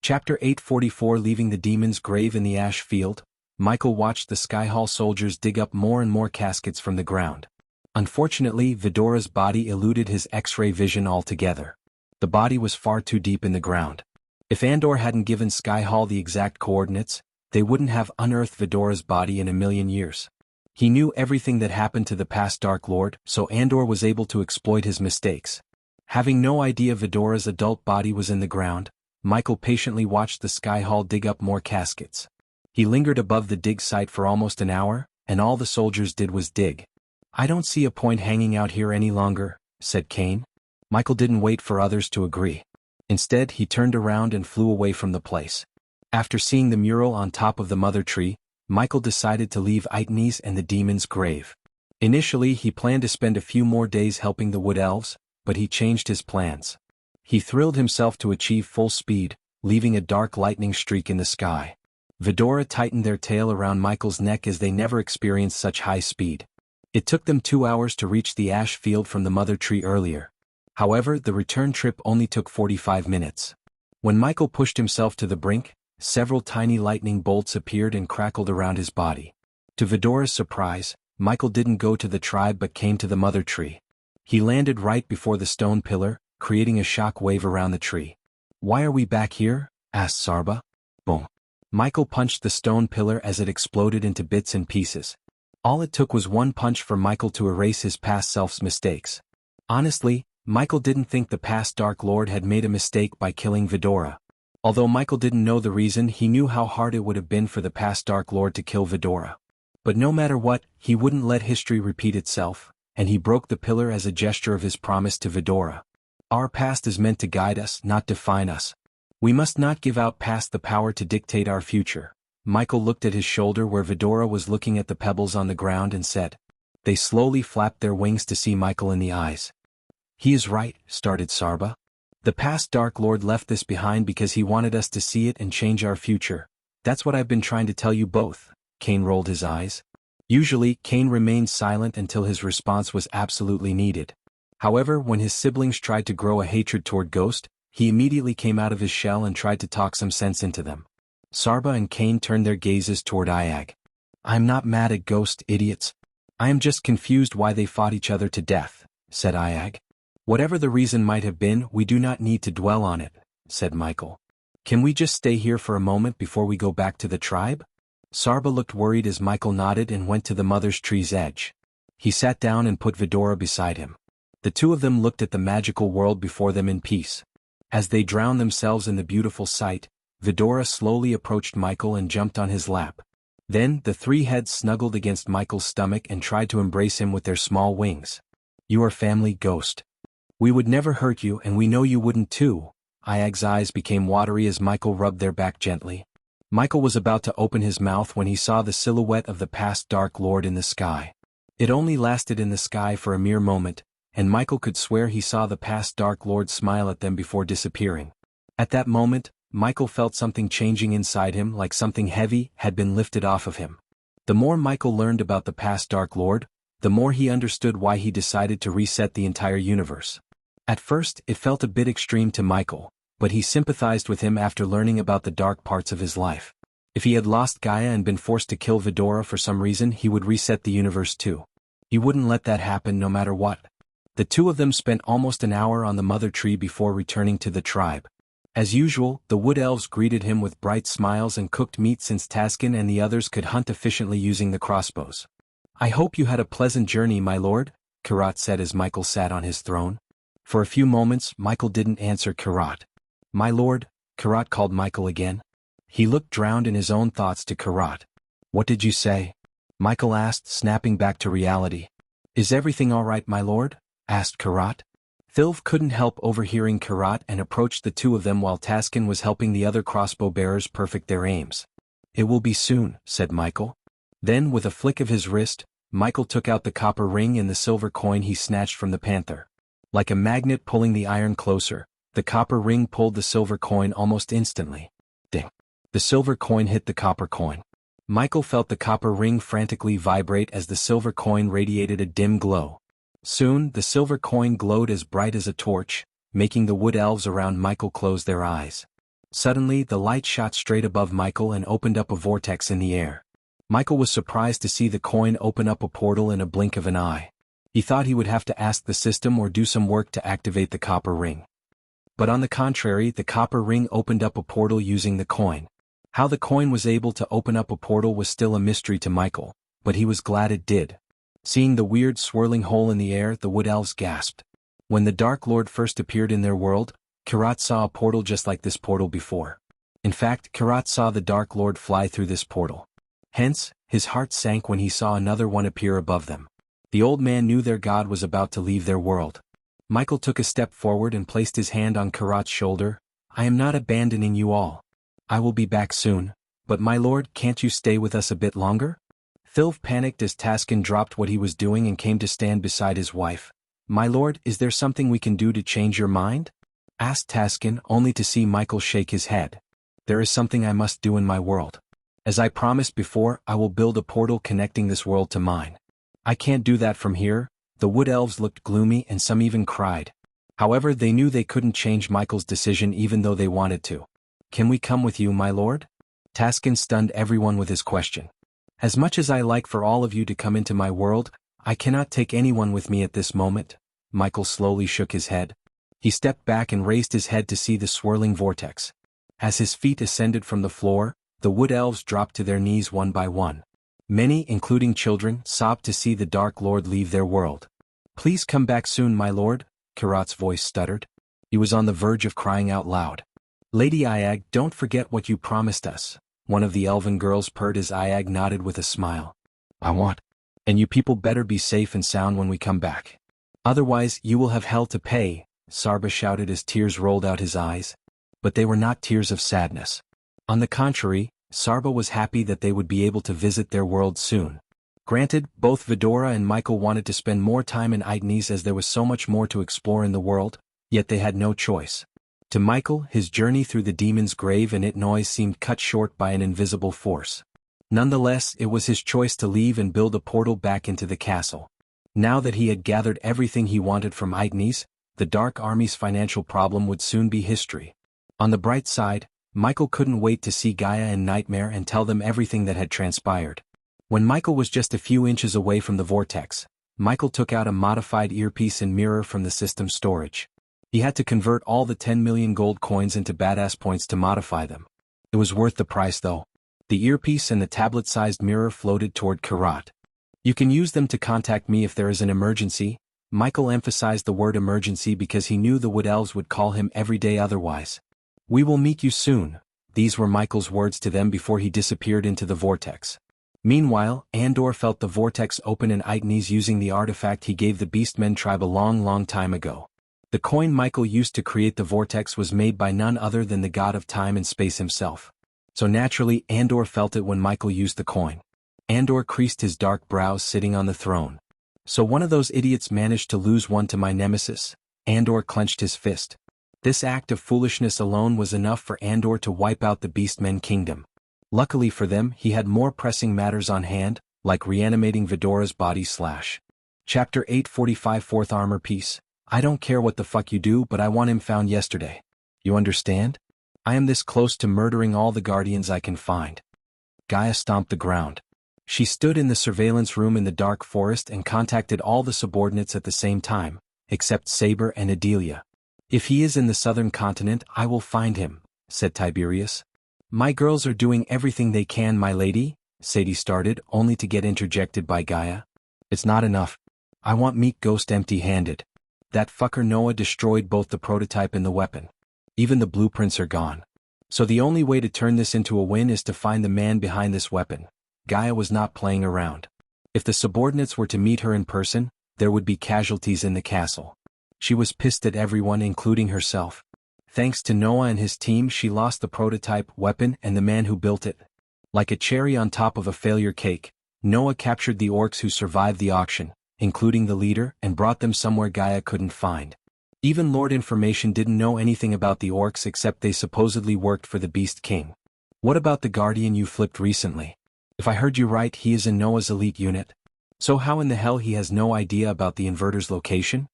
Chapter 844 Leaving the Demon's Grave in the Ash Field, Michael watched the Skyhall soldiers dig up more and more caskets from the ground. Unfortunately, Vidora's body eluded his X-ray vision altogether. The body was far too deep in the ground. If Andor hadn't given Skyhall the exact coordinates, they wouldn't have unearthed Vidora's body in a million years. He knew everything that happened to the past Dark Lord, so Andor was able to exploit his mistakes. Having no idea Vidora's adult body was in the ground, Michael patiently watched the Skyhall dig up more caskets. He lingered above the dig site for almost an hour, and all the soldiers did was dig. "I don't see a point hanging out here any longer," said Kane. Michael didn't wait for others to agree. Instead, he turned around and flew away from the place. After seeing the mural on top of the mother tree, Michael decided to leave Itnes and the demon's grave. Initially, he planned to spend a few more days helping the Wood Elves, but he changed his plans. He thrilled himself to achieve full speed, leaving a dark lightning streak in the sky. Vidora tightened their tail around Michael's neck as they never experienced such high speed. It took them 2 hours to reach the ash field from the mother tree earlier. However, the return trip only took 45 minutes. When Michael pushed himself to the brink, several tiny lightning bolts appeared and crackled around his body. To Vidora's surprise, Michael didn't go to the tribe but came to the mother tree. He landed right before the stone pillar, creating a shock wave around the tree. "Why are we back here?" asked Sarba. Boom. Michael punched the stone pillar as it exploded into bits and pieces. All it took was one punch for Michael to erase his past self's mistakes. Honestly, Michael didn't think the past Dark Lord had made a mistake by killing Vidora. Although Michael didn't know the reason, he knew how hard it would have been for the past Dark Lord to kill Vidora. But no matter what, he wouldn't let history repeat itself, and he broke the pillar as a gesture of his promise to Vidora. Our past is meant to guide us, not define us. We must not give out past the power to dictate our future. Michael looked at his shoulder where Vidora was looking at the pebbles on the ground and said. They slowly flapped their wings to see Michael in the eyes. "He is right," started Sarba. "The past Dark Lord left this behind because he wanted us to see it and change our future. That's what I've been trying to tell you both." Kane rolled his eyes. Usually, Kane remained silent until his response was absolutely needed. However, when his siblings tried to grow a hatred toward Ghost, he immediately came out of his shell and tried to talk some sense into them. Sarba and Kane turned their gazes toward Iag. "I'm not mad at Ghost, idiots. I am just confused why they fought each other to death," said Iag. "Whatever the reason might have been, we do not need to dwell on it," said Michael. "Can we just stay here for a moment before we go back to the tribe?" Sarba looked worried as Michael nodded and went to the mother's tree's edge. He sat down and put Vidora beside him. The two of them looked at the magical world before them in peace. As they drowned themselves in the beautiful sight, Vidora slowly approached Michael and jumped on his lap. Then, the three heads snuggled against Michael's stomach and tried to embrace him with their small wings. "You are family, Ghost. We would never hurt you and we know you wouldn't too." Iag's eyes became watery as Michael rubbed their back gently. Michael was about to open his mouth when he saw the silhouette of the past Dark Lord in the sky. It only lasted in the sky for a mere moment, and Michael could swear he saw the past Dark Lord smile at them before disappearing. At that moment, Michael felt something changing inside him, like something heavy had been lifted off of him. The more Michael learned about the past Dark Lord, the more he understood why he decided to reset the entire universe. At first, it felt a bit extreme to Michael, but he sympathized with him after learning about the dark parts of his life. If he had lost Gaia and been forced to kill Vidora for some reason, he would reset the universe too. He wouldn't let that happen no matter what. The two of them spent almost an hour on the mother tree before returning to the tribe. As usual, the Wood Elves greeted him with bright smiles and cooked meat since Taskin and the others could hunt efficiently using the crossbows. "I hope you had a pleasant journey, my lord," Karat said as Michael sat on his throne. For a few moments, Michael didn't answer Karat. "My lord," Karat called Michael again. He looked drowned in his own thoughts to Karat. "What did you say?" Michael asked, snapping back to reality. "Is everything all right, my lord?" asked Karat. Thilv couldn't help overhearing Karat and approached the two of them while Taskin was helping the other crossbow bearers perfect their aims. "It will be soon," said Michael. Then, with a flick of his wrist, Michael took out the copper ring and the silver coin he snatched from the panther. Like a magnet pulling the iron closer, the copper ring pulled the silver coin almost instantly. Ding! The silver coin hit the copper coin. Michael felt the copper ring frantically vibrate as the silver coin radiated a dim glow. Soon, the silver coin glowed as bright as a torch, making the Wood Elves around Michael close their eyes. Suddenly the light shot straight above Michael and opened up a vortex in the air. Michael was surprised to see the coin open up a portal in a blink of an eye. He thought he would have to ask the system or do some work to activate the copper ring. But on the contrary, the copper ring opened up a portal using the coin. How the coin was able to open up a portal was still a mystery to Michael, but he was glad it did. Seeing the weird swirling hole in the air, the wood elves gasped. When the Dark Lord first appeared in their world, Kirat saw a portal just like this portal before. In fact, Kirat saw the Dark Lord fly through this portal. Hence, his heart sank when he saw another one appear above them. The old man knew their god was about to leave their world. Michael took a step forward and placed his hand on Kirat's shoulder. I am not abandoning you all. I will be back soon, but my lord, can't you stay with us a bit longer? Thilv panicked as Taskin dropped what he was doing and came to stand beside his wife. My lord, is there something we can do to change your mind? Asked Taskin, only to see Michael shake his head. There is something I must do in my world. As I promised before, I will build a portal connecting this world to mine. I can't do that from here. The wood elves looked gloomy and some even cried. However, they knew they couldn't change Michael's decision even though they wanted to. Can we come with you, my lord? Taskin stunned everyone with his question. As much as I like for all of you to come into my world, I cannot take anyone with me at this moment. Michael slowly shook his head. He stepped back and raised his head to see the swirling vortex. As his feet ascended from the floor, the wood elves dropped to their knees one by one. Many, including children, sobbed to see the Dark Lord leave their world. Please come back soon, my lord, Kirat's voice stuttered. He was on the verge of crying out loud. Lady Iag, don't forget what you promised us. One of the elven girls purred as Iag nodded with a smile. I want. And you people better be safe and sound when we come back. Otherwise, you will have hell to pay, Sarba shouted as tears rolled out his eyes. But they were not tears of sadness. On the contrary, Sarba was happy that they would be able to visit their world soon. Granted, both Vidora and Michael wanted to spend more time in Itnes as there was so much more to explore in the world, yet they had no choice. To Michael, his journey through the demon's grave and Itnois seemed cut short by an invisible force. Nonetheless, it was his choice to leave and build a portal back into the castle. Now that he had gathered everything he wanted from Itnes, the Dark Army's financial problem would soon be history. On the bright side, Michael couldn't wait to see Gaia and Nightmare and tell them everything that had transpired. When Michael was just a few inches away from the vortex, Michael took out a modified earpiece and mirror from the system's storage. He had to convert all the 10 million gold coins into badass points to modify them. It was worth the price though. The earpiece and the tablet-sized mirror floated toward Kirat. You can use them to contact me if there is an emergency. Michael emphasized the word emergency because he knew the wood elves would call him every day otherwise. We will meet you soon. These were Michael's words to them before he disappeared into the vortex. Meanwhile, Andor felt the vortex open in Itnes using the artifact he gave the Beastmen tribe a long time ago. The coin Michael used to create the vortex was made by none other than the god of time and space himself. So naturally, Andor felt it when Michael used the coin. Andor creased his dark brows sitting on the throne. So one of those idiots managed to lose one to my nemesis. Andor clenched his fist. This act of foolishness alone was enough for Andor to wipe out the Beastmen kingdom. Luckily for them, he had more pressing matters on hand, like reanimating Vidora's body. Chapter 845 Fourth Armor Piece. I don't care what the fuck you do, but I want him found yesterday. You understand? I am this close to murdering all the guardians I can find. Gaia stomped the ground. She stood in the surveillance room in the dark forest and contacted all the subordinates at the same time, except Saber and Adelia. If he is in the southern continent, I will find him, said Tiberius. My girls are doing everything they can, my lady, Sadie started, only to get interjected by Gaia. It's not enough. I want Meek Ghost empty-handed. That fucker Noah destroyed both the prototype and the weapon. Even the blueprints are gone. So the only way to turn this into a win is to find the man behind this weapon. Gaia was not playing around. If the subordinates were to meet her in person, there would be casualties in the castle. She was pissed at everyone, including herself. Thanks to Noah and his team, she lost the prototype, weapon, and the man who built it. Like a cherry on top of a failure cake, Noah captured the orcs who survived the auction, including the leader, and brought them somewhere Gaia couldn't find. Even Lord Information didn't know anything about the orcs except they supposedly worked for the Beast King. What about the Guardian you flipped recently? If I heard you right, he is in Noah's elite unit. So how in the hell he has no idea about the inverter's location?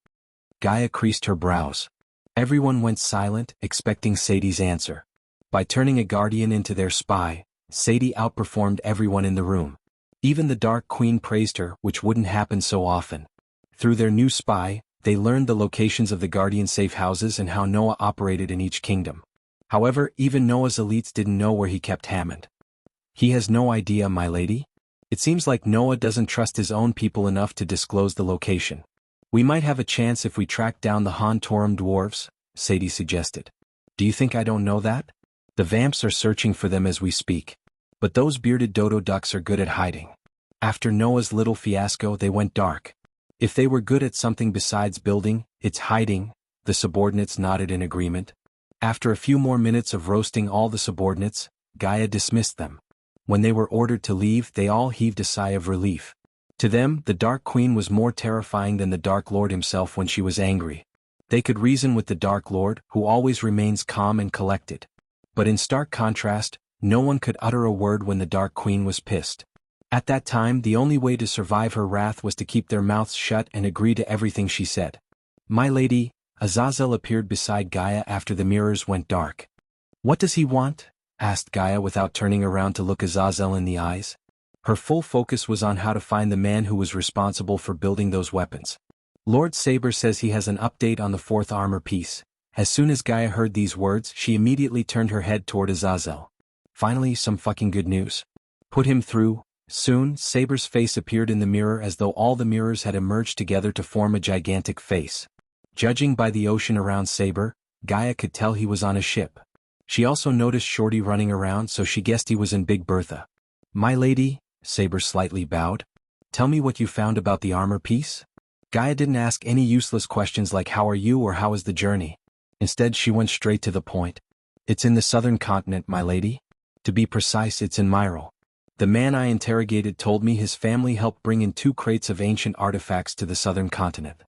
Gaia creased her brows. Everyone went silent, expecting Sadie's answer. By turning a guardian into their spy, Sadie outperformed everyone in the room. Even the Dark Queen praised her, which wouldn't happen so often. Through their new spy, they learned the locations of the Guardian safe houses and how Noah operated in each kingdom. However, even Noah's elites didn't know where he kept Hammond. He has no idea, my lady? It seems like Noah doesn't trust his own people enough to disclose the location. We might have a chance if we track down the Han Torum dwarves, Sadie suggested. Do you think I don't know that? The vamps are searching for them as we speak. But those bearded dodo ducks are good at hiding. After Noah's little fiasco, they went dark. If they were good at something besides building, it's hiding, the subordinates nodded in agreement. After a few more minutes of roasting all the subordinates, Gaia dismissed them. When they were ordered to leave, they all heaved a sigh of relief. To them, the Dark Queen was more terrifying than the Dark Lord himself when she was angry. They could reason with the Dark Lord, who always remains calm and collected. But in stark contrast, no one could utter a word when the Dark Queen was pissed. At that time, the only way to survive her wrath was to keep their mouths shut and agree to everything she said. My lady, Azazel appeared beside Gaia after the mirrors went dark. What does he want? Asked Gaia without turning around to look Azazel in the eyes. Her full focus was on how to find the man who was responsible for building those weapons. Lord Saber says he has an update on the 4th armor piece. As soon as Gaia heard these words, she immediately turned her head toward Azazel. Finally, some fucking good news. Put him through. Soon, Saber's face appeared in the mirror as though all the mirrors had emerged together to form a gigantic face. Judging by the ocean around Saber, Gaia could tell he was on a ship. She also noticed Shorty running around, so she guessed he was in Big Bertha. My lady, Saber slightly bowed. Tell me what you found about the armor piece? Gaia didn't ask any useless questions like how are you or how is the journey. Instead, she went straight to the point. It's in the southern continent, my lady. To be precise, it's in Myril. The man I interrogated told me his family helped bring in 2 crates of ancient artifacts to the southern continent.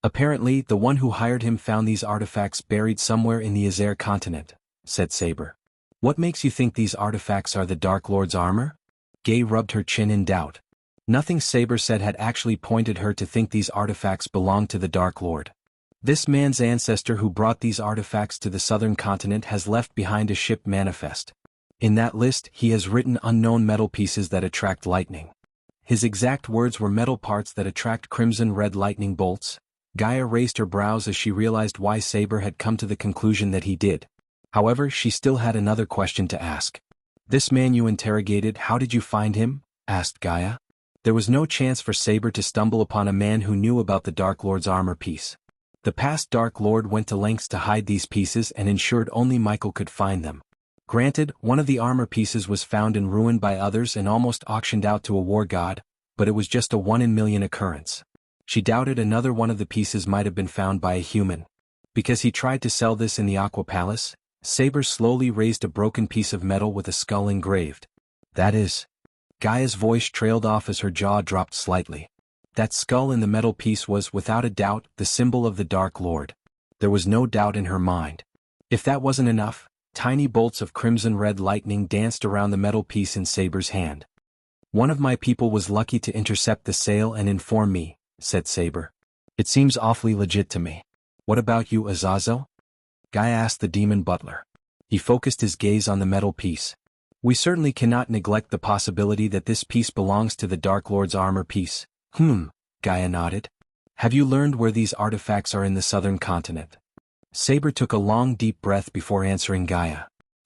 Apparently, the one who hired him found these artifacts buried somewhere in the Azer continent, said Saber. What makes you think these artifacts are the Dark Lord's armor? Gay rubbed her chin in doubt. Nothing Saber said had actually pointed her to think these artifacts belonged to the Dark Lord. This man's ancestor who brought these artifacts to the southern continent has left behind a ship manifest. In that list, he has written unknown metal pieces that attract lightning. His exact words were metal parts that attract crimson red lightning bolts. Gaia raised her brows as she realized why Saber had come to the conclusion that he did. However, she still had another question to ask. This man you interrogated, how did you find him? Asked Gaia. There was no chance for Saber to stumble upon a man who knew about the Dark Lord's armor piece. The past Dark Lord went to lengths to hide these pieces and ensured only Michael could find them. Granted, one of the armor pieces was found in ruin by others and almost auctioned out to a war god, but it was just a 1 in a million occurrence. She doubted another one of the pieces might have been found by a human. Because he tried to sell this in the Aqua Palace, Saber slowly raised a broken piece of metal with a skull engraved. That is. Gaia's voice trailed off as her jaw dropped slightly. That skull in the metal piece was, without a doubt, the symbol of the Dark Lord. There was no doubt in her mind. If that wasn't enough, tiny bolts of crimson red lightning danced around the metal piece in Saber's hand. One of my people was lucky to intercept the sale and inform me, said Saber. It seems awfully legit to me. What about you, Azazel? Gaia asked the demon butler. He focused his gaze on the metal piece. We certainly cannot neglect the possibility that this piece belongs to the Dark Lord's armor piece. Gaia nodded. Have you learned where these artifacts are in the southern continent? Saber took a long deep breath before answering Gaia.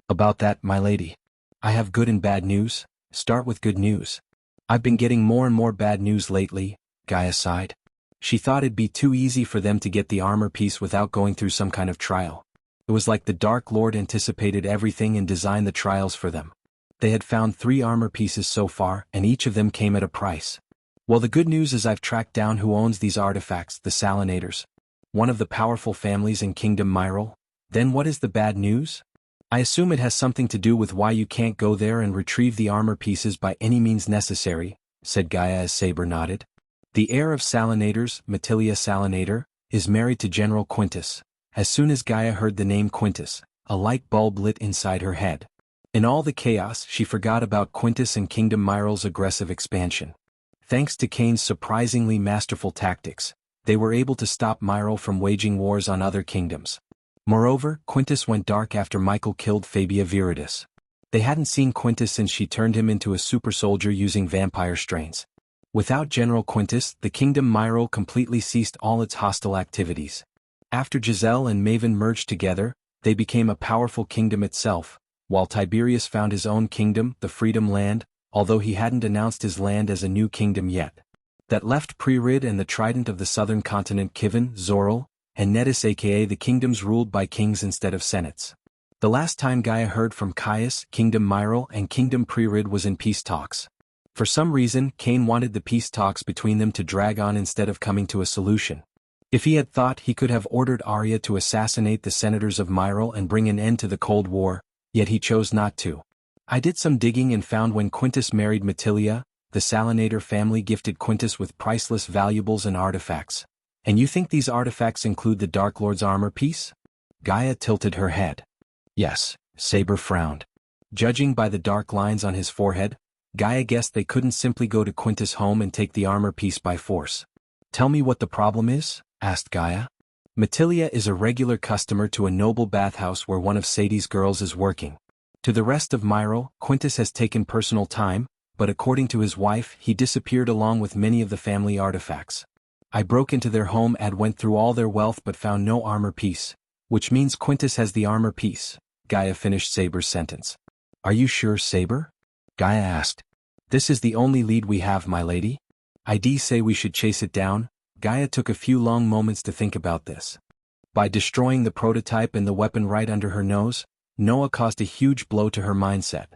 About that, my lady. I have good and bad news. Start with good news. I've been getting more and more bad news lately, Gaia sighed. She thought it'd be too easy for them to get the armor piece without going through some kind of trial. It was like the Dark Lord anticipated everything and designed the trials for them. They had found 3 armor pieces so far, and each of them came at a price. Well, the good news is I've tracked down who owns these artifacts, the Salinators. One of the powerful families in Kingdom Myril. Then what is the bad news? I assume it has something to do with why you can't go there and retrieve the armor pieces by any means necessary, said Gaia as Saber nodded. The heir of Salinators, Matilia Salinator, is married to General Quintus. As soon as Gaia heard the name Quintus, a light bulb lit inside her head. In all the chaos, she forgot about Quintus and Kingdom Myril's aggressive expansion. Thanks to Kane's surprisingly masterful tactics, they were able to stop Myril from waging wars on other kingdoms. Moreover, Quintus went dark after Michael killed Fabia Viridis. They hadn't seen Quintus since she turned him into a super soldier using vampire strains. Without General Quintus, the Kingdom Myril completely ceased all its hostile activities. After Giselle and Maven merged together, they became a powerful kingdom itself, while Tiberius found his own kingdom, the Freedom Land, although he hadn't announced his land as a new kingdom yet. That left Prerid and the Trident of the southern continent Kivin, Zoril, and Netis aka the kingdoms ruled by kings instead of senates. The last time Gaia heard from Caius, Kingdom Myril and Kingdom Prerid was in peace talks. For some reason, Cain wanted the peace talks between them to drag on instead of coming to a solution. If he had thought, he could have ordered Arya to assassinate the senators of Myril and bring an end to the Cold War, yet he chose not to. I did some digging and found when Quintus married Matilia, the Salinator family gifted Quintus with priceless valuables and artifacts. And you think these artifacts include the Dark Lord's armor piece? Gaia tilted her head. Yes, Saber frowned. Judging by the dark lines on his forehead, Gaia guessed they couldn't simply go to Quintus' home and take the armor piece by force. Tell me what the problem is? Asked Gaia. Matilia is a regular customer to a noble bathhouse where one of Sadie's girls is working. To the rest of Myril, Quintus has taken personal time, but according to his wife, he disappeared along with many of the family artifacts. I broke into their home and went through all their wealth but found no armor piece, which means Quintus has the armor piece. Gaia finished Saber's sentence. Are you sure, Saber? Gaia asked. This is the only lead we have, my lady. I'd say we should chase it down. Gaia took a few long moments to think about this. By destroying the prototype and the weapon right under her nose, Noah caused a huge blow to her mindset.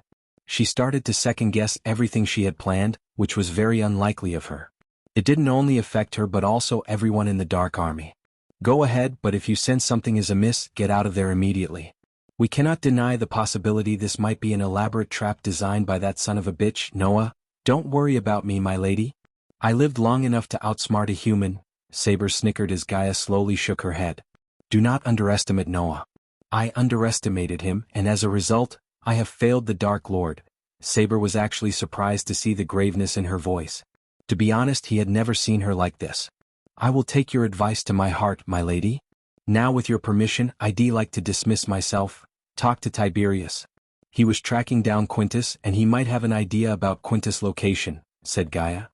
She started to second-guess everything she had planned, which was very unlikely of her. It didn't only affect her but also everyone in the Dark Army. Go ahead, but if you sense something is amiss, get out of there immediately. We cannot deny the possibility this might be an elaborate trap designed by that son of a bitch, Noah. Don't worry about me, my lady. I lived long enough to outsmart a human. Saber snickered as Gaia slowly shook her head. Do not underestimate Noah. I underestimated him, and as a result, I have failed the Dark Lord. Saber was actually surprised to see the graveness in her voice. To be honest, he had never seen her like this. I will take your advice to my heart, my lady. Now with your permission, I'd like to dismiss myself. Talk to Tiberius. He was tracking down Quintus and he might have an idea about Quintus' location, said Gaia.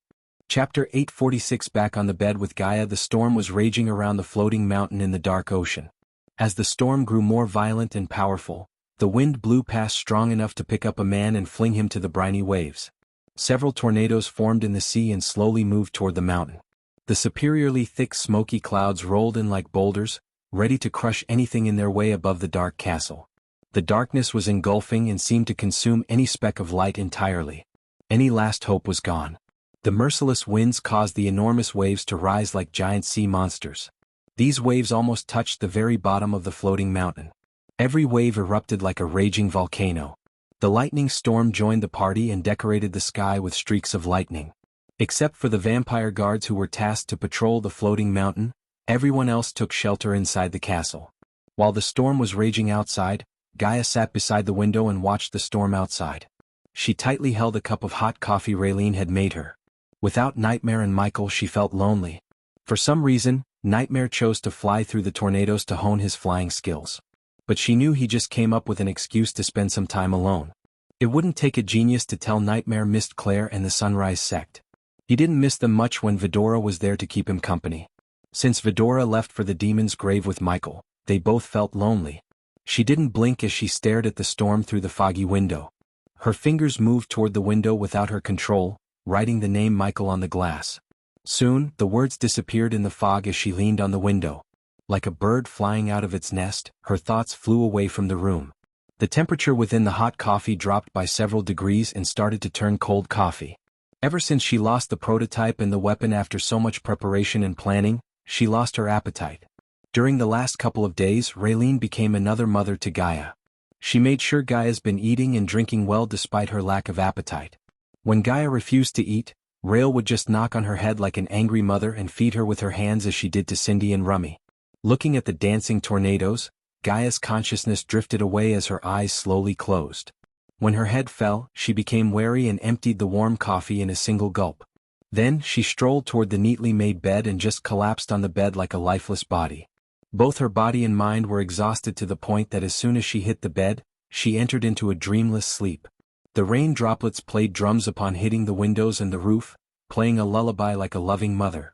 Chapter 846. Back on the bed with Gaia, the storm was raging around the floating mountain in the dark ocean. As the storm grew more violent and powerful, the wind blew past strong enough to pick up a man and fling him to the briny waves. Several tornadoes formed in the sea and slowly moved toward the mountain. The superiorly thick smoky clouds rolled in like boulders, ready to crush anything in their way above the dark castle. The darkness was engulfing and seemed to consume any speck of light entirely. Any last hope was gone. The merciless winds caused the enormous waves to rise like giant sea monsters. These waves almost touched the very bottom of the floating mountain. Every wave erupted like a raging volcano. The lightning storm joined the party and decorated the sky with streaks of lightning. Except for the vampire guards who were tasked to patrol the floating mountain, everyone else took shelter inside the castle. While the storm was raging outside, Gaia sat beside the window and watched the storm outside. She tightly held a cup of hot coffee Raylene had made her. Without Nightmare and Michael, she felt lonely. For some reason, Nightmare chose to fly through the tornadoes to hone his flying skills. But she knew he just came up with an excuse to spend some time alone. It wouldn't take a genius to tell Nightmare missed Claire and the Sunrise Sect. He didn't miss them much when Vidora was there to keep him company. Since Vidora left for the demon's grave with Michael, they both felt lonely. She didn't blink as she stared at the storm through the foggy window. Her fingers moved toward the window without her control, writing the name Michael on the glass. Soon, the words disappeared in the fog as she leaned on the window. Like a bird flying out of its nest, her thoughts flew away from the room. The temperature within the hot coffee dropped by several degrees and started to turn cold coffee. Ever since she lost the prototype and the weapon after so much preparation and planning, she lost her appetite. During the last couple of days, Raylene became another mother to Gaia. She made sure Gaia's been eating and drinking well despite her lack of appetite. When Gaia refused to eat, Rael would just knock on her head like an angry mother and feed her with her hands as she did to Cindy and Rummy. Looking at the dancing tornadoes, Gaia's consciousness drifted away as her eyes slowly closed. When her head fell, she became wary and emptied the warm coffee in a single gulp. Then, she strolled toward the neatly made bed and just collapsed on the bed like a lifeless body. Both her body and mind were exhausted to the point that as soon as she hit the bed, she entered into a dreamless sleep. The rain droplets played drums upon hitting the windows and the roof, playing a lullaby like a loving mother.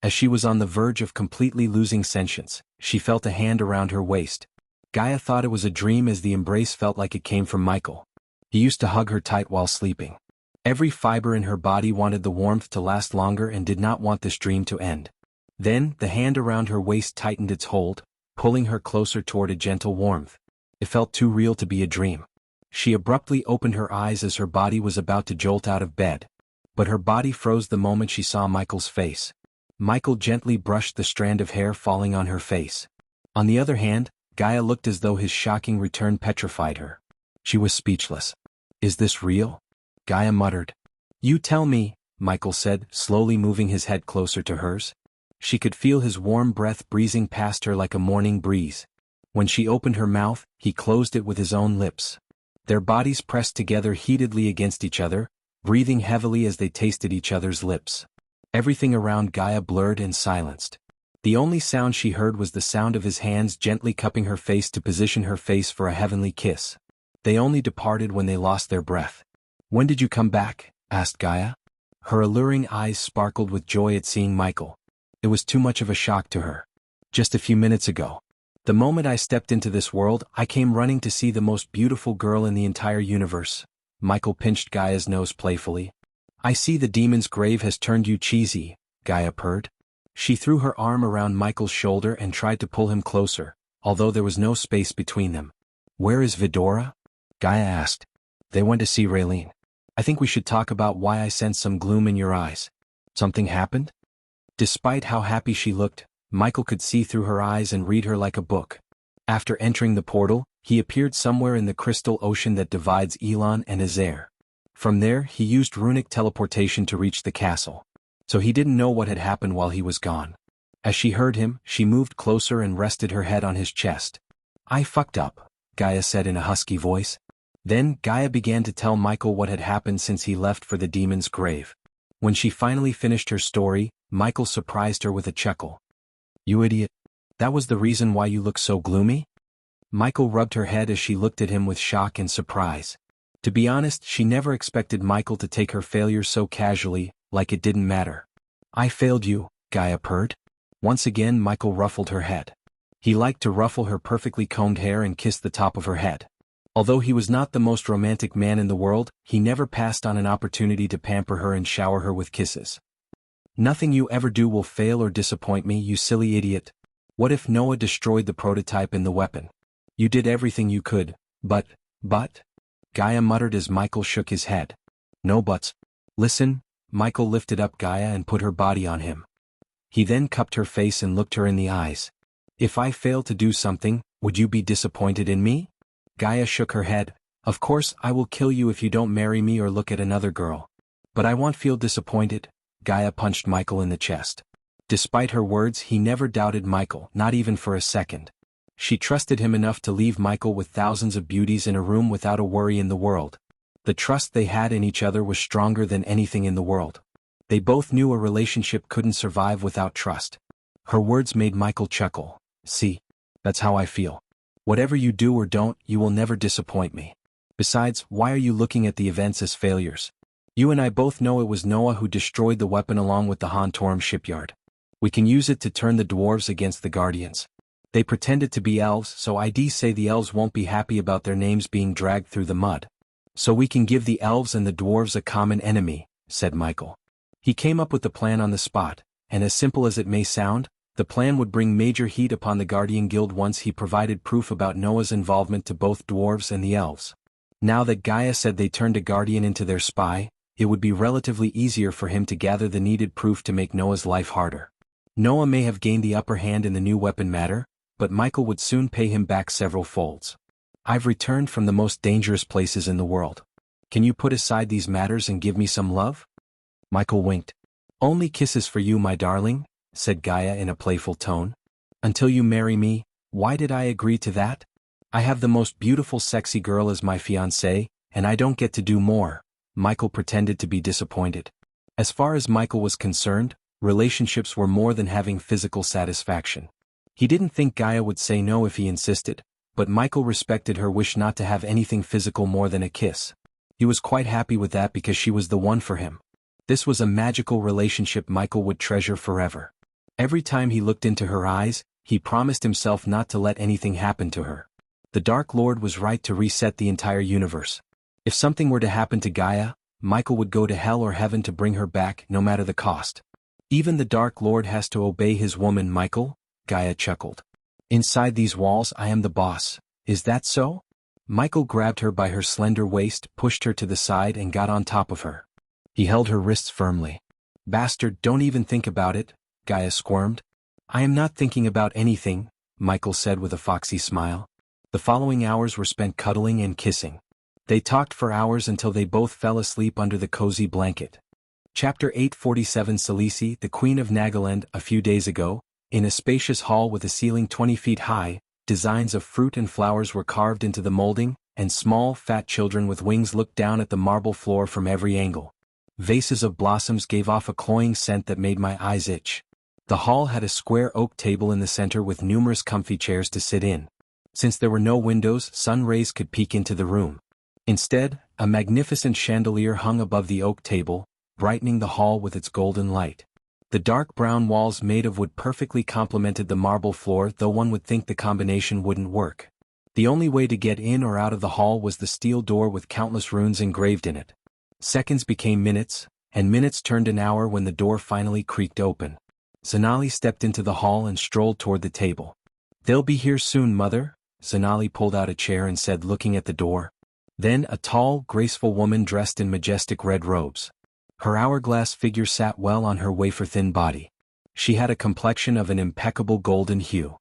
As she was on the verge of completely losing sentience, she felt a hand around her waist. Gaia thought it was a dream as the embrace felt like it came from Michael. He used to hug her tight while sleeping. Every fiber in her body wanted the warmth to last longer and did not want this dream to end. Then, the hand around her waist tightened its hold, pulling her closer toward a gentle warmth. It felt too real to be a dream. She abruptly opened her eyes as her body was about to jolt out of bed. But her body froze the moment she saw Michael's face. Michael gently brushed the strand of hair falling on her face. On the other hand, Gaia looked as though his shocking return petrified her. She was speechless. "Is this real?" Gaia muttered. "You tell me," Michael said, slowly moving his head closer to hers. She could feel his warm breath breezing past her like a morning breeze. When she opened her mouth, he closed it with his own lips. Their bodies pressed together heatedly against each other, breathing heavily as they tasted each other's lips. Everything around Gaia blurred and silenced. The only sound she heard was the sound of his hands gently cupping her face to position her face for a heavenly kiss. They only departed when they lost their breath. "When did you come back?" asked Gaia. Her alluring eyes sparkled with joy at seeing Michael. It was too much of a shock to her. "Just a few minutes ago. The moment I stepped into this world, I came running to see the most beautiful girl in the entire universe." Michael pinched Gaia's nose playfully. "I see the demon's grave has turned you cheesy," Gaia purred. She threw her arm around Michael's shoulder and tried to pull him closer, although there was no space between them. "Where is Vidora?" Gaia asked. "They went to see Raylene. I think we should talk about why I sense some gloom in your eyes. Something happened?" Despite how happy she looked, Michael could see through her eyes and read her like a book. After entering the portal, he appeared somewhere in the crystal ocean that divides Elon and Azair. From there, he used runic teleportation to reach the castle. So he didn't know what had happened while he was gone. As she heard him, she moved closer and rested her head on his chest. "I fucked up," Gaia said in a husky voice. Then, Gaia began to tell Michael what had happened since he left for the demon's grave. When she finally finished her story, Michael surprised her with a chuckle. "You idiot. That was the reason why you look so gloomy?" Michael rubbed her head as she looked at him with shock and surprise. To be honest, she never expected Michael to take her failure so casually, like it didn't matter. "I failed you," Gaia purred. Once again Michael ruffled her head. He liked to ruffle her perfectly combed hair and kiss the top of her head. Although he was not the most romantic man in the world, he never passed on an opportunity to pamper her and shower her with kisses. "Nothing you ever do will fail or disappoint me, you silly idiot. What if Noah destroyed the prototype and the weapon? You did everything you could, but... Gaia muttered as Michael shook his head. "No buts. Listen," Michael lifted up Gaia and put her body on him. He then cupped her face and looked her in the eyes. "If I fail to do something, would you be disappointed in me?" Gaia shook her head. "Of course I will kill you if you don't marry me or look at another girl. But I won't feel disappointed." Gaia punched Michael in the chest. Despite her words, he never doubted Michael, not even for a second. She trusted him enough to leave Michael with thousands of beauties in a room without a worry in the world. The trust they had in each other was stronger than anything in the world. They both knew a relationship couldn't survive without trust. Her words made Michael chuckle. "See? That's how I feel. Whatever you do or don't, you will never disappoint me. Besides, why are you looking at the events as failures? You and I both know it was Noah who destroyed the weapon along with the Hontorum shipyard. We can use it to turn the dwarves against the guardians. They pretended to be elves, so I'd say the elves won't be happy about their names being dragged through the mud. So we can give the elves and the dwarves a common enemy," said Michael. He came up with the plan on the spot, and as simple as it may sound, the plan would bring major heat upon the Guardian Guild once he provided proof about Noah's involvement to both dwarves and the elves. Now that Gaia said they turned a guardian into their spy, it would be relatively easier for him to gather the needed proof to make Noah's life harder. Noah may have gained the upper hand in the new weapon matter, but Michael would soon pay him back several folds. "I've returned from the most dangerous places in the world. Can you put aside these matters and give me some love?" Michael winked. "Only kisses for you, my darling," said Gaia in a playful tone. "Until you marry me, why did I agree to that? I have the most beautiful sexy girl as my fiancée, and I don't get to do more." Michael pretended to be disappointed. As far as Michael was concerned, relationships were more than having physical satisfaction. He didn't think Gaia would say no if he insisted, but Michael respected her wish not to have anything physical more than a kiss. He was quite happy with that because she was the one for him. This was a magical relationship Michael would treasure forever. Every time he looked into her eyes, he promised himself not to let anything happen to her. The Dark Lord was right to reset the entire universe. If something were to happen to Gaia, Michael would go to hell or heaven to bring her back, no matter the cost. Even the Dark Lord has to obey his woman, Michael, Gaia chuckled. Inside these walls I am the boss, is that so? Michael grabbed her by her slender waist, pushed her to the side and got on top of her. He held her wrists firmly. Bastard, don't even think about it, Gaia squirmed. I am not thinking about anything, Michael said with a foxy smile. The following hours were spent cuddling and kissing. They talked for hours until they both fell asleep under the cozy blanket. Chapter 847 Salisi, the Queen of Nagaland. A few days ago, in a spacious hall with a ceiling 20 feet high, designs of fruit and flowers were carved into the molding, and small, fat children with wings looked down at the marble floor from every angle. Vases of blossoms gave off a cloying scent that made my eyes itch. The hall had a square oak table in the center with numerous comfy chairs to sit in. Since there were no windows, sun rays could peek into the room. Instead, a magnificent chandelier hung above the oak table, brightening the hall with its golden light. The dark brown walls made of wood perfectly complemented the marble floor, though one would think the combination wouldn't work. The only way to get in or out of the hall was the steel door with countless runes engraved in it. Seconds became minutes, and minutes turned an hour when the door finally creaked open. Zanali stepped into the hall and strolled toward the table. They'll be here soon, Mother, Zanali pulled out a chair and said, looking at the door. Then a tall, graceful woman dressed in majestic red robes. Her hourglass figure sat well on her wafer-thin body. She had a complexion of an impeccable golden hue.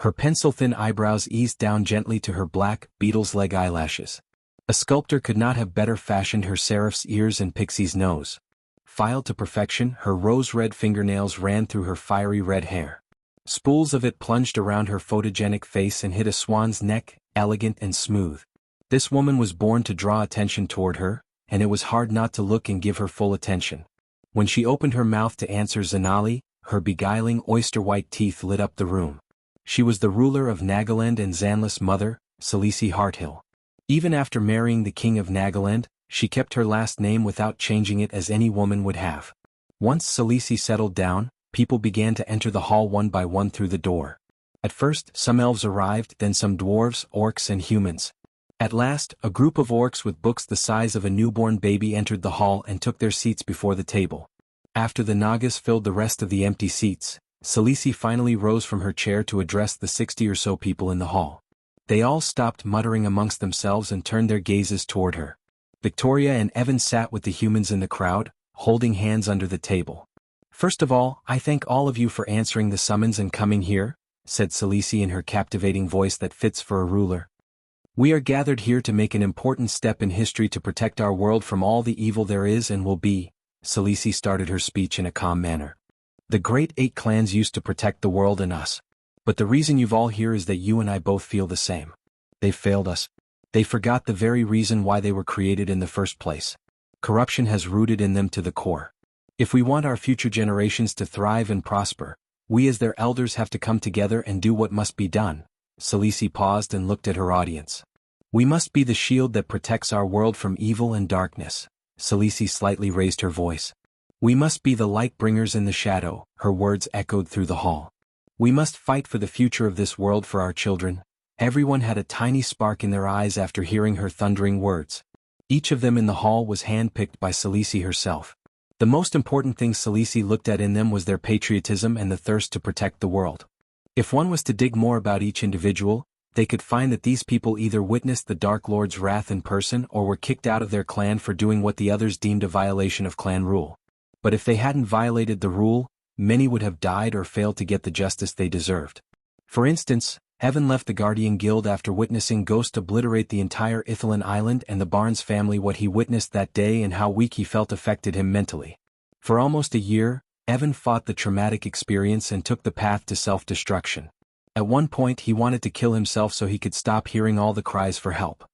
Her pencil-thin eyebrows eased down gently to her black, beetle's leg eyelashes. A sculptor could not have better fashioned her seraph's ears and pixie's nose. Filed to perfection, her rose-red fingernails ran through her fiery red hair. Spools of it plunged around her photogenic face and hid a swan's neck, elegant and smooth. This woman was born to draw attention toward her, and it was hard not to look and give her full attention. When she opened her mouth to answer Zanali, her beguiling oyster-white teeth lit up the room. She was the ruler of Nagaland and Zanla's mother, Salisi Hearthill. Even after marrying the king of Nagaland, she kept her last name without changing it as any woman would have. Once Salisi settled down, people began to enter the hall one by one through the door. At first, some elves arrived, then some dwarves, orcs and humans. At last, a group of orcs with books the size of a newborn baby entered the hall and took their seats before the table. After the Nagas filled the rest of the empty seats, Salisi finally rose from her chair to address the 60 or so people in the hall. They all stopped muttering amongst themselves and turned their gazes toward her. Victoria and Evan sat with the humans in the crowd, holding hands under the table. First of all, I thank all of you for answering the summons and coming here, said Salisi in her captivating voice that fits for a ruler. We are gathered here to make an important step in history to protect our world from all the evil there is and will be. Salisi started her speech in a calm manner. The great 8 clans used to protect the world and us. But the reason you've all here is that you and I both feel the same. They failed us. They forgot the very reason why they were created in the first place. Corruption has rooted in them to the core. If we want our future generations to thrive and prosper, we as their elders have to come together and do what must be done. Salisi paused and looked at her audience. We must be the shield that protects our world from evil and darkness. Salisi slightly raised her voice. We must be the light bringers in the shadow, her words echoed through the hall. We must fight for the future of this world for our children. Everyone had a tiny spark in their eyes after hearing her thundering words. Each of them in the hall was handpicked by Salisi herself. The most important thing Salisi looked at in them was their patriotism and the thirst to protect the world. If one was to dig more about each individual, they could find that these people either witnessed the Dark Lord's wrath in person or were kicked out of their clan for doing what the others deemed a violation of clan rule. But if they hadn't violated the rule, many would have died or failed to get the justice they deserved. For instance, Evan left the Guardian Guild after witnessing Ghost obliterate the entire Ithalan Island, and the Barnes family. What he witnessed that day and how weak he felt affected him mentally. For almost a year, Evan fought the traumatic experience and took the path to self-destruction. At one point he wanted to kill himself so he could stop hearing all the cries for help.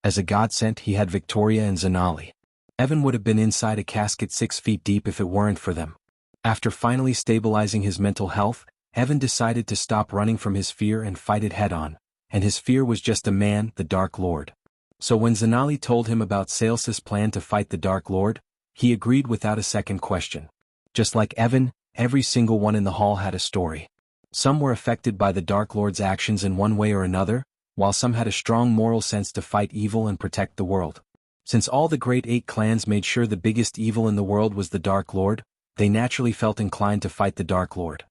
As a godsend he had Victoria and Zanali. Evan would have been inside a casket 6 feet deep if it weren't for them. After finally stabilizing his mental health, Evan decided to stop running from his fear and fight it head-on, and his fear was just a man, the Dark Lord. So when Zanali told him about Xianxia's plan to fight the Dark Lord, he agreed without a second question. Just like Evan, every single one in the hall had a story. Some were affected by the Dark Lord's actions in one way or another, while some had a strong moral sense to fight evil and protect the world. Since all the great 8 clans made sure the biggest evil in the world was the Dark Lord, they naturally felt inclined to fight the Dark Lord.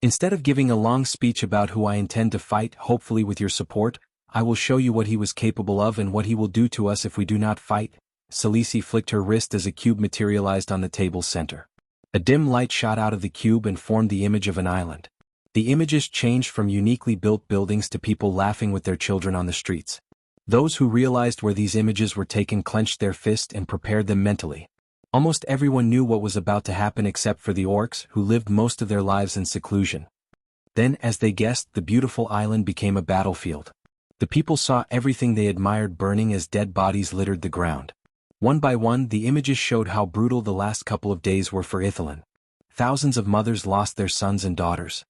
Instead of giving a long speech about who I intend to fight, hopefully with your support, I will show you what he was capable of and what he will do to us if we do not fight. Xianxia flicked her wrist as a cube materialized on the table's center. A dim light shot out of the cube and formed the image of an island. The images changed from uniquely built buildings to people laughing with their children on the streets. Those who realized where these images were taken clenched their fist and prepared them mentally. Almost everyone knew what was about to happen except for the orcs, who lived most of their lives in seclusion. Then, as they guessed, the beautiful island became a battlefield. The people saw everything they admired burning as dead bodies littered the ground. One by one, the images showed how brutal the last couple of days were for Ithilien. Thousands of mothers lost their sons and daughters.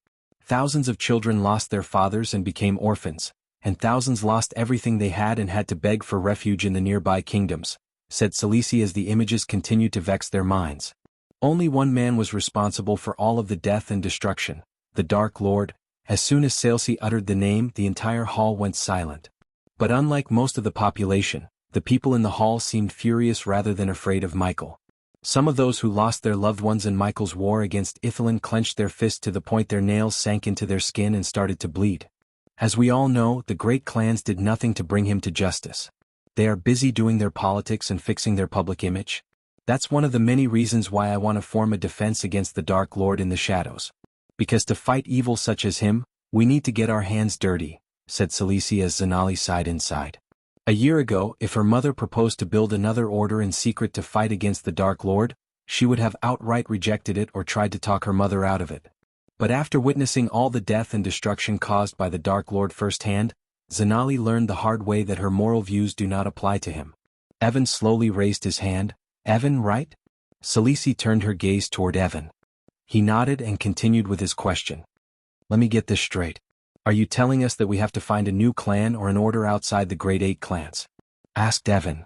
Thousands of children lost their fathers and became orphans, and thousands lost everything they had and had to beg for refuge in the nearby kingdoms, said Xianxia as the images continued to vex their minds. Only one man was responsible for all of the death and destruction, the Dark Lord. As soon as Xianxia uttered the name, the entire hall went silent. But unlike most of the population, the people in the hall seemed furious rather than afraid of Michael. Some of those who lost their loved ones in Michael's war against Ithilien clenched their fists to the point their nails sank into their skin and started to bleed. As we all know, the great clans did nothing to bring him to justice. They are busy doing their politics and fixing their public image. That's one of the many reasons why I want to form a defense against the Dark Lord in the shadows. Because to fight evil such as him, we need to get our hands dirty, said Xianxia as Zanali sighed inside. A year ago, if her mother proposed to build another order in secret to fight against the Dark Lord, she would have outright rejected it or tried to talk her mother out of it. But after witnessing all the death and destruction caused by the Dark Lord firsthand, Zanali learned the hard way that her moral views do not apply to him. Evan slowly raised his hand. Evan, right? Xianxia turned her gaze toward Evan. He nodded and continued with his question. Let me get this straight. Are you telling us that we have to find a new clan or an order outside the Great 8 clans? Asked Evan.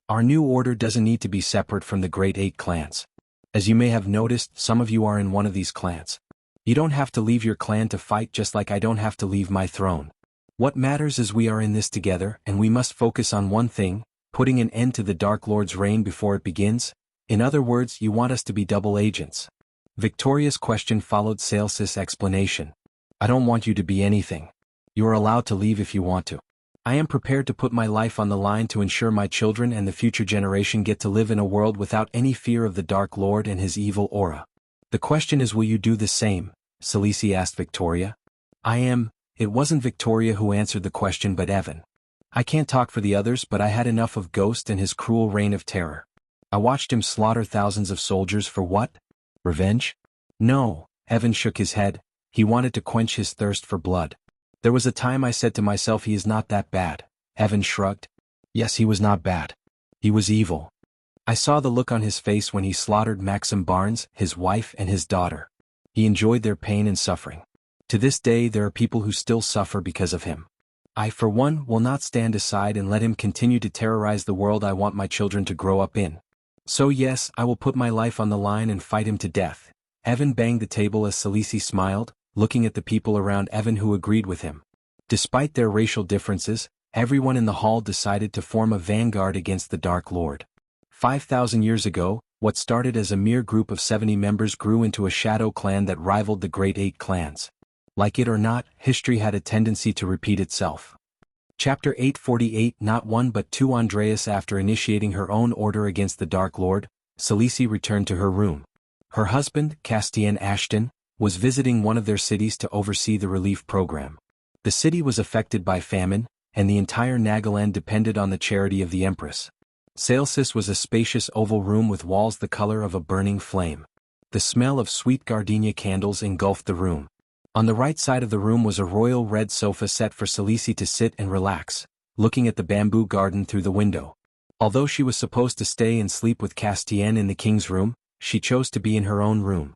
Our new order doesn't need to be separate from the Great 8 clans. As you may have noticed, some of you are in one of these clans. You don't have to leave your clan to fight, just like I don't have to leave my throne. What matters is we are in this together, and we must focus on one thing, putting an end to the Dark Lord's reign before it begins. In other words, you want us to be double agents. Victoria's question followed Xianxia's explanation. I don't want you to be anything. You are allowed to leave if you want to. I am prepared to put my life on the line to ensure my children and the future generation get to live in a world without any fear of the Dark Lord and his evil aura. The question is, will you do the same? Xianxia asked Victoria. It wasn't Victoria who answered the question but Evan. I can't talk for the others, but I had enough of Ghost and his cruel reign of terror. I watched him slaughter thousands of soldiers for what? Revenge? No, Evan shook his head. He wanted to quench his thirst for blood. There was a time I said to myself, he is not that bad. Evan shrugged. Yes, he was not bad. He was evil. I saw the look on his face when he slaughtered Maxim Barnes, his wife and his daughter. He enjoyed their pain and suffering. To this day there are people who still suffer because of him. I, for one, will not stand aside and let him continue to terrorize the world I want my children to grow up in. So yes, I will put my life on the line and fight him to death. Evan banged the table as Xianxia smiled, looking at the people around Evan who agreed with him. Despite their racial differences, everyone in the hall decided to form a vanguard against the Dark Lord. 5,000 years ago, what started as a mere group of 70 members grew into a shadow clan that rivaled the Great 8 clans. Like it or not, history had a tendency to repeat itself. Chapter 848. Not one but two. Andreas. After initiating her own order against the Dark Lord, Xianxia returned to her room. Her husband, Castian Ashton, was visiting one of their cities to oversee the relief program. The city was affected by famine, and the entire Nagaland depended on the charity of the Empress. Xianxia was a spacious oval room with walls the color of a burning flame. The smell of sweet gardenia candles engulfed the room. On the right side of the room was a royal red sofa set for Xianxia to sit and relax, looking at the bamboo garden through the window. Although she was supposed to stay and sleep with Castian in the king's room, she chose to be in her own room.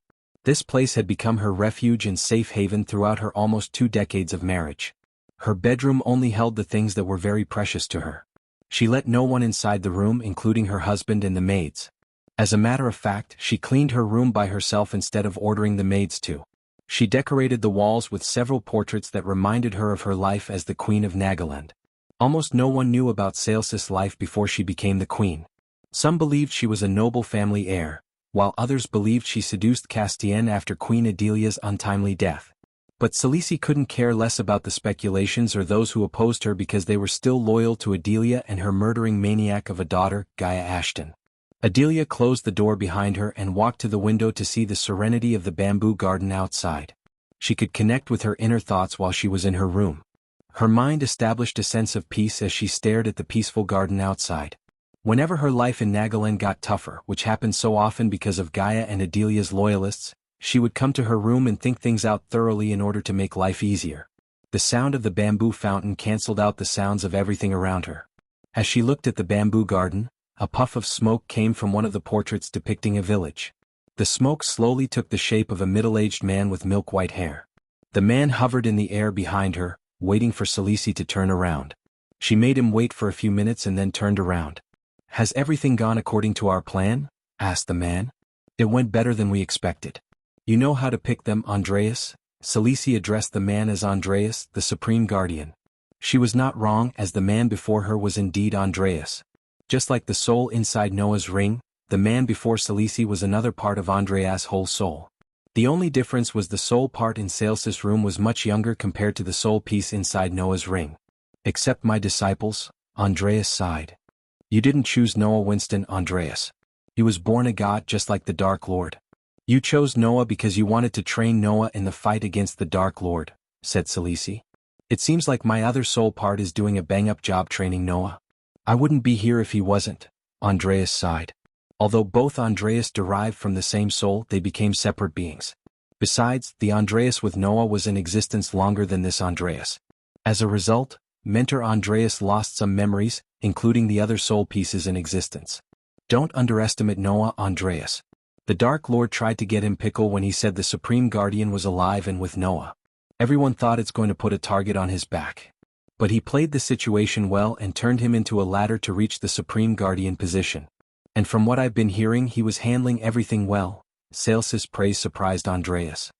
This place had become her refuge and safe haven throughout her almost 2 decades of marriage. Her bedroom only held the things that were very precious to her. She let no one inside the room, including her husband and the maids. As a matter of fact, she cleaned her room by herself instead of ordering the maids to. She decorated the walls with several portraits that reminded her of her life as the Queen of Nagaland. Almost no one knew about Xianxia's life before she became the queen. Some believed she was a noble family heir, while others believed she seduced Castian after Queen Adelia's untimely death. But Celici couldn't care less about the speculations or those who opposed her because they were still loyal to Adelia and her murdering maniac of a daughter, Gaia Ashton. Adelia closed the door behind her and walked to the window to see the serenity of the bamboo garden outside. She could connect with her inner thoughts while she was in her room. Her mind established a sense of peace as she stared at the peaceful garden outside. Whenever her life in Nagaland got tougher, which happened so often because of Gaia and Adelia's loyalists, she would come to her room and think things out thoroughly in order to make life easier. The sound of the bamboo fountain canceled out the sounds of everything around her. As she looked at the bamboo garden, a puff of smoke came from one of the portraits depicting a village. The smoke slowly took the shape of a middle-aged man with milk-white hair. The man hovered in the air behind her, waiting for Celici to turn around. She made him wait for a few minutes and then turned around. "Has everything gone according to our plan?" asked the man. "It went better than we expected. You know how to pick them, Andreas?" Celici addressed the man as Andreas, the Supreme Guardian. She was not wrong, as the man before her was indeed Andreas. Just like the soul inside Noah's ring, the man before Celici was another part of Andreas' whole soul. The only difference was the soul part in Xianxia's room was much younger compared to the soul piece inside Noah's ring. "Accept my disciples," Andreas sighed. "You didn't choose Noah Winston, Andreas. He was born a god just like the Dark Lord. You chose Noah because you wanted to train Noah in the fight against the Dark Lord," said Celici. "It seems like my other soul part is doing a bang-up job training Noah. I wouldn't be here if he wasn't," Andreas sighed. Although both Andreas derived from the same soul, they became separate beings. Besides, the Andreas with Noah was in existence longer than this Andreas. As a result, Mentor Andreas lost some memories, including the other soul pieces in existence. Don't underestimate Noah, Andreas. The Dark Lord tried to get him pickle when he said the Supreme Guardian was alive and with Noah. Everyone thought it's going to put a target on his back. But he played the situation well and turned him into a ladder to reach the Supreme Guardian position. And from what I've been hearing, he was handling everything well. Xianxia's praise surprised Andreas.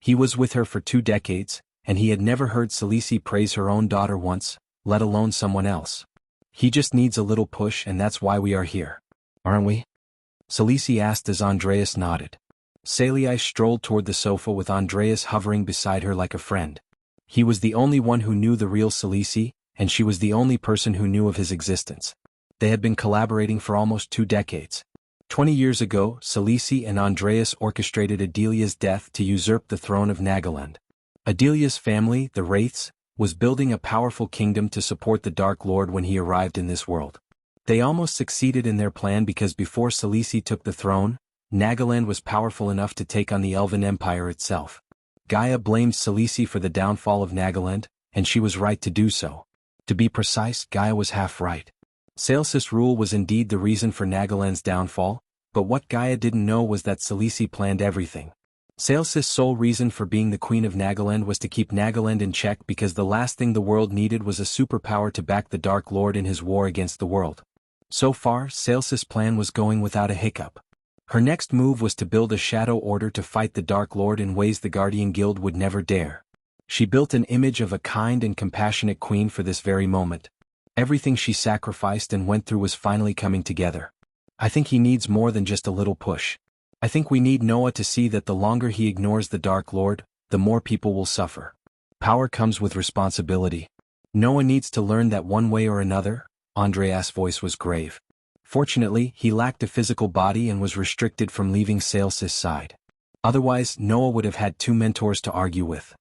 He was with her for 2 decades, and he had never heard Celici praise her own daughter once, let alone someone else. He just needs a little push, and that's why we are here. Aren't we? Celici asked as Andreas nodded. Salii strolled toward the sofa with Andreas hovering beside her like a friend. He was the only one who knew the real Celici, and she was the only person who knew of his existence. They had been collaborating for almost 2 decades. 20 years ago, Celici and Andreas orchestrated Adelia's death to usurp the throne of Nagaland. Adelia's family, the Wraiths, was building a powerful kingdom to support the Dark Lord when he arrived in this world. They almost succeeded in their plan because before Celici took the throne, Nagaland was powerful enough to take on the Elven Empire itself. Gaia blamed Celici for the downfall of Nagaland, and she was right to do so. To be precise, Gaia was half right. Xianxia's rule was indeed the reason for Nagaland's downfall, but what Gaia didn't know was that Celici planned everything. Xianxia's sole reason for being the Queen of Nagaland was to keep Nagaland in check because the last thing the world needed was a superpower to back the Dark Lord in his war against the world. So far, Xianxia's plan was going without a hiccup. Her next move was to build a shadow order to fight the Dark Lord in ways the Guardian Guild would never dare. She built an image of a kind and compassionate queen for this very moment. Everything she sacrificed and went through was finally coming together. I think he needs more than just a little push. I think we need Noah to see that the longer he ignores the Dark Lord, the more people will suffer. Power comes with responsibility. Noah needs to learn that one way or another. Andreas' voice was grave. Fortunately, he lacked a physical body and was restricted from leaving Xianxia's side. Otherwise, Noah would have had 2 mentors to argue with.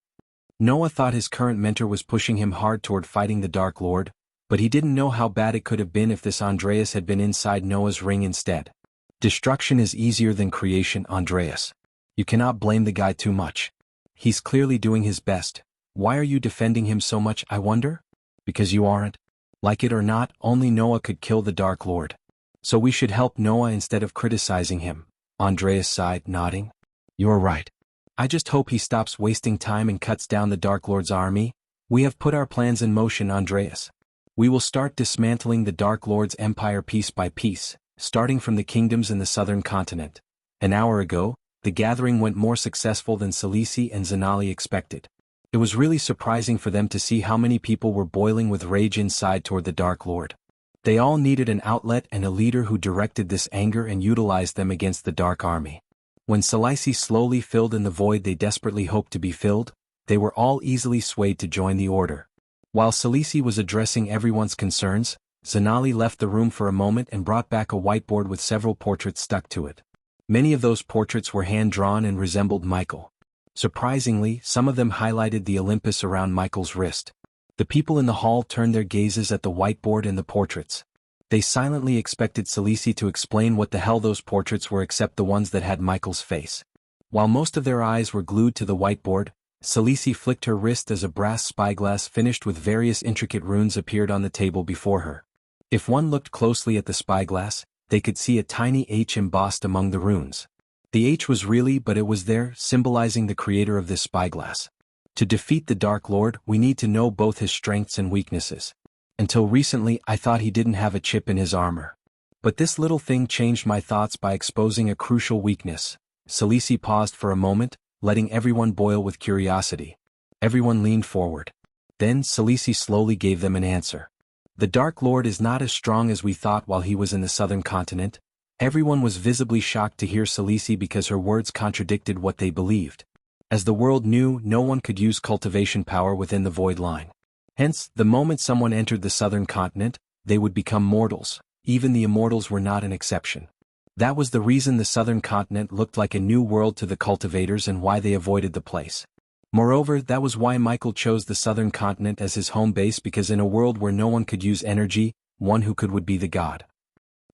Noah thought his current mentor was pushing him hard toward fighting the Dark Lord, but he didn't know how bad it could have been if this Andreas had been inside Noah's ring instead. Destruction is easier than creation, Andreas. You cannot blame the guy too much. He's clearly doing his best. Why are you defending him so much, I wonder? Because you aren't. Like it or not, only Noah could kill the Dark Lord. So we should help Noah instead of criticizing him, Andreas sighed, nodding. You're right. I just hope he stops wasting time and cuts down the Dark Lord's army. We have put our plans in motion, Andreas. We will start dismantling the Dark Lord's empire piece by piece, starting from the kingdoms in the southern continent. An hour ago, the gathering went more successful than Salisi and Zanali expected. It was really surprising for them to see how many people were boiling with rage inside toward the Dark Lord. They all needed an outlet and a leader who directed this anger and utilized them against the Dark Army. When Salisi slowly filled in the void they desperately hoped to be filled, they were all easily swayed to join the order. While Salisi was addressing everyone's concerns, Zanali left the room for a moment and brought back a whiteboard with several portraits stuck to it. Many of those portraits were hand-drawn and resembled Michael. Surprisingly, some of them highlighted the Olympus around Michael's wrist. The people in the hall turned their gazes at the whiteboard and the portraits. They silently expected Salisi to explain what the hell those portraits were except the ones that had Michael's face. While most of their eyes were glued to the whiteboard, Salisi flicked her wrist as a brass spyglass finished with various intricate runes appeared on the table before her. If one looked closely at the spyglass, they could see a tiny H embossed among the runes. The H was really, but it was there, symbolizing the creator of this spyglass. To defeat the Dark Lord, we need to know both his strengths and weaknesses. Until recently, I thought he didn't have a chip in his armor. But this little thing changed my thoughts by exposing a crucial weakness. Salisi paused for a moment, letting everyone boil with curiosity. Everyone leaned forward. Then Salisi slowly gave them an answer. The Dark Lord is not as strong as we thought while he was in the southern continent. Everyone was visibly shocked to hear Salisi because her words contradicted what they believed. As the world knew, no one could use cultivation power within the void line. Hence, the moment someone entered the southern continent, they would become mortals. Even the immortals were not an exception. That was the reason the southern continent looked like a new world to the cultivators and why they avoided the place. Moreover, that was why Michael chose the southern continent as his home base, because in a world where no one could use energy, one who could would be the god.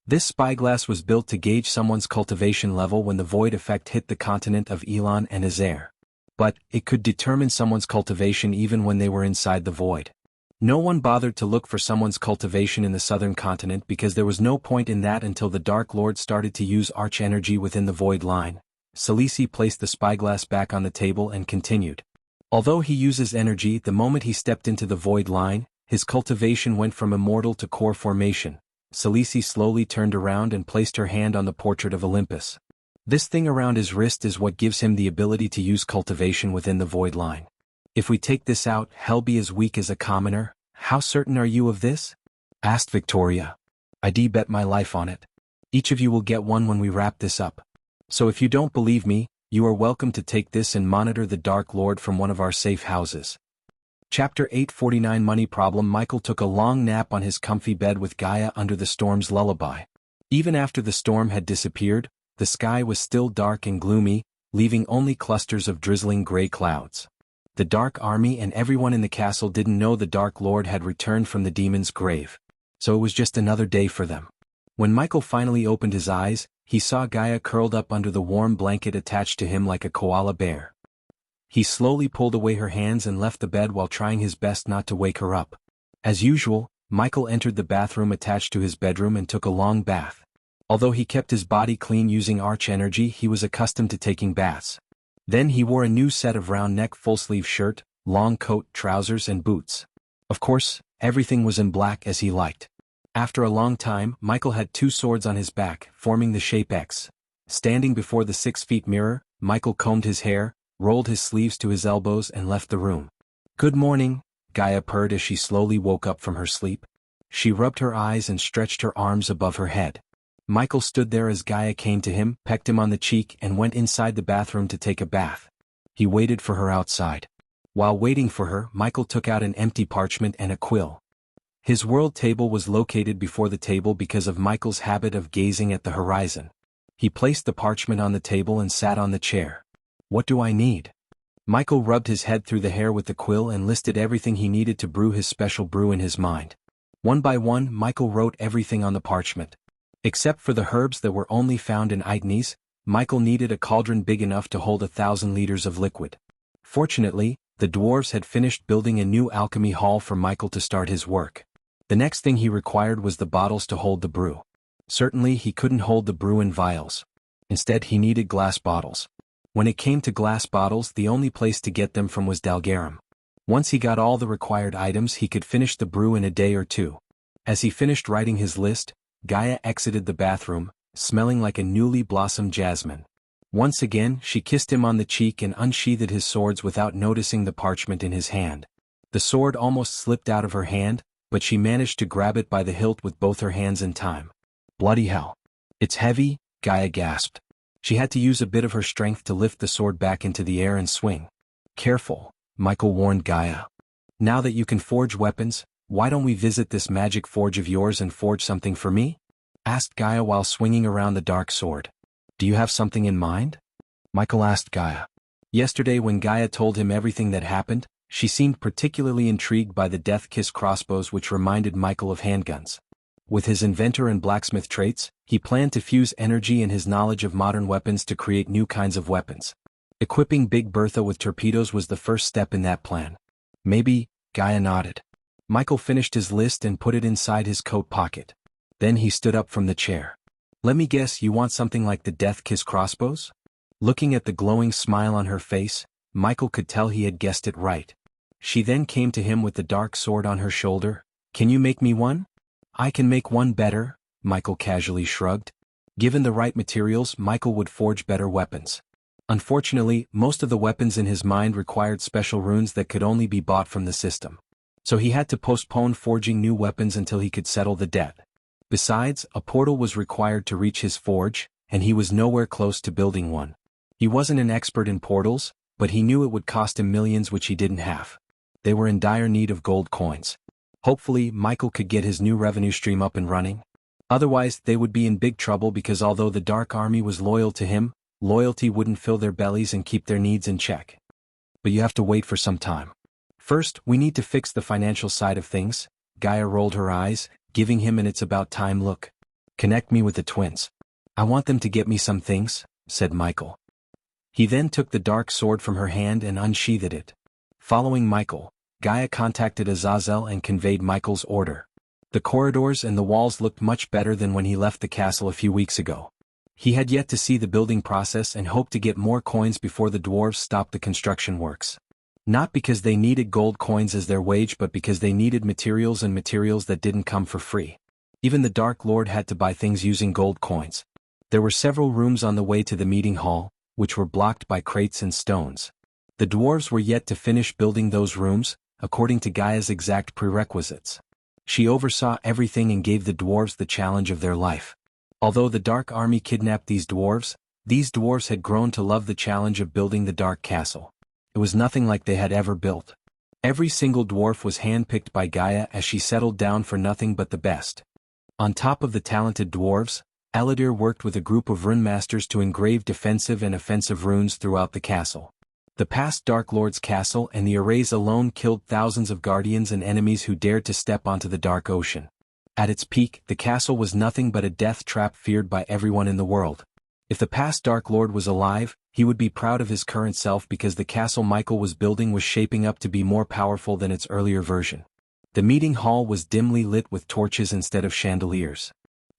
This spyglass was built to gauge someone's cultivation level when the void effect hit the continent of Elon and Azair. But it could determine someone's cultivation even when they were inside the void. No one bothered to look for someone's cultivation in the southern continent because there was no point in that until the Dark Lord started to use arch energy within the void line. Salisi placed the spyglass back on the table and continued. Although he uses energy, the moment he stepped into the void line, his cultivation went from immortal to core formation. Salisi slowly turned around and placed her hand on the portrait of Olympus. This thing around his wrist is what gives him the ability to use cultivation within the void line. If we take this out, he'll be as weak as a commoner. How certain are you of this? Asked Victoria. I'd bet my life on it. Each of you will get one when we wrap this up. So if you don't believe me, you are welcome to take this and monitor the Dark Lord from one of our safe houses. Chapter 849 Money Problem. Michael took a long nap on his comfy bed with Gaia under the storm's lullaby. Even after the storm had disappeared, the sky was still dark and gloomy, leaving only clusters of drizzling gray clouds. The Dark Army and everyone in the castle didn't know the Dark Lord had returned from the demon's grave. So it was just another day for them. When Michael finally opened his eyes, he saw Gaia curled up under the warm blanket attached to him like a koala bear. He slowly pulled away her hands and left the bed while trying his best not to wake her up. As usual, Michael entered the bathroom attached to his bedroom and took a long bath. Although he kept his body clean using arch energy, he was accustomed to taking baths. Then he wore a new set of round-neck full-sleeve shirt, long coat, trousers and boots. Of course, everything was in black as he liked. After a long time, Michael had two swords on his back, forming the shape X. Standing before the 6-foot mirror, Michael combed his hair, rolled his sleeves to his elbows and left the room. Good morning, Gaia purred as she slowly woke up from her sleep. She rubbed her eyes and stretched her arms above her head. Michael stood there as Gaia came to him, pecked him on the cheek and went inside the bathroom to take a bath. He waited for her outside. While waiting for her, Michael took out an empty parchment and a quill. His world table was located before the table because of Michael's habit of gazing at the horizon. He placed the parchment on the table and sat on the chair. What do I need? Michael rubbed his head through the hair with the quill and listed everything he needed to brew his special brew in his mind. One by one, Michael wrote everything on the parchment. Except for the herbs that were only found in Itnes, Michael needed a cauldron big enough to hold 1,000 liters of liquid. Fortunately, the dwarves had finished building a new alchemy hall for Michael to start his work. The next thing he required was the bottles to hold the brew. Certainly he couldn't hold the brew in vials. Instead he needed glass bottles. When it came to glass bottles, the only place to get them from was Dalgarum. Once he got all the required items, he could finish the brew in a day or two. As he finished writing his list, Gaia exited the bathroom, smelling like a newly blossomed jasmine. Once again, she kissed him on the cheek and unsheathed his swords without noticing the parchment in his hand. The sword almost slipped out of her hand, but she managed to grab it by the hilt with both her hands in time. Bloody hell. It's heavy, Gaia gasped. She had to use a bit of her strength to lift the sword back into the air and swing. Careful, Michael warned Gaia. Now that you can forge weapons, why don't we visit this magic forge of yours and forge something for me? Asked Gaia while swinging around the dark sword. Do you have something in mind? Michael asked Gaia. Yesterday when Gaia told him everything that happened, she seemed particularly intrigued by the Death Kiss crossbows, which reminded Michael of handguns. With his inventor and blacksmith traits, he planned to fuse energy and his knowledge of modern weapons to create new kinds of weapons. Equipping Big Bertha with torpedoes was the first step in that plan. Maybe, Gaia nodded. Michael finished his list and put it inside his coat pocket. Then he stood up from the chair. Let me guess, you want something like the Death Kiss crossbows? Looking at the glowing smile on her face, Michael could tell he had guessed it right. She then came to him with the dark sword on her shoulder. Can you make me one? I can make one better, Michael casually shrugged. Given the right materials, Michael would forge better weapons. Unfortunately, most of the weapons in his mind required special runes that could only be bought from the system. So he had to postpone forging new weapons until he could settle the debt. Besides, a portal was required to reach his forge, and he was nowhere close to building one. He wasn't an expert in portals, but he knew it would cost him millions, which he didn't have. They were in dire need of gold coins. Hopefully, Michael could get his new revenue stream up and running. Otherwise, they would be in big trouble because although the Dark Army was loyal to him, loyalty wouldn't fill their bellies and keep their needs in check. But you have to wait for some time. First, we need to fix the financial side of things. Gaia rolled her eyes, giving him an "it's about time" look. Connect me with the twins. I want them to get me some things, said Michael. He then took the dark sword from her hand and unsheathed it. Following Michael, Gaia contacted Azazel and conveyed Michael's order. The corridors and the walls looked much better than when he left the castle a few weeks ago. He had yet to see the building process and hoped to get more coins before the dwarves stopped the construction works. Not because they needed gold coins as their wage, but because they needed materials, and materials that didn't come for free. Even the Dark Lord had to buy things using gold coins. There were several rooms on the way to the meeting hall, which were blocked by crates and stones. The dwarves were yet to finish building those rooms, according to Gaia's exact prerequisites. She oversaw everything and gave the dwarves the challenge of their life. Although the Dark Army kidnapped these dwarves had grown to love the challenge of building the Dark Castle. It was nothing like they had ever built. Every single dwarf was handpicked by Gaia as she settled down for nothing but the best. On top of the talented dwarves, Aladir worked with a group of rune masters to engrave defensive and offensive runes throughout the castle. The past Dark Lord's castle and the arrays alone killed thousands of guardians and enemies who dared to step onto the Dark Ocean. At its peak, the castle was nothing but a death trap feared by everyone in the world. If the past Dark Lord was alive, he would be proud of his current self because the castle Michael was building was shaping up to be more powerful than its earlier version. The meeting hall was dimly lit with torches instead of chandeliers.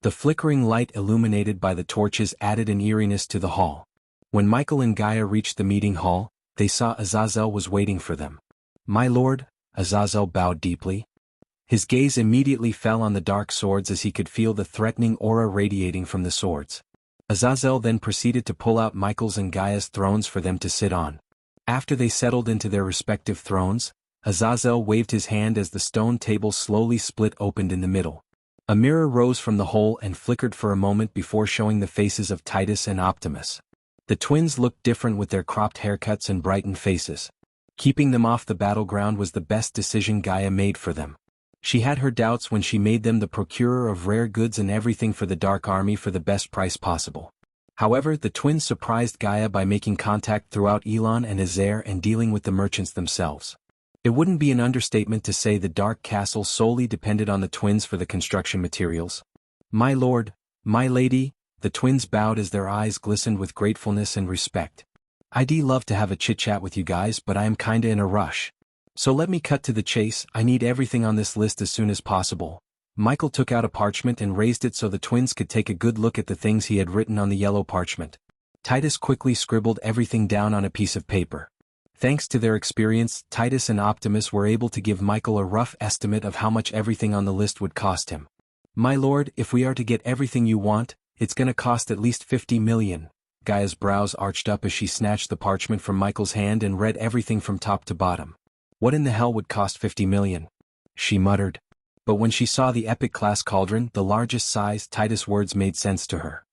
The flickering light illuminated by the torches added an eeriness to the hall. When Michael and Gaia reached the meeting hall, they saw Azazel was waiting for them. "My lord," Azazel bowed deeply. His gaze immediately fell on the dark swords as he could feel the threatening aura radiating from the swords. Azazel then proceeded to pull out Michael's and Gaia's thrones for them to sit on. After they settled into their respective thrones, Azazel waved his hand as the stone table slowly split opened in the middle. A mirror rose from the hole and flickered for a moment before showing the faces of Titus and Optimus. The twins looked different with their cropped haircuts and brightened faces. Keeping them off the battleground was the best decision Gaia made for them. She had her doubts when she made them the procurer of rare goods and everything for the Dark Army for the best price possible. However, the twins surprised Gaia by making contact throughout Elon and Azair and dealing with the merchants themselves. It wouldn't be an understatement to say the Dark Castle solely depended on the twins for the construction materials. "My lord, my lady," the twins bowed as their eyes glistened with gratefulness and respect. "I'd love to have a chit-chat with you guys, but I am kinda in a rush. So let me cut to the chase. I need everything on this list as soon as possible." Michael took out a parchment and raised it so the twins could take a good look at the things he had written on the yellow parchment. Titus quickly scribbled everything down on a piece of paper. Thanks to their experience, Titus and Optimus were able to give Michael a rough estimate of how much everything on the list would cost him. My lord, if we are to get everything you want, it's gonna cost at least 50 million. Gaia's brows arched up as she snatched the parchment from Michael's hand and read everything from top to bottom. What in the hell would cost 50 million? She muttered. But when she saw the epic class cauldron, the largest size, Titus' words made sense to her.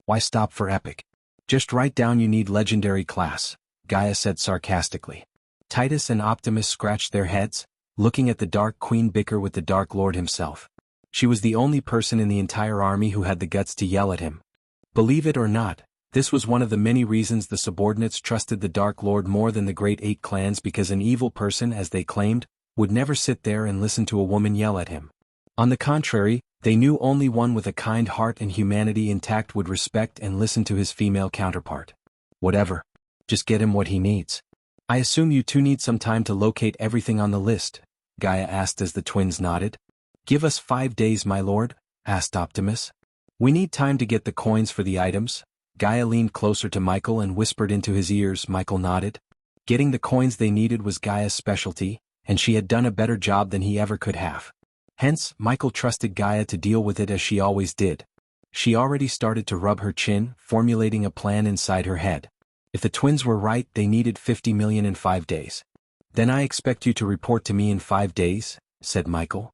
Why stop for epic? Just write down you need legendary class, Gaia said sarcastically. Titus and Optimus scratched their heads, looking at the Dark Queen bicker with the Dark Lord himself. She was the only person in the entire army who had the guts to yell at him. Believe it or not, this was one of the many reasons the subordinates trusted the Dark Lord more than the Great Eight clans, because an evil person, as they claimed, would never sit there and listen to a woman yell at him. On the contrary, they knew only one with a kind heart and humanity intact would respect and listen to his female counterpart. Whatever. Just get him what he needs. I assume you two need some time to locate everything on the list, Gaia asked as the twins nodded. Give us 5 days, my lord, asked Optimus. We need time to get the coins for the items. Gaia leaned closer to Michael and whispered into his ears. Michael nodded. Getting the coins they needed was Gaia's specialty, and she had done a better job than he ever could have. Hence, Michael trusted Gaia to deal with it as she always did. She already started to rub her chin, formulating a plan inside her head. If the twins were right, they needed 50 million in 5 days. Then I expect you to report to me in 5 days, said Michael.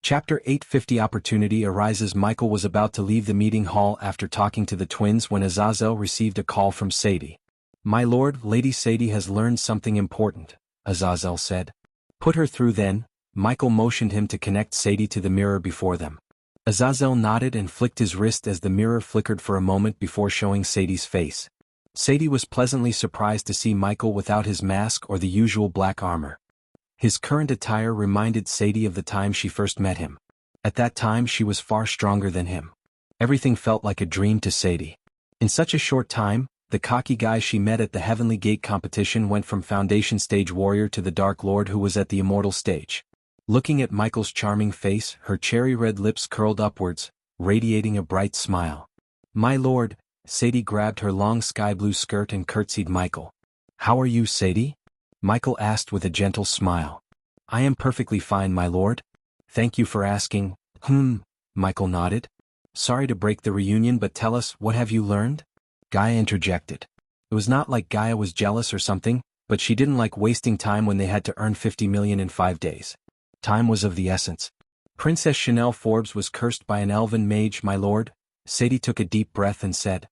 Chapter 850 Opportunity arises. Michael was about to leave the meeting hall after talking to the twins when Azazel received a call from Sadie. My lord, Lady Sadie has learned something important, Azazel said. Put her through then. Michael motioned him to connect Sadie to the mirror before them. Azazel nodded and flicked his wrist as the mirror flickered for a moment before showing Sadie's face. Sadie was pleasantly surprised to see Michael without his mask or the usual black armor. His current attire reminded Sadie of the time she first met him. At that time she was far stronger than him. Everything felt like a dream to Sadie. In such a short time, the cocky guy she met at the Heavenly Gate competition went from Foundation Stage Warrior to the Dark Lord who was at the Immortal stage. Looking at Michael's charming face, her cherry-red lips curled upwards, radiating a bright smile. My lord, Sadie grabbed her long sky-blue skirt and curtsied Michael. How are you, Sadie? Michael asked with a gentle smile. I am perfectly fine, my lord. Thank you for asking. Michael nodded. Sorry to break the reunion, but tell us, what have you learned? Gaia interjected. It was not like Gaia was jealous or something, but she didn't like wasting time when they had to earn 50 million in 5 days. Time was of the essence. Princess Chanel Forbes was cursed by an elven mage, my lord. Sadie took a deep breath and said.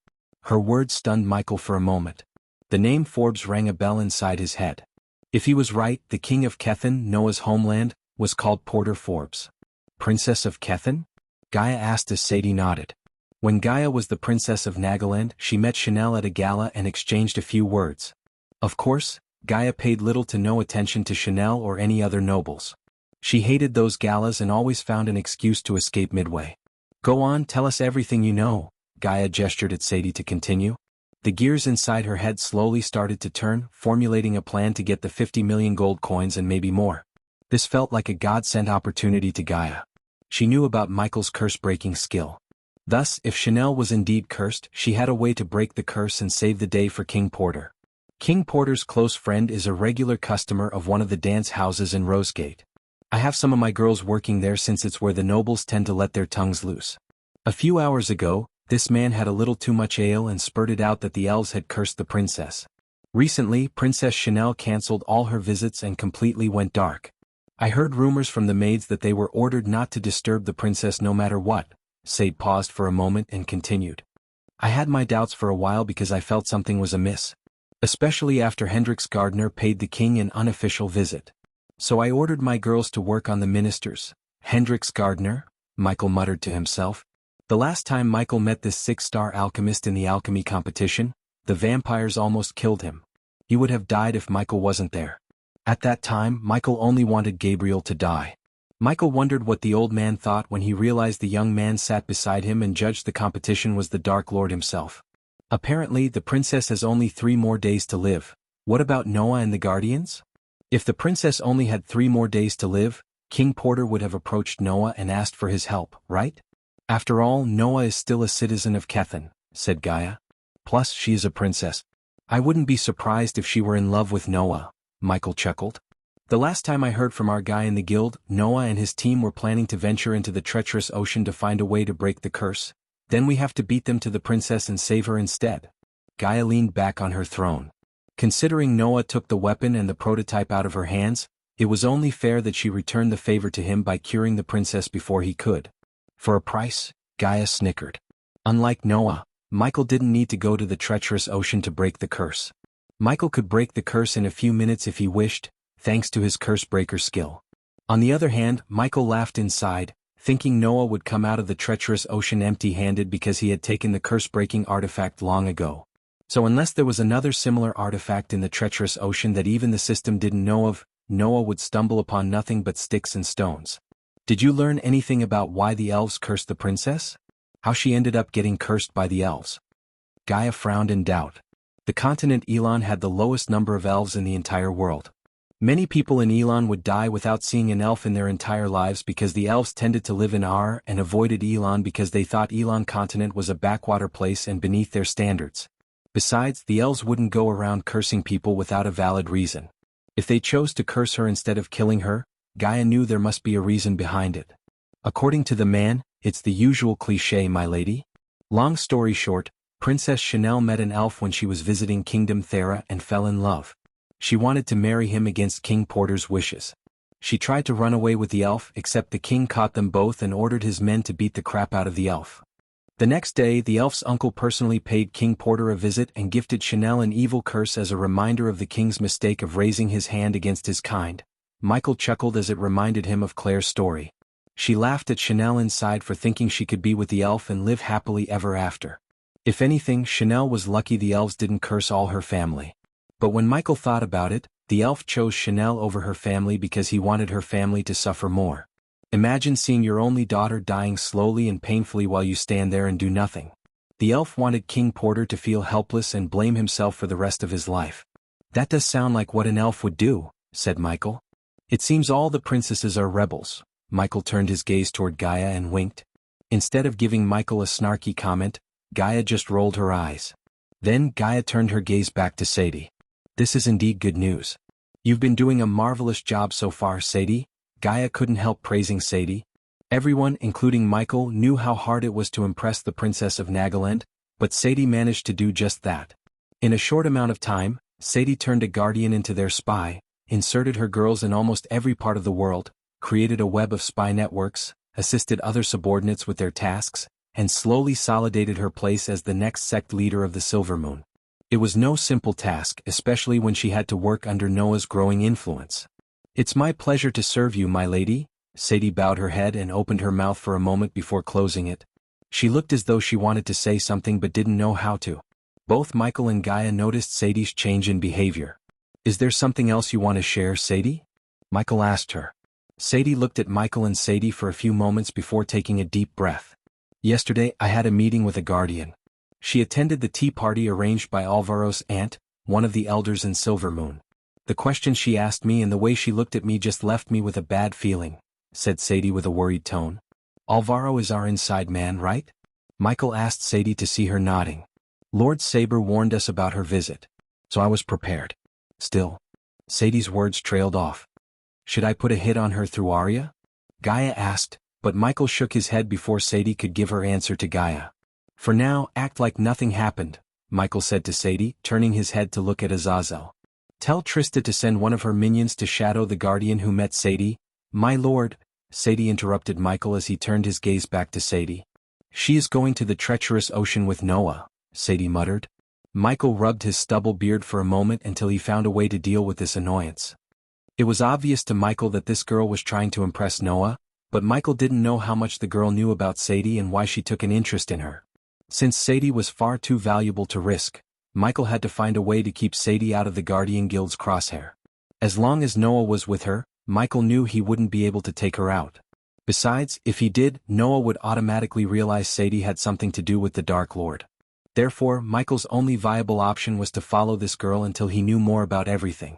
Her words stunned Michael for a moment. The name Forbes rang a bell inside his head. If he was right, the king of Kethen, Noah's homeland, was called Porter Forbes. Princess of Kethen? Gaia asked as Sadie nodded. When Gaia was the princess of Nagaland, she met Chanel at a gala and exchanged a few words. Of course, Gaia paid little to no attention to Chanel or any other nobles. She hated those galas and always found an excuse to escape midway. Go on, tell us everything you know, Gaia gestured at Sadie to continue. The gears inside her head slowly started to turn, formulating a plan to get the 50 million gold coins and maybe more. This felt like a God-sent opportunity to Gaia. She knew about Michael's curse-breaking skill. Thus, if Chanel was indeed cursed, she had a way to break the curse and save the day for King Porter. King Porter's close friend is a regular customer of one of the dance houses in Rosegate. I have some of my girls working there since it's where the nobles tend to let their tongues loose. A few hours ago, this man had a little too much ale and spurted out that the elves had cursed the princess. Recently, Princess Chanel cancelled all her visits and completely went dark. I heard rumors from the maids that they were ordered not to disturb the princess no matter what. Sade paused for a moment and continued. I had my doubts for a while because I felt something was amiss. Especially after Hendrix Gardner paid the king an unofficial visit. So I ordered my girls to work on the ministers. Hendrix Gardner? Michael muttered to himself. The last time Michael met this 6-star alchemist in the alchemy competition, the vampires almost killed him. He would have died if Michael wasn't there. At that time, Michael only wanted Gabriel to die. Michael wondered what the old man thought when he realized the young man sat beside him and judged the competition was the Dark Lord himself. Apparently, the princess has only 3 more days to live. What about Noah and the Guardians? If the princess only had 3 more days to live, King Porter would have approached Noah and asked for his help, right? After all, Noah is still a citizen of Kethen, said Gaia. Plus, she is a princess. I wouldn't be surprised if she were in love with Noah, Michael chuckled. The last time I heard from our guy in the guild, Noah and his team were planning to venture into the treacherous ocean to find a way to break the curse. Then we have to beat them to the princess and save her instead. Gaia leaned back on her throne. Considering Noah took the weapon and the prototype out of her hands, it was only fair that she returned the favor to him by curing the princess before he could. For a price, Gaia snickered. Unlike Noah, Michael didn't need to go to the treacherous ocean to break the curse. Michael could break the curse in a few minutes if he wished, thanks to his curse breaker skill. On the other hand, Michael laughed inside, thinking Noah would come out of the treacherous ocean empty-handed because he had taken the curse-breaking artifact long ago. So unless there was another similar artifact in the treacherous ocean that even the system didn't know of, Noah would stumble upon nothing but sticks and stones. Did you learn anything about why the elves cursed the princess? How she ended up getting cursed by the elves? Gaia frowned in doubt. The continent Elon had the lowest number of elves in the entire world. Many people in Elon would die without seeing an elf in their entire lives because the elves tended to live in Ar and avoided Elon because they thought Elon continent was a backwater place and beneath their standards. Besides, the elves wouldn't go around cursing people without a valid reason. If they chose to curse her instead of killing her, Gaia knew there must be a reason behind it. According to the man, it's the usual cliché, my lady. Long story short, Princess Chanel met an elf when she was visiting Kingdom Thera and fell in love. She wanted to marry him against King Porter's wishes. She tried to run away with the elf, except the king caught them both and ordered his men to beat the crap out of the elf. The next day, the elf's uncle personally paid King Porter a visit and gifted Chanel an evil curse as a reminder of the king's mistake of raising his hand against his kind. Michael chuckled as it reminded him of Claire's story. She laughed at Chanel inside for thinking she could be with the elf and live happily ever after. If anything, Chanel was lucky the elves didn't curse all her family. But when Michael thought about it, the elf chose Chanel over her family because he wanted her family to suffer more. Imagine seeing your only daughter dying slowly and painfully while you stand there and do nothing. The elf wanted King Porter to feel helpless and blame himself for the rest of his life. That does sound like what an elf would do, said Michael. It seems all the princesses are rebels. Michael turned his gaze toward Gaia and winked. Instead of giving Michael a snarky comment, Gaia just rolled her eyes. Then Gaia turned her gaze back to Sadie. This is indeed good news. You've been doing a marvelous job so far, Sadie. Gaia couldn't help praising Sadie. Everyone, including Michael, knew how hard it was to impress the Princess of Nagaland, but Sadie managed to do just that. In a short amount of time, Sadie turned a guardian into their spy, inserted her girls in almost every part of the world, created a web of spy networks, assisted other subordinates with their tasks, and slowly solidated her place as the next sect leader of the Silver Moon. It was no simple task, especially when she had to work under Noah's growing influence. It's my pleasure to serve you, my lady. Sadie bowed her head and opened her mouth for a moment before closing it. She looked as though she wanted to say something but didn't know how to. Both Michael and Gaia noticed Sadie's change in behavior. Is there something else you want to share, Sadie? Michael asked her. Sadie looked at Michael and Sadie for a few moments before taking a deep breath. Yesterday, I had a meeting with a guardian. She attended the tea party arranged by Alvaro's aunt, one of the elders in Silver Moon. The question she asked me and the way she looked at me just left me with a bad feeling, said Sadie with a worried tone. Alvaro is our inside man, right? Michael asked Sadie to see her nodding. Lord Saber warned us about her visit, so I was prepared. Still, Sadie's words trailed off. Should I put a hit on her through Arya? Gaia asked, but Michael shook his head before Sadie could give her answer to Gaia. For now, act like nothing happened, Michael said to Sadie, turning his head to look at Azazel. Tell Trista to send one of her minions to shadow the guardian who met Sadie. My lord, Sadie interrupted Michael as he turned his gaze back to Sadie. She is going to the treacherous ocean with Noah, Sadie muttered. Michael rubbed his stubble beard for a moment until he found a way to deal with this annoyance. It was obvious to Michael that this girl was trying to impress Noah, but Michael didn't know how much the girl knew about Sadie and why she took an interest in her. Since Sadie was far too valuable to risk, Michael had to find a way to keep Sadie out of the Guardian Guild's crosshair. As long as Noah was with her, Michael knew he wouldn't be able to take her out. Besides, if he did, Noah would automatically realize Sadie had something to do with the Dark Lord. Therefore, Michael's only viable option was to follow this girl until he knew more about everything.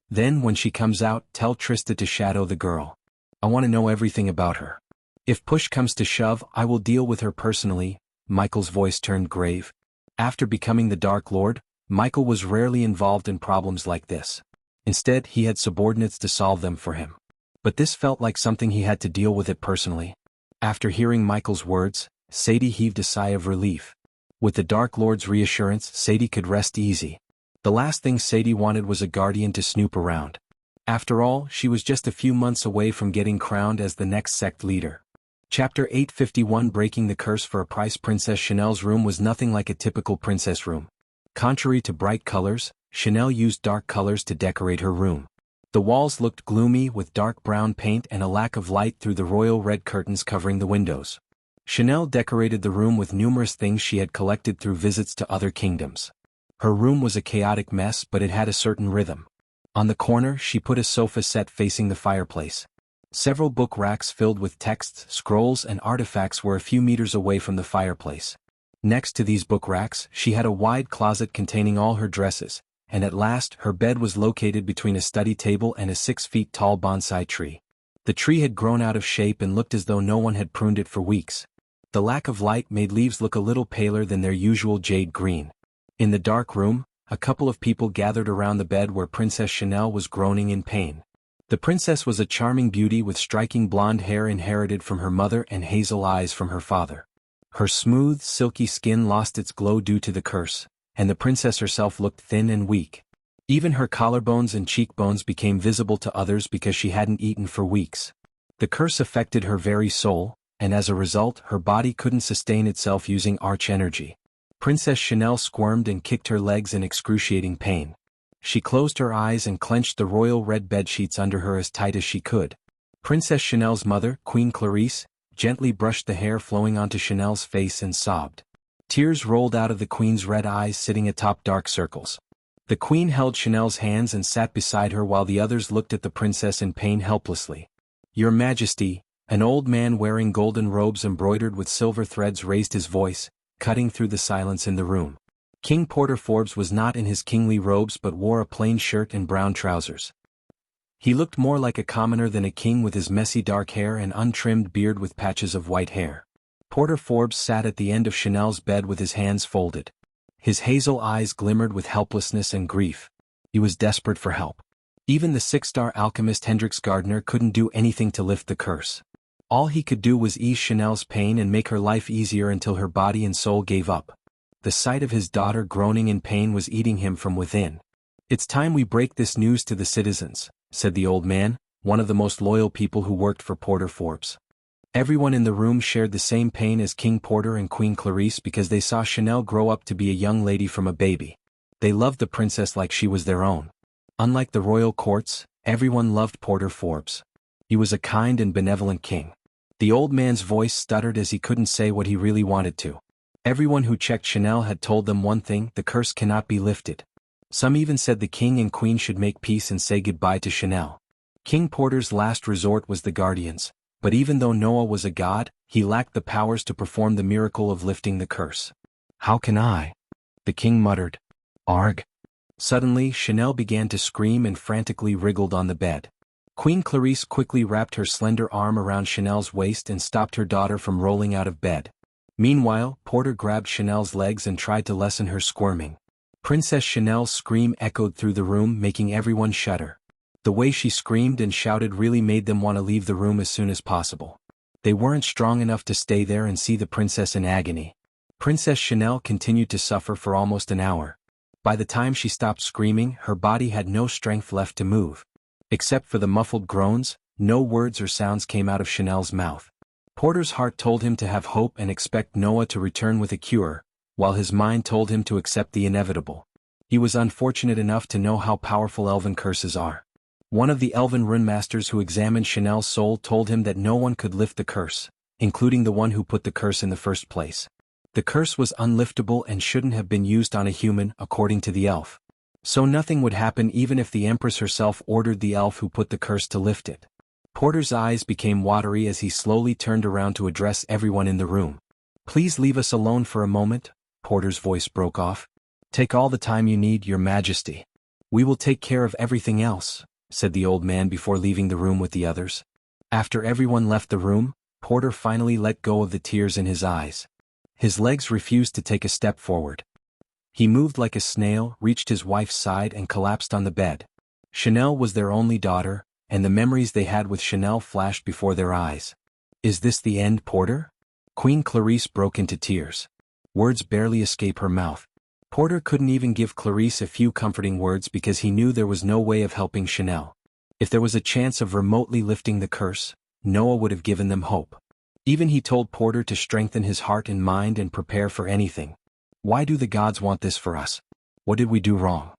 Then, when she comes out, tell Trista to shadow the girl. I want to know everything about her. If push comes to shove, I will deal with her personally. Michael's voice turned grave. After becoming the Dark Lord, Michael was rarely involved in problems like this. Instead, he had subordinates to solve them for him. But this felt like something he had to deal with it personally. After hearing Michael's words, Sadie heaved a sigh of relief. With the Dark Lord's reassurance, Sadie could rest easy. The last thing Sadie wanted was a guardian to snoop around. After all, she was just a few months away from getting crowned as the next sect leader. Chapter 851 Breaking the Curse for a Price. Princess Chanel's room was nothing like a typical princess room. Contrary to bright colors, Chanel used dark colors to decorate her room. The walls looked gloomy with dark brown paint and a lack of light through the royal red curtains covering the windows. Chanel decorated the room with numerous things she had collected through visits to other kingdoms. Her room was a chaotic mess, but it had a certain rhythm. On the corner, she put a sofa set facing the fireplace. Several book racks filled with texts, scrolls, and artifacts were a few meters away from the fireplace. Next to these book racks, she had a wide closet containing all her dresses, and at last, her bed was located between a study table and a 6-feet-tall bonsai tree. The tree had grown out of shape and looked as though no one had pruned it for weeks. The lack of light made leaves look a little paler than their usual jade green. In the dark room, a couple of people gathered around the bed where Princess Chanel was groaning in pain. The princess was a charming beauty with striking blonde hair inherited from her mother and hazel eyes from her father. Her smooth, silky skin lost its glow due to the curse, and the princess herself looked thin and weak. Even her collarbones and cheekbones became visible to others because she hadn't eaten for weeks. The curse affected her very soul, and as a result, her body couldn't sustain itself using arch energy. Princess Chanel squirmed and kicked her legs in excruciating pain. She closed her eyes and clenched the royal red bedsheets under her as tight as she could. Princess Chanel's mother, Queen Clarice, gently brushed the hair flowing onto Chanel's face and sobbed. Tears rolled out of the queen's red eyes sitting atop dark circles. The queen held Chanel's hands and sat beside her while the others looked at the princess in pain helplessly. "Your Majesty," an old man wearing golden robes embroidered with silver threads raised his voice, cutting through the silence in the room. King Porter Forbes was not in his kingly robes but wore a plain shirt and brown trousers. He looked more like a commoner than a king with his messy dark hair and untrimmed beard with patches of white hair. Porter Forbes sat at the end of Chanel's bed with his hands folded. His hazel eyes glimmered with helplessness and grief. He was desperate for help. Even the 6-star alchemist Hendrix Gardner couldn't do anything to lift the curse. All he could do was ease Chanel's pain and make her life easier until her body and soul gave up. The sight of his daughter groaning in pain was eating him from within. "It's time we break this news to the citizens," said the old man, one of the most loyal people who worked for Porter Forbes. Everyone in the room shared the same pain as King Porter and Queen Clarice because they saw Chanel grow up to be a young lady from a baby. They loved the princess like she was their own. Unlike the royal courts, everyone loved Porter Forbes. He was a kind and benevolent king. The old man's voice stuttered as he couldn't say what he really wanted to. Everyone who checked Chanel had told them one thing: the curse cannot be lifted. Some even said the king and queen should make peace and say goodbye to Chanel. King Porter's last resort was the guardians, but even though Noah was a god, he lacked the powers to perform the miracle of lifting the curse. "How can I?" the king muttered. "Arg." Suddenly, Chanel began to scream and frantically wriggled on the bed. Queen Clarice quickly wrapped her slender arm around Chanel's waist and stopped her daughter from rolling out of bed. Meanwhile, Porter grabbed Chanel's legs and tried to lessen her squirming. Princess Chanel's scream echoed through the room, making everyone shudder. The way she screamed and shouted really made them want to leave the room as soon as possible. They weren't strong enough to stay there and see the princess in agony. Princess Chanel continued to suffer for almost an hour. By the time she stopped screaming, her body had no strength left to move. Except for the muffled groans, no words or sounds came out of Chanel's mouth. Porter's heart told him to have hope and expect Noah to return with a cure, while his mind told him to accept the inevitable. He was unfortunate enough to know how powerful elven curses are. One of the elven runemasters who examined Chanel's soul told him that no one could lift the curse, including the one who put the curse in the first place. The curse was unliftable and shouldn't have been used on a human, according to the elf. So nothing would happen even if the Empress herself ordered the elf who put the curse to lift it. Porter's eyes became watery as he slowly turned around to address everyone in the room. "Please leave us alone for a moment," Porter's voice broke off. "Take all the time you need, Your Majesty. We will take care of everything else," said the old man before leaving the room with the others. After everyone left the room, Porter finally let go of the tears in his eyes. His legs refused to take a step forward. He moved like a snail, reached his wife's side and collapsed on the bed. Chanel was their only daughter, and the memories they had with Chanel flashed before their eyes. "Is this the end, Porter?" Queen Clarice broke into tears. Words barely escape her mouth. Porter couldn't even give Clarice a few comforting words because he knew there was no way of helping Chanel. If there was a chance of remotely lifting the curse, Noah would have given them hope. Even he told Porter to strengthen his heart and mind and prepare for anything. "Why do the gods want this for us? What did we do wrong?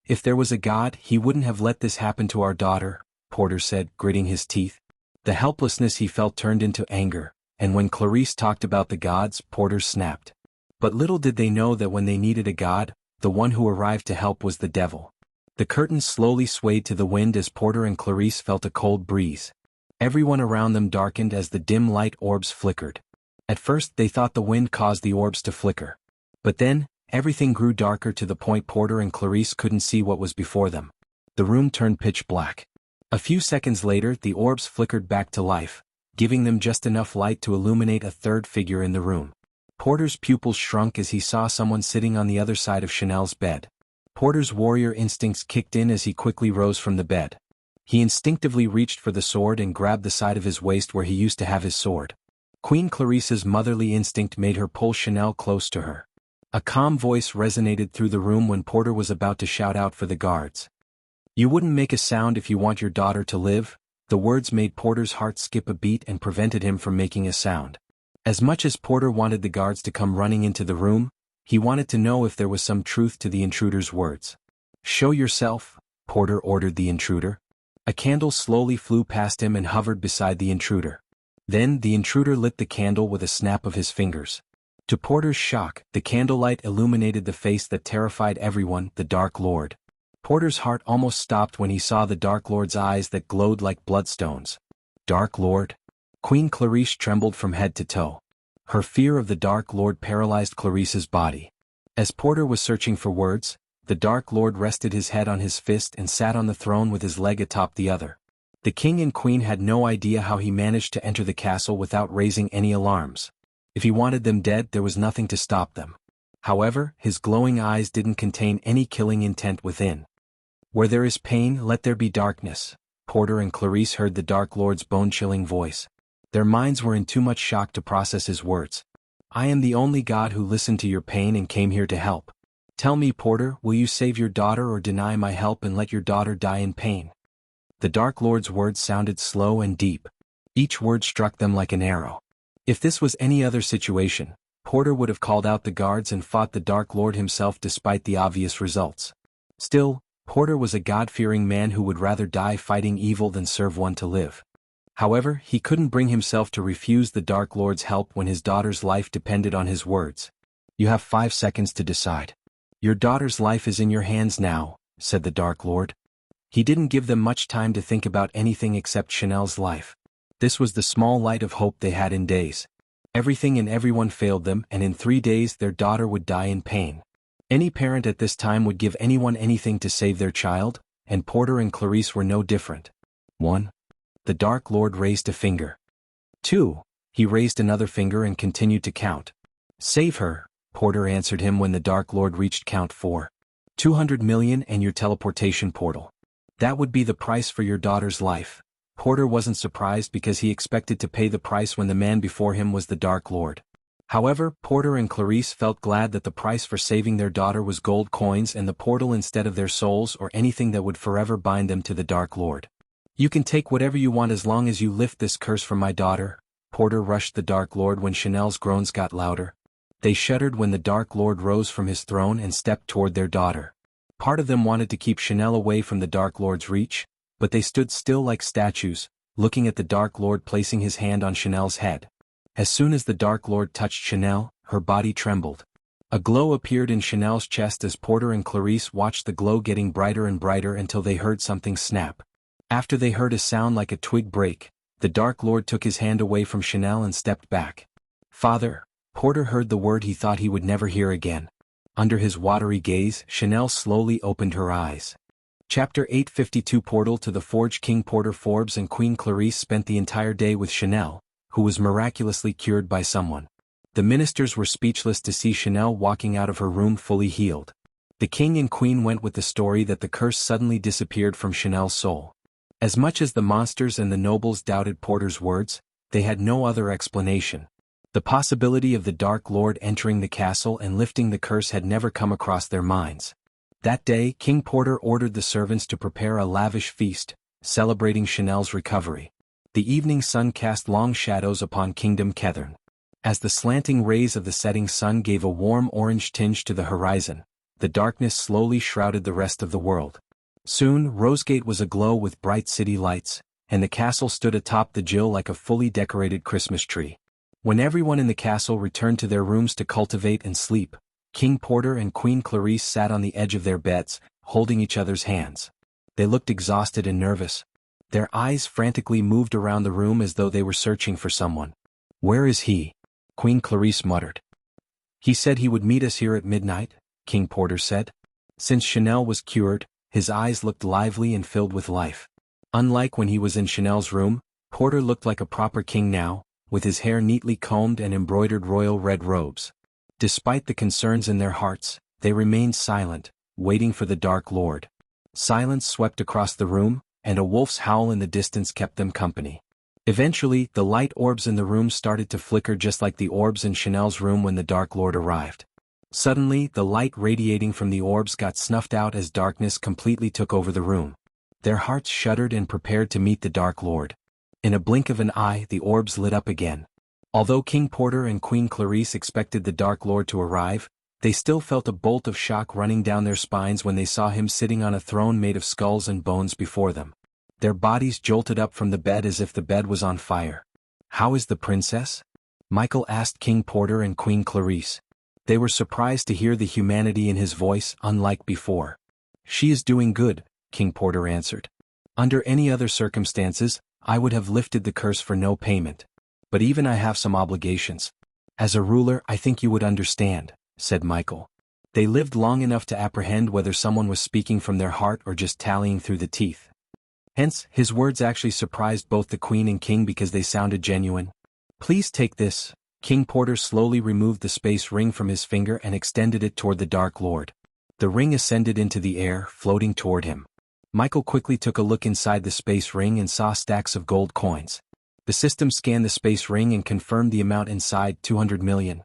If there was a god, he wouldn't have let this happen to our daughter," Porter said, gritting his teeth. The helplessness he felt turned into anger, and when Clarice talked about the gods, Porter snapped. But little did they know that when they needed a god, the one who arrived to help was the devil. The curtains slowly swayed to the wind as Porter and Clarice felt a cold breeze. Everyone around them darkened as the dim light orbs flickered. At first they thought the wind caused the orbs to flicker. But then, everything grew darker to the point Porter and Clarice couldn't see what was before them. The room turned pitch black. A few seconds later the orbs flickered back to life, giving them just enough light to illuminate a third figure in the room. Porter's pupils shrunk as he saw someone sitting on the other side of Chanel's bed. Porter's warrior instincts kicked in as he quickly rose from the bed. He instinctively reached for the sword and grabbed the side of his waist where he used to have his sword. Queen Clarice's motherly instinct made her pull Chanel close to her. A calm voice resonated through the room when Porter was about to shout out for the guards. "You wouldn't make a sound if you want your daughter to live." The words made Porter's heart skip a beat and prevented him from making a sound. As much as Porter wanted the guards to come running into the room, he wanted to know if there was some truth to the intruder's words. "Show yourself," Porter ordered the intruder. A candle slowly flew past him and hovered beside the intruder. Then the intruder lit the candle with a snap of his fingers. To Porter's shock, the candlelight illuminated the face that terrified everyone, the Dark Lord. Porter's heart almost stopped when he saw the Dark Lord's eyes that glowed like bloodstones. "Dark Lord?" Queen Clarice trembled from head to toe. Her fear of the Dark Lord paralyzed Clarice's body. As Porter was searching for words, the Dark Lord rested his head on his fist and sat on the throne with his leg atop the other. The king and queen had no idea how he managed to enter the castle without raising any alarms. If he wanted them dead, there was nothing to stop them. However, his glowing eyes didn't contain any killing intent within. "Where there is pain, let there be darkness." Porter and Clarice heard the Dark Lord's bone-chilling voice. Their minds were in too much shock to process his words. "I am the only god who listened to your pain and came here to help. Tell me, Porter, will you save your daughter or deny my help and let your daughter die in pain?" The Dark Lord's words sounded slow and deep. Each word struck them like an arrow. If this was any other situation, Porter would have called out the guards and fought the Dark Lord himself despite the obvious results. Still, Porter was a God-fearing man who would rather die fighting evil than serve one to live. However, he couldn't bring himself to refuse the Dark Lord's help when his daughter's life depended on his words. "You have 5 seconds to decide. Your daughter's life is in your hands now," said the Dark Lord. He didn't give them much time to think about anything except Chanel's life. This was the small light of hope they had in days. Everything and everyone failed them, and in 3 days their daughter would die in pain. Any parent at this time would give anyone anything to save their child, and Porter and Clarice were no different. 1. The Dark Lord raised a finger. 2. He raised another finger and continued to count. "Save her," Porter answered him when the Dark Lord reached count 4. 200 million and your teleportation portal. That would be the price for your daughter's life. Porter wasn't surprised because he expected to pay the price when the man before him was the Dark Lord. However, Porter and Clarice felt glad that the price for saving their daughter was gold coins and the portal instead of their souls or anything that would forever bind them to the Dark Lord. "You can take whatever you want as long as you lift this curse from my daughter." Porter rushed the Dark Lord when Chanel's groans got louder. They shuddered when the Dark Lord rose from his throne and stepped toward their daughter. Part of them wanted to keep Chanel away from the Dark Lord's reach, but they stood still like statues, looking at the Dark Lord placing his hand on Chanel's head. As soon as the Dark Lord touched Chanel, her body trembled. A glow appeared in Chanel's chest as Porter and Clarice watched the glow getting brighter and brighter until they heard something snap. After they heard a sound like a twig break, the Dark Lord took his hand away from Chanel and stepped back. "Father." Porter heard the word he thought he would never hear again. Under his watery gaze, Chanel slowly opened her eyes. Chapter 852 Portal to the Forge. King Porter Forbes and Queen Clarice spent the entire day with Chanel, who was miraculously cured by someone. The ministers were speechless to see Chanel walking out of her room fully healed. The king and queen went with the story that the curse suddenly disappeared from Chanel's soul. As much as the monsters and the nobles doubted Porter's words, they had no other explanation. The possibility of the Dark Lord entering the castle and lifting the curse had never come across their minds. That day, King Porter ordered the servants to prepare a lavish feast, celebrating Chanel's recovery. The evening sun cast long shadows upon Kingdom Kethern. As the slanting rays of the setting sun gave a warm orange tinge to the horizon, the darkness slowly shrouded the rest of the world. Soon, Rosegate was aglow with bright city lights, and the castle stood atop the Jill like a fully decorated Christmas tree. When everyone in the castle returned to their rooms to cultivate and sleep, King Porter and Queen Clarice sat on the edge of their beds, holding each other's hands. They looked exhausted and nervous. Their eyes frantically moved around the room as though they were searching for someone. "Where is he?" Queen Clarice muttered. "He said he would meet us here at midnight," King Porter said. Since Chanel was cured, his eyes looked lively and filled with life. Unlike when he was in Chanel's room, Porter looked like a proper king now, with his hair neatly combed and embroidered royal red robes. Despite the concerns in their hearts, they remained silent, waiting for the Dark Lord. Silence swept across the room, and a wolf's howl in the distance kept them company. Eventually, the light orbs in the room started to flicker just like the orbs in Chanel's room when the Dark Lord arrived. Suddenly, the light radiating from the orbs got snuffed out as darkness completely took over the room. Their hearts shuddered and prepared to meet the Dark Lord. In a blink of an eye, the orbs lit up again. Although King Porter and Queen Clarice expected the Dark Lord to arrive, they still felt a bolt of shock running down their spines when they saw him sitting on a throne made of skulls and bones before them. Their bodies jolted up from the bed as if the bed was on fire. "How is the princess?" Michael asked King Porter and Queen Clarice. They were surprised to hear the humanity in his voice, unlike before. "She is doing good," King Porter answered. "Under any other circumstances, I would have lifted the curse for no payment. But even I have some obligations. As a ruler, I think you would understand," said Michael. They lived long enough to apprehend whether someone was speaking from their heart or just tallying through the teeth. Hence, his words actually surprised both the Queen and King because they sounded genuine. "Please take this." King Porter slowly removed the space ring from his finger and extended it toward the Dark Lord. The ring ascended into the air, floating toward him. Michael quickly took a look inside the space ring and saw stacks of gold coins. The system scanned the space ring and confirmed the amount inside, 200 million.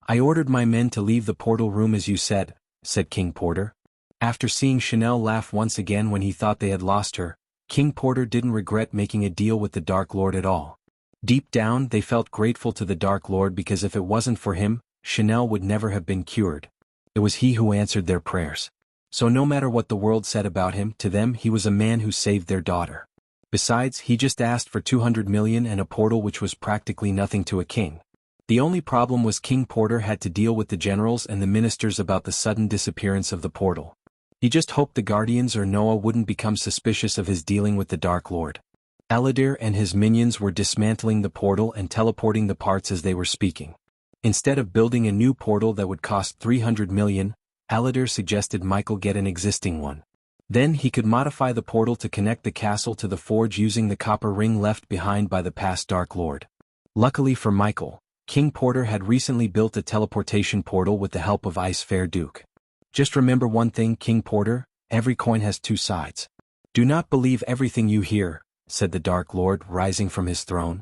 "I ordered my men to leave the portal room as you said," said King Porter. After seeing Chanel laugh once again when he thought they had lost her, King Porter didn't regret making a deal with the Dark Lord at all. Deep down, they felt grateful to the Dark Lord because if it wasn't for him, Chanel would never have been cured. It was he who answered their prayers. So no matter what the world said about him, to them he was a man who saved their daughter. Besides, he just asked for 200 million and a portal which was practically nothing to a king. The only problem was King Porter had to deal with the generals and the ministers about the sudden disappearance of the portal. He just hoped the Guardians or Noah wouldn't become suspicious of his dealing with the Dark Lord. Aladir and his minions were dismantling the portal and teleporting the parts as they were speaking. Instead of building a new portal that would cost 300 million, Aladir suggested Michael get an existing one. Then he could modify the portal to connect the castle to the forge using the copper ring left behind by the past Dark Lord. Luckily for Michael, King Porter had recently built a teleportation portal with the help of Ice Fair Duke. "Just remember one thing, King Porter, every coin has two sides. Do not believe everything you hear," said the Dark Lord, rising from his throne.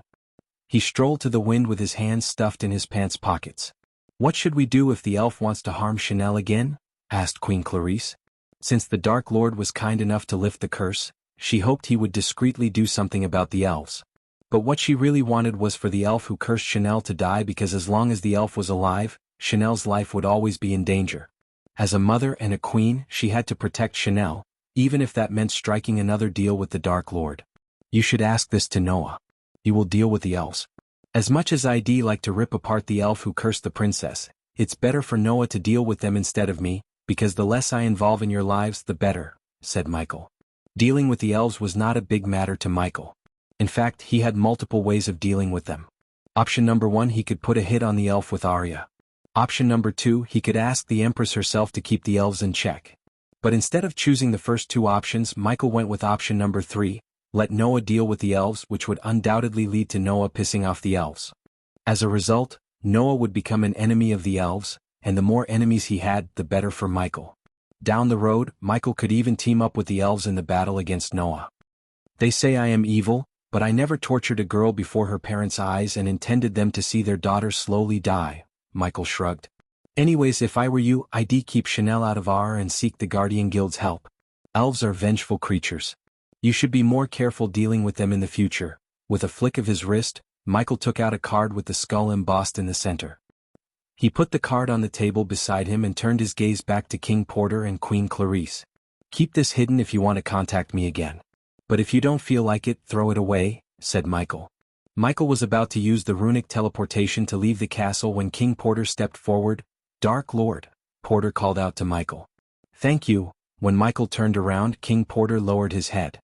He strolled to the wind with his hands stuffed in his pants pockets. "What should we do if the elf wants to harm Chanel again?" asked Queen Clarice. Since the Dark Lord was kind enough to lift the curse, she hoped he would discreetly do something about the elves. But what she really wanted was for the elf who cursed Chanel to die because as long as the elf was alive, Chanel's life would always be in danger. As a mother and a queen, she had to protect Chanel, even if that meant striking another deal with the Dark Lord. "You should ask this to Noah. He will deal with the elves. As much as I'd like to rip apart the elf who cursed the princess, it's better for Noah to deal with them instead of me, because the less I involve in your lives the better," said Michael. Dealing with the elves was not a big matter to Michael. In fact, he had multiple ways of dealing with them. Option number 1, he could put a hit on the elf with Arya. Option number 2, he could ask the Empress herself to keep the elves in check. But instead of choosing the first two options, Michael went with option number 3, let Noah deal with the elves, which would undoubtedly lead to Noah pissing off the elves. As a result, Noah would become an enemy of the elves, and the more enemies he had, the better for Michael. Down the road, Michael could even team up with the elves in the battle against Noah. They say I am evil, but I never tortured a girl before her parents' eyes and intended them to see their daughter slowly die, Michael shrugged. Anyways, if I were you, I'd keep Chanel out of R and seek the Guardian Guild's help. Elves are vengeful creatures. You should be more careful dealing with them in the future. With a flick of his wrist, Michael took out a card with the skull embossed in the center. He put the card on the table beside him and turned his gaze back to King Porter and Queen Clarice. Keep this hidden if you want to contact me again. But if you don't feel like it, throw it away, said Michael. Michael was about to use the runic teleportation to leave the castle when King Porter stepped forward. Dark Lord, Porter called out to Michael. Thank you. When Michael turned around, King Porter lowered his head.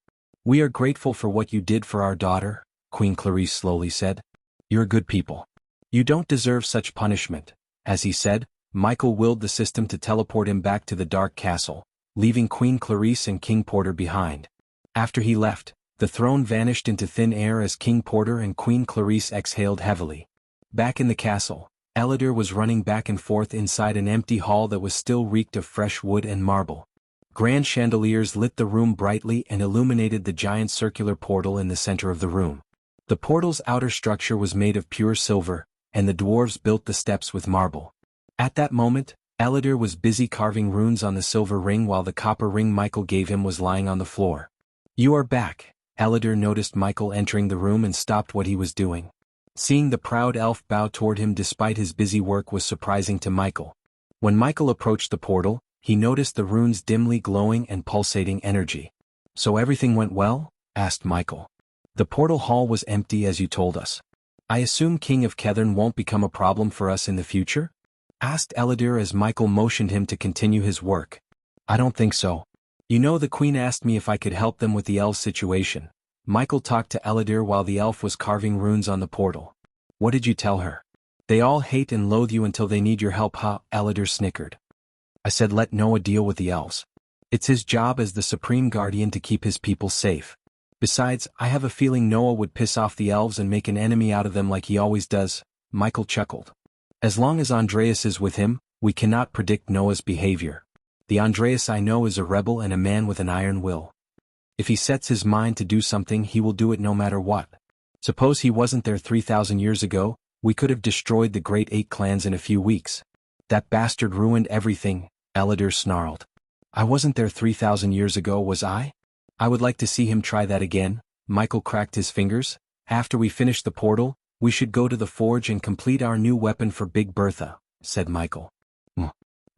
We are grateful for what you did for our daughter, Queen Clarice slowly said. You're good people. You don't deserve such punishment. As he said, Michael willed the system to teleport him back to the Dark Castle, leaving Queen Clarice and King Porter behind. After he left, the throne vanished into thin air as King Porter and Queen Clarice exhaled heavily. Back in the castle, Elidor was running back and forth inside an empty hall that was still reeked of fresh wood and marble. Grand chandeliers lit the room brightly and illuminated the giant circular portal in the center of the room. The portal's outer structure was made of pure silver, and the dwarves built the steps with marble. At that moment, Elidor was busy carving runes on the silver ring while the copper ring Michael gave him was lying on the floor. You are back. Elidor noticed Michael entering the room and stopped what he was doing. Seeing the proud elf bow toward him despite his busy work was surprising to Michael. When Michael approached the portal, he noticed the runes dimly glowing and pulsating energy. So everything went well? Asked Michael. The portal hall was empty as you told us. I assume King of Kethern won't become a problem for us in the future? Asked Elidor as Michael motioned him to continue his work. I don't think so. You know, the queen asked me if I could help them with the elf situation. Michael talked to Elidor while the elf was carving runes on the portal. What did you tell her? They all hate and loathe you until they need your help, huh? Elidor snickered. I said let Noah deal with the elves. It's his job as the supreme guardian to keep his people safe. Besides, I have a feeling Noah would piss off the elves and make an enemy out of them like he always does. Michael chuckled. As long as Andreas is with him, we cannot predict Noah's behavior. The Andreas I know is a rebel and a man with an iron will. If he sets his mind to do something, he will do it no matter what. Suppose he wasn't there 3,000 years ago, we could have destroyed the great 8 clans in a few weeks. That bastard ruined everything, Elidor snarled. I wasn't there 3,000 years ago, was I? I would like to see him try that again. Michael cracked his fingers. After we finish the portal, we should go to the forge and complete our new weapon for Big Bertha, said Michael.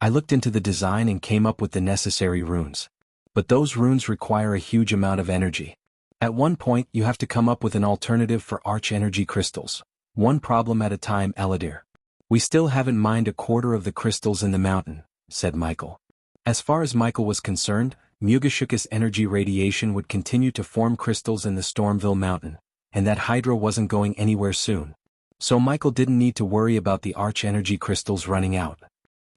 I looked into the design and came up with the necessary runes. But those runes require a huge amount of energy. At one point, you have to come up with an alternative for arch-energy crystals. One problem at a time, Elidor. We still haven't mined a quarter of the crystals in the mountain, said Michael. As far as Michael was concerned, Mugashuka's energy radiation would continue to form crystals in the Stormville mountain, and that Hydra wasn't going anywhere soon. So Michael didn't need to worry about the arch-energy crystals running out.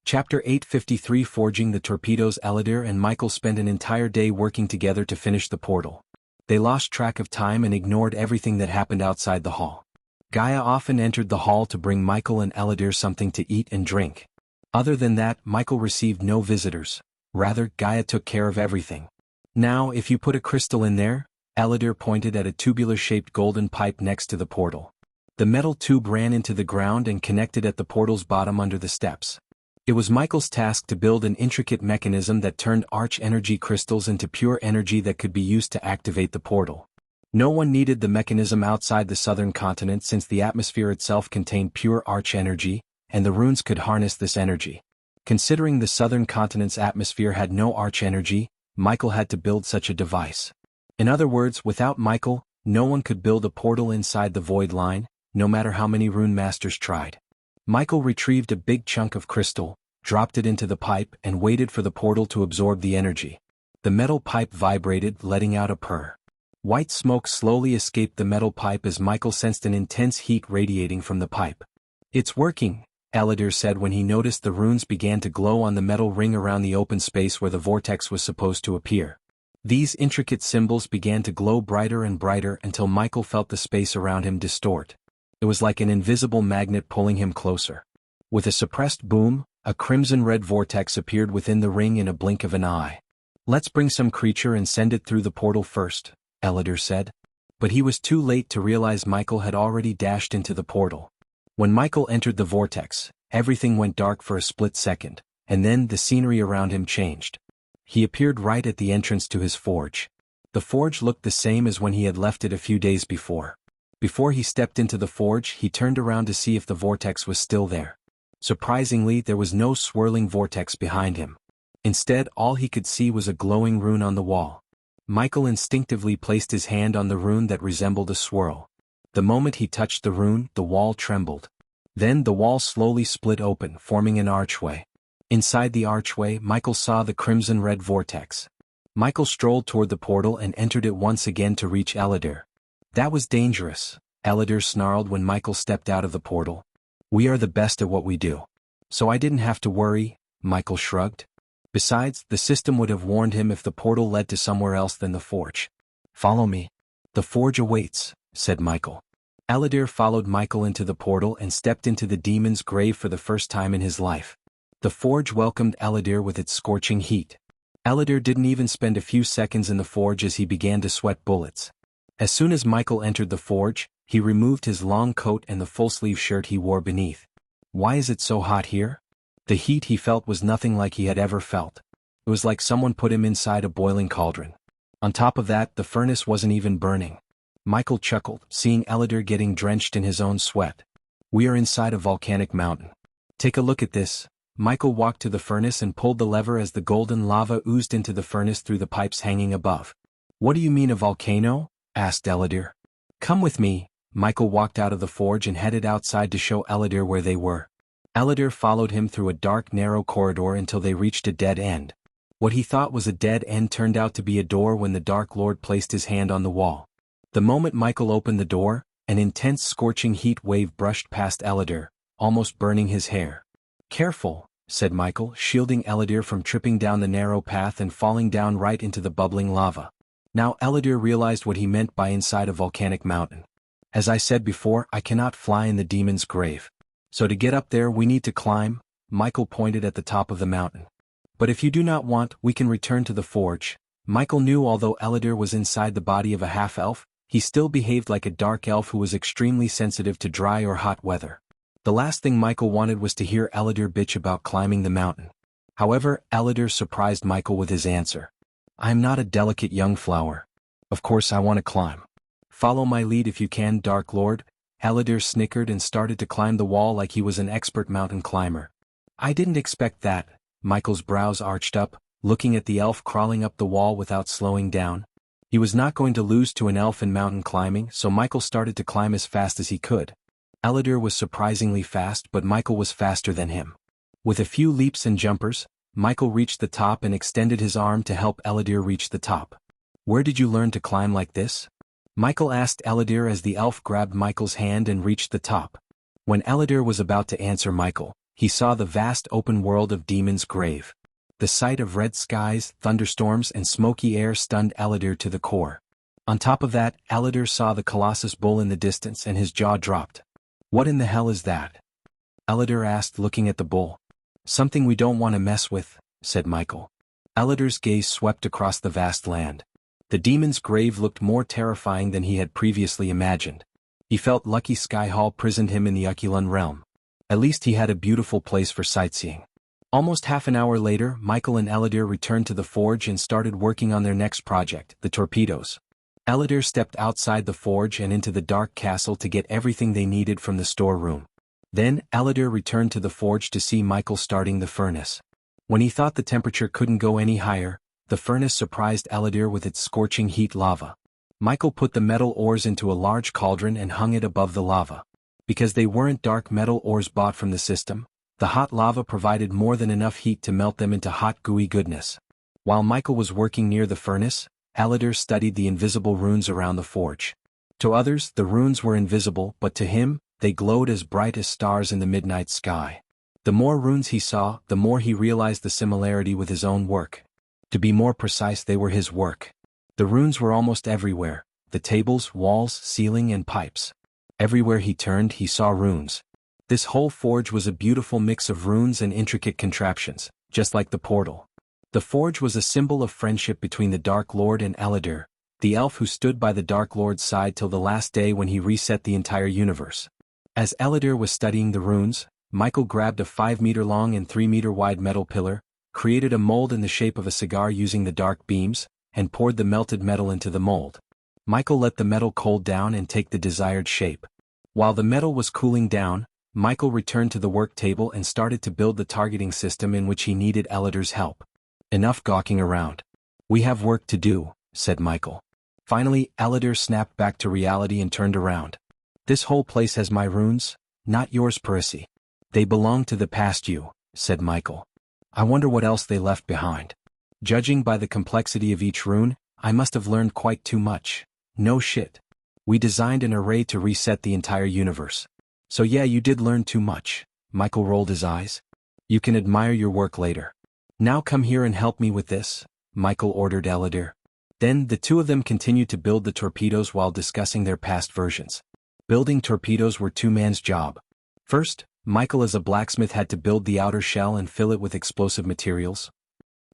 Chapter 853 Forging the Torpedoes. Elidor and Michael spent an entire day working together to finish the portal. They lost track of time and ignored everything that happened outside the hall. Gaia often entered the hall to bring Michael and Elidor something to eat and drink. Other than that, Michael received no visitors. Rather, Gaia took care of everything. Now, if you put a crystal in there, Elidor pointed at a tubular-shaped golden pipe next to the portal. The metal tube ran into the ground and connected at the portal's bottom under the steps. It was Michael's task to build an intricate mechanism that turned arch-energy crystals into pure energy that could be used to activate the portal. No one needed the mechanism outside the southern continent since the atmosphere itself contained pure arch-energy, and the runes could harness this energy. Considering the southern continent's atmosphere had no arch-energy, Michael had to build such a device. In other words, without Michael, no one could build a portal inside the void line, no matter how many rune masters tried. Michael retrieved a big chunk of crystal, dropped it into the pipe and waited for the portal to absorb the energy. The metal pipe vibrated, letting out a purr. White smoke slowly escaped the metal pipe as Michael sensed an intense heat radiating from the pipe. It's working, Elidor said when he noticed the runes began to glow on the metal ring around the open space where the vortex was supposed to appear. These intricate symbols began to glow brighter and brighter until Michael felt the space around him distort. It was like an invisible magnet pulling him closer. With a suppressed boom, a crimson-red vortex appeared within the ring in a blink of an eye. "Let's bring some creature and send it through the portal first," Elidor said. But he was too late to realize Michael had already dashed into the portal. When Michael entered the vortex, everything went dark for a split second, and then the scenery around him changed. He appeared right at the entrance to his forge. The forge looked the same as when he had left it a few days before. Before he stepped into the forge, he turned around to see if the vortex was still there. Surprisingly, there was no swirling vortex behind him. Instead, all he could see was a glowing rune on the wall. Michael instinctively placed his hand on the rune that resembled a swirl. The moment he touched the rune, the wall trembled. Then the wall slowly split open, forming an archway. Inside the archway, Michael saw the crimson-red vortex. Michael strolled toward the portal and entered it once again to reach Elidor. "That was dangerous," Elidor snarled when Michael stepped out of the portal. "We are the best at what we do. So I didn't have to worry," Michael shrugged. Besides, the system would have warned him if the portal led to somewhere else than the forge. "Follow me. The forge awaits," said Michael. Elidor followed Michael into the portal and stepped into the demon's grave for the first time in his life. The forge welcomed Elidor with its scorching heat. Elidor didn't even spend a few seconds in the forge as he began to sweat bullets. As soon as Michael entered the forge, he removed his long coat and the full-sleeve shirt he wore beneath. "Why is it so hot here?" The heat he felt was nothing like he had ever felt. It was like someone put him inside a boiling cauldron. On top of that, the furnace wasn't even burning. Michael chuckled, seeing Elidor getting drenched in his own sweat. "We are inside a volcanic mountain. Take a look at this." Michael walked to the furnace and pulled the lever as the golden lava oozed into the furnace through the pipes hanging above. "What do you mean a volcano?" asked Elidor. "Come with me." Michael walked out of the forge and headed outside to show Elidor where they were. Elidor followed him through a dark, narrow corridor until they reached a dead end. What he thought was a dead end turned out to be a door when the Dark Lord placed his hand on the wall. The moment Michael opened the door, an intense scorching heat wave brushed past Elidor, almost burning his hair. "Careful," said Michael, shielding Elidor from tripping down the narrow path and falling down right into the bubbling lava. Now Elidor realized what he meant by inside a volcanic mountain. "As I said before, I cannot fly in the demon's grave. So to get up there we need to climb." Michael pointed at the top of the mountain. "But if you do not want, we can return to the forge." Michael knew although Elidor was inside the body of a half-elf, he still behaved like a dark elf who was extremely sensitive to dry or hot weather. The last thing Michael wanted was to hear Elidor bitch about climbing the mountain. However, Elidor surprised Michael with his answer. "I am not a delicate young flower. Of course I want to climb." "Follow my lead if you can, Dark Lord." Elidor snickered and started to climb the wall like he was an expert mountain climber. "I didn't expect that." Michael's brows arched up, looking at the elf crawling up the wall without slowing down. He was not going to lose to an elf in mountain climbing, so Michael started to climb as fast as he could. Elidor was surprisingly fast, but Michael was faster than him. With a few leaps and jumpers, Michael reached the top and extended his arm to help Elidor reach the top. "Where did you learn to climb like this?" Michael asked Elidor as the elf grabbed Michael's hand and reached the top. When Elidor was about to answer Michael, he saw the vast open world of Demon's Grave. The sight of red skies, thunderstorms and smoky air stunned Elidor to the core. On top of that, Elidor saw the Colossus bull in the distance and his jaw dropped. "What in the hell is that?" Elidor asked, looking at the bull. "Something we don't want to mess with," said Michael. Elidor's gaze swept across the vast land. The demon's grave looked more terrifying than he had previously imagined. He felt lucky Sky Hall prisoned him in the Ukulun realm. At least he had a beautiful place for sightseeing. Almost half an hour later, Michael and Elidor returned to the forge and started working on their next project, the torpedoes. Elidor stepped outside the forge and into the dark castle to get everything they needed from the storeroom. Then, Elidor returned to the forge to see Michael starting the furnace. When he thought the temperature couldn't go any higher, the furnace surprised Elidor with its scorching heat lava. Michael put the metal ores into a large cauldron and hung it above the lava. Because they weren't dark metal ores bought from the system, the hot lava provided more than enough heat to melt them into hot gooey goodness. While Michael was working near the furnace, Elidor studied the invisible runes around the forge. To others, the runes were invisible, but to him, they glowed as bright as stars in the midnight sky. The more runes he saw, the more he realized the similarity with his own work. To be more precise, they were his work. The runes were almost everywhere: the tables, walls, ceiling and pipes. Everywhere he turned he saw runes. This whole forge was a beautiful mix of runes and intricate contraptions, just like the portal. The forge was a symbol of friendship between the Dark Lord and Eladir, the elf who stood by the Dark Lord's side till the last day when he reset the entire universe. As Eladir was studying the runes, Michael grabbed a 5-meter-long and 3-meter-wide metal pillar, created a mold in the shape of a cigar using the dark beams, and poured the melted metal into the mold. Michael let the metal cool down and take the desired shape. While the metal was cooling down, Michael returned to the work table and started to build the targeting system in which he needed Eladir's help. Enough gawking around. We have work to do, said Michael. Finally, Eladir snapped back to reality and turned around. This whole place has my runes, not yours, Parisi. They belong to the past you, said Michael. I wonder what else they left behind. Judging by the complexity of each rune, I must have learned quite too much. No shit. We designed an array to reset the entire universe. So yeah, you did learn too much. Michael rolled his eyes. You can admire your work later. Now come here and help me with this, Michael ordered Eladir. Then the two of them continued to build the torpedoes while discussing their past versions. Building torpedoes were two-man's job. First, Michael as a blacksmith had to build the outer shell and fill it with explosive materials.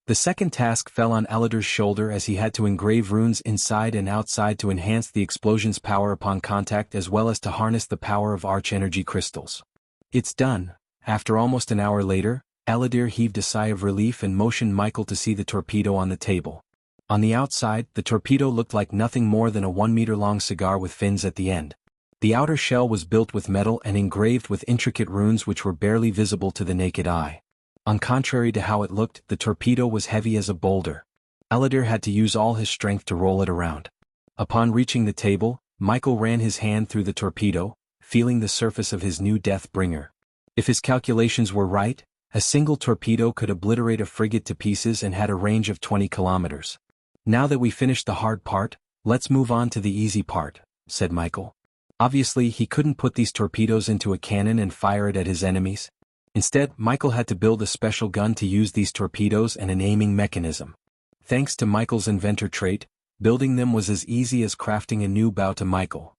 The second task fell on Eladir's shoulder as he had to engrave runes inside and outside to enhance the explosion's power upon contact as well as to harness the power of arch-energy crystals. It's done. After almost an hour later, Eladir heaved a sigh of relief and motioned Michael to see the torpedo on the table. On the outside, the torpedo looked like nothing more than a 1-meter-long cigar with fins at the end. The outer shell was built with metal and engraved with intricate runes which were barely visible to the naked eye. On contrary to how it looked, the torpedo was heavy as a boulder. Eladir had to use all his strength to roll it around. Upon reaching the table, Michael ran his hand through the torpedo, feeling the surface of his new death bringer. If his calculations were right, a single torpedo could obliterate a frigate to pieces and had a range of 20 kilometers. Now that we finished the hard part, let's move on to the easy part, said Michael. Obviously, he couldn't put these torpedoes into a cannon and fire it at his enemies. Instead, Michael had to build a special gun to use these torpedoes and an aiming mechanism. Thanks to Michael's inventor trait, building them was as easy as crafting a new bow to Michael.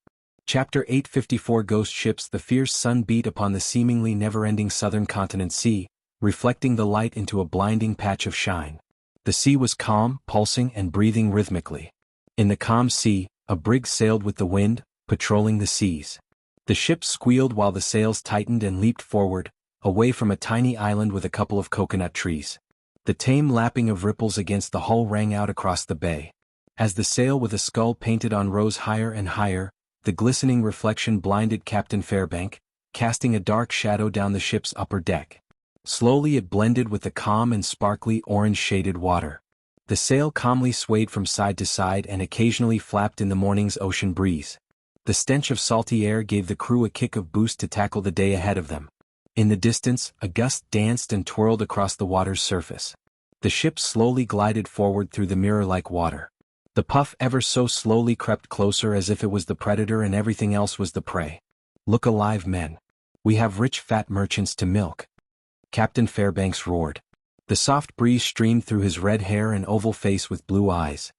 Chapter 854 Ghost Ships. The fierce sun beat upon the seemingly never-ending southern continent sea, reflecting the light into a blinding patch of shine. The sea was calm, pulsing and breathing rhythmically. In the calm sea, a brig sailed with the wind, patrolling the seas. The ship squealed while the sails tightened and leaped forward, away from a tiny island with a couple of coconut trees. The tame lapping of ripples against the hull rang out across the bay. As the sail with a skull painted on rose higher and higher, the glistening reflection blinded Captain Fairbank, casting a dark shadow down the ship's upper deck. Slowly it blended with the calm and sparkly orange-shaded water. The sail calmly swayed from side to side and occasionally flapped in the morning's ocean breeze. The stench of salty air gave the crew a kick of boost to tackle the day ahead of them. In the distance, a gust danced and twirled across the water's surface. The ship slowly glided forward through the mirror-like water. The puff ever so slowly crept closer as if it was the predator and everything else was the prey. Look alive, men. We have rich fat merchants to milk. Captain Fairbanks roared. The soft breeze streamed through his red hair and oval face with blue eyes.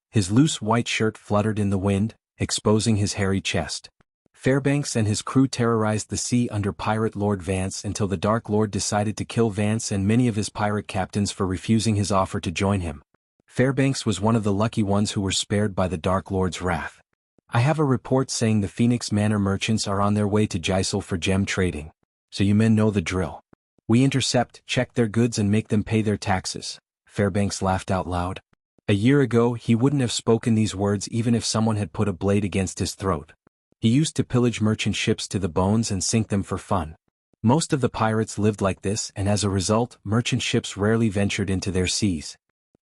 His loose white shirt fluttered in the wind, exposing his hairy chest. Fairbanks and his crew terrorized the sea under Pirate Lord Vance until the Dark Lord decided to kill Vance and many of his pirate captains for refusing his offer to join him. Fairbanks was one of the lucky ones who were spared by the Dark Lord's wrath. I have a report saying the Phoenix Manor merchants are on their way to Jysel for gem trading. So you men know the drill. We intercept, check their goods and make them pay their taxes. Fairbanks laughed out loud. A year ago he wouldn't have spoken these words even if someone had put a blade against his throat. He used to pillage merchant ships to the bones and sink them for fun. Most of the pirates lived like this and as a result, merchant ships rarely ventured into their seas.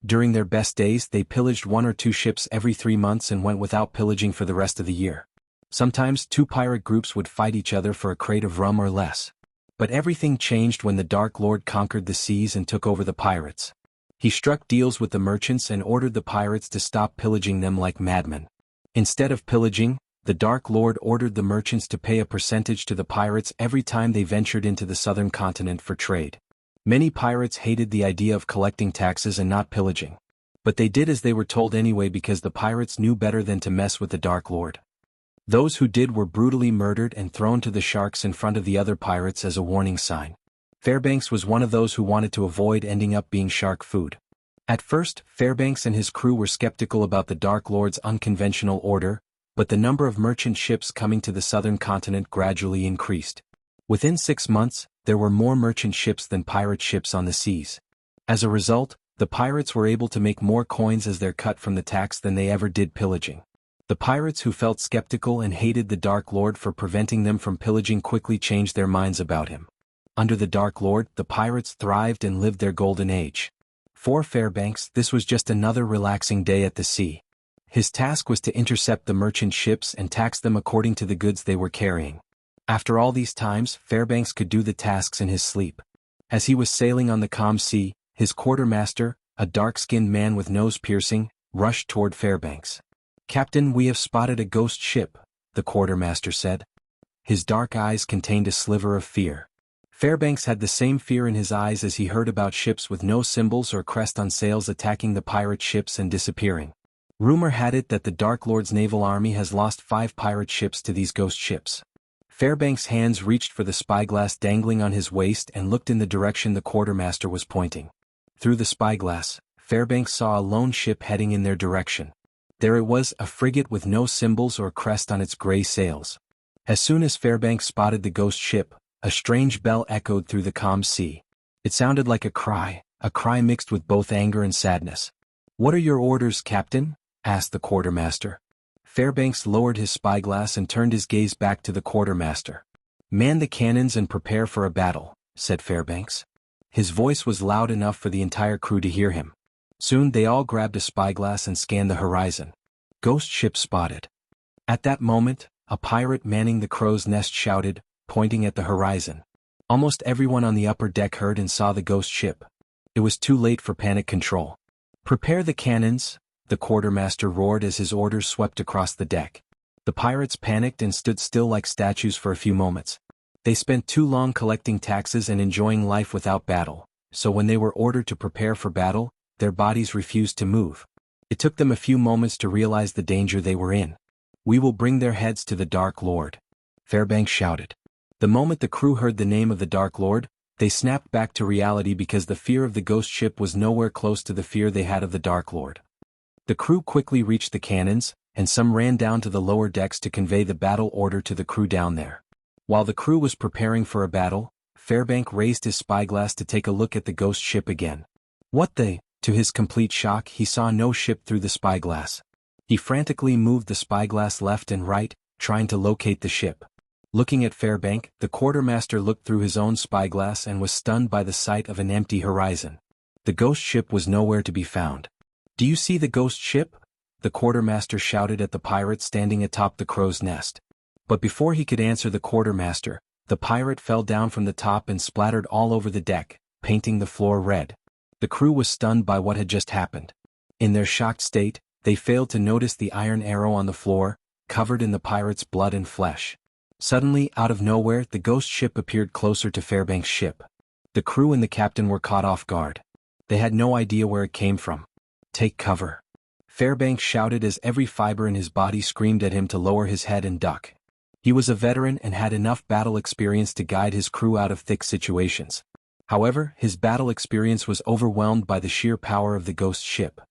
During their best days they pillaged 1 or 2 ships every 3 months and went without pillaging for the rest of the year. Sometimes 2 pirate groups would fight each other for a crate of rum or less. But everything changed when the Dark Lord conquered the seas and took over the pirates. He struck deals with the merchants and ordered the pirates to stop pillaging them like madmen. Instead of pillaging, the Dark Lord ordered the merchants to pay a percentage to the pirates every time they ventured into the southern continent for trade. Many pirates hated the idea of collecting taxes and not pillaging. But they did as they were told anyway because the pirates knew better than to mess with the Dark Lord. Those who did were brutally murdered and thrown to the sharks in front of the other pirates as a warning sign. Fairbanks was one of those who wanted to avoid ending up being shark food. At first, Fairbanks and his crew were skeptical about the Dark Lord's unconventional order, but the number of merchant ships coming to the southern continent gradually increased. Within 6 months, there were more merchant ships than pirate ships on the seas. As a result, the pirates were able to make more coins as their cut from the tax than they ever did pillaging. The pirates who felt skeptical and hated the Dark Lord for preventing them from pillaging quickly changed their minds about him. Under the Dark Lord, the pirates thrived and lived their golden age. For Fairbanks, this was just another relaxing day at the sea. His task was to intercept the merchant ships and tax them according to the goods they were carrying. After all these times, Fairbanks could do the tasks in his sleep. As he was sailing on the calm sea, his quartermaster, a dark-skinned man with nose piercing, rushed toward Fairbanks. "Captain, we have spotted a ghost ship," the quartermaster said. His dark eyes contained a sliver of fear. Fairbanks had the same fear in his eyes as he heard about ships with no symbols or crest on sails attacking the pirate ships and disappearing. Rumor had it that the Dark Lord's naval army has lost 5 pirate ships to these ghost ships. Fairbanks' hands reached for the spyglass dangling on his waist and looked in the direction the quartermaster was pointing. Through the spyglass, Fairbanks saw a lone ship heading in their direction. There it was, a frigate with no symbols or crest on its gray sails. As soon as Fairbanks spotted the ghost ship, a strange bell echoed through the calm sea. It sounded like a cry mixed with both anger and sadness. "What are your orders, Captain?" asked the quartermaster. Fairbanks lowered his spyglass and turned his gaze back to the quartermaster. "Man the cannons and prepare for a battle," said Fairbanks. His voice was loud enough for the entire crew to hear him. Soon they all grabbed a spyglass and scanned the horizon. "Ghost ship spotted." At that moment, a pirate manning the crow's nest shouted, pointing at the horizon. Almost everyone on the upper deck heard and saw the ghost ship. It was too late for panic control. "Prepare the cannons," the quartermaster roared as his orders swept across the deck. The pirates panicked and stood still like statues for a few moments. They spent too long collecting taxes and enjoying life without battle, so when they were ordered to prepare for battle, their bodies refused to move. It took them a few moments to realize the danger they were in. "We will bring their heads to the Dark Lord," Fairbanks shouted. The moment the crew heard the name of the Dark Lord, they snapped back to reality because the fear of the ghost ship was nowhere close to the fear they had of the Dark Lord. The crew quickly reached the cannons, and some ran down to the lower decks to convey the battle order to the crew down there. While the crew was preparing for a battle, Fairbanks raised his spyglass to take a look at the ghost ship again. To his complete shock, he saw no ship through the spyglass. He frantically moved the spyglass left and right, trying to locate the ship. Looking at Fairbanks, the quartermaster looked through his own spyglass and was stunned by the sight of an empty horizon. The ghost ship was nowhere to be found. "Do you see the ghost ship?" the quartermaster shouted at the pirate standing atop the crow's nest. But before he could answer the quartermaster, the pirate fell down from the top and splattered all over the deck, painting the floor red. The crew was stunned by what had just happened. In their shocked state, they failed to notice the iron arrow on the floor, covered in the pirate's blood and flesh. Suddenly, out of nowhere, the ghost ship appeared closer to Fairbanks' ship. The crew and the captain were caught off guard. They had no idea where it came from. "Take cover," Fairbanks shouted as every fiber in his body screamed at him to lower his head and duck. He was a veteran and had enough battle experience to guide his crew out of thick situations. However, his battle experience was overwhelmed by the sheer power of the ghost ship.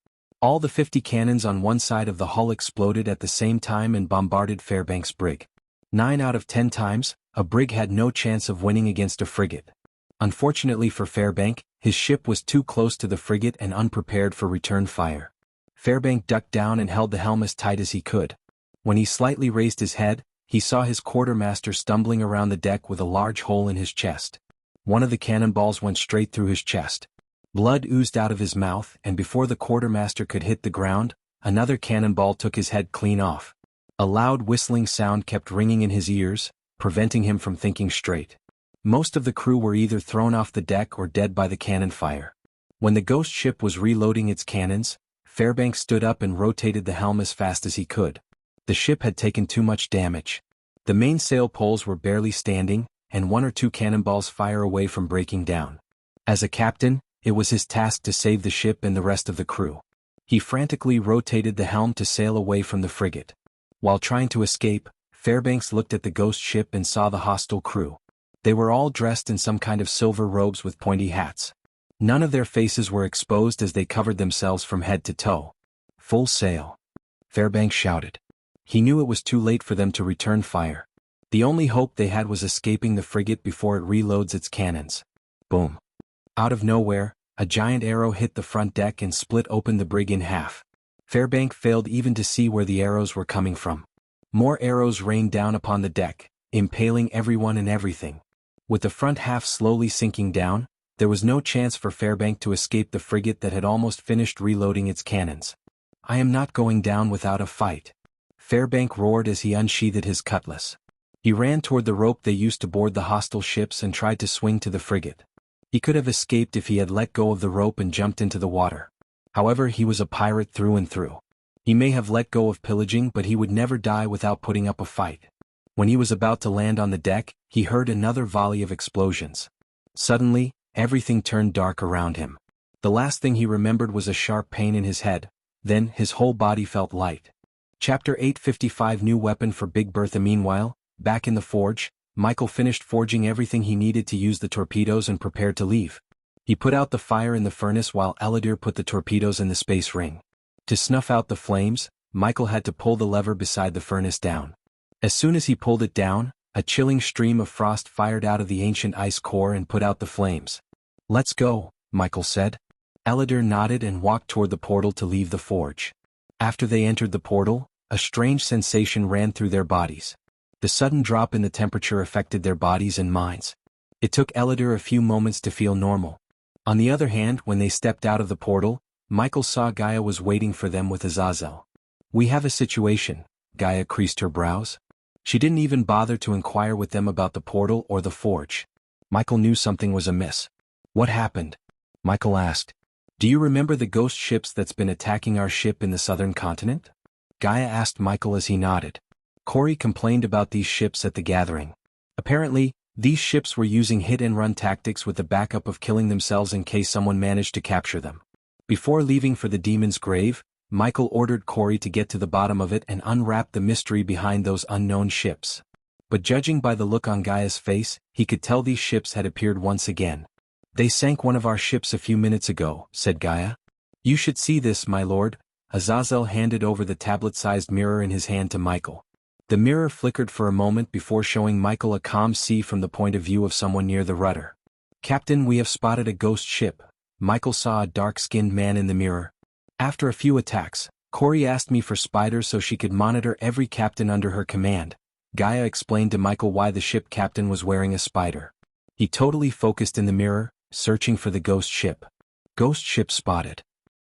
All the 50 cannons on one side of the hull exploded at the same time and bombarded Fairbanks' brig. 9 out of 10 times, a brig had no chance of winning against a frigate. Unfortunately for Fairbanks, his ship was too close to the frigate and unprepared for return fire. Fairbanks ducked down and held the helm as tight as he could. When he slightly raised his head, he saw his quartermaster stumbling around the deck with a large hole in his chest. One of the cannonballs went straight through his chest. Blood oozed out of his mouth, and before the quartermaster could hit the ground, another cannonball took his head clean off. A loud whistling sound kept ringing in his ears, preventing him from thinking straight. Most of the crew were either thrown off the deck or dead by the cannon fire. When the ghost ship was reloading its cannons, Fairbanks stood up and rotated the helm as fast as he could. The ship had taken too much damage. The mainsail poles were barely standing, and 1 or 2 cannonballs fire away from breaking down. As a captain, it was his task to save the ship and the rest of the crew. He frantically rotated the helm to sail away from the frigate. While trying to escape, Fairbanks looked at the ghost ship and saw the hostile crew. They were all dressed in some kind of silver robes with pointy hats. None of their faces were exposed as they covered themselves from head to toe. "Full sail!" Fairbanks shouted. He knew it was too late for them to return fire. The only hope they had was escaping the frigate before it reloads its cannons. Boom. Out of nowhere, a giant arrow hit the front deck and split open the brig in half. Fairbanks failed even to see where the arrows were coming from. More arrows rained down upon the deck, impaling everyone and everything. With the front half slowly sinking down, there was no chance for Fairbanks to escape the frigate that had almost finished reloading its cannons. "I am not going down without a fight," Fairbanks roared as he unsheathed his cutlass. He ran toward the rope they used to board the hostile ships and tried to swing to the frigate. He could have escaped if he had let go of the rope and jumped into the water. However, he was a pirate through and through. He may have let go of pillaging, but he would never die without putting up a fight. When he was about to land on the deck, he heard another volley of explosions. Suddenly, everything turned dark around him. The last thing he remembered was a sharp pain in his head, then his whole body felt light. Chapter 855 New Weapon for Big Bertha. Meanwhile, back in the forge, Michael finished forging everything he needed to use the torpedoes and prepared to leave. He put out the fire in the furnace while Eladir put the torpedoes in the space ring. To snuff out the flames, Michael had to pull the lever beside the furnace down. As soon as he pulled it down, a chilling stream of frost fired out of the ancient ice core and put out the flames. "Let's go," Michael said. Eladir nodded and walked toward the portal to leave the forge. After they entered the portal, a strange sensation ran through their bodies. The sudden drop in the temperature affected their bodies and minds. It took Eladir a few moments to feel normal. On the other hand, when they stepped out of the portal, Michael saw Gaia was waiting for them with Azazel. "We have a situation," Gaia creased her brows. She didn't even bother to inquire with them about the portal or the forge. Michael knew something was amiss. "What happened?" Michael asked. "Do you remember the ghost ships that's been attacking our ship in the southern continent?" Gaia asked Michael as he nodded. Corey complained about these ships at the gathering. Apparently, these ships were using hit-and-run tactics with the backup of killing themselves in case someone managed to capture them. Before leaving for the demon's grave, Michael ordered Corey to get to the bottom of it and unwrap the mystery behind those unknown ships. But judging by the look on Gaia's face, he could tell these ships had appeared once again. "They sank one of our ships a few minutes ago," said Gaia. "You should see this, my lord." Azazel handed over the tablet-sized mirror in his hand to Michael. The mirror flickered for a moment before showing Michael a calm sea from the point of view of someone near the rudder. "Captain, we have spotted a ghost ship." Michael saw a dark-skinned man in the mirror. "After a few attacks, Corey asked me for spiders so she could monitor every captain under her command." Gaia explained to Michael why the ship captain was wearing a spider. He totally focused in the mirror, searching for the ghost ship. "Ghost ship spotted."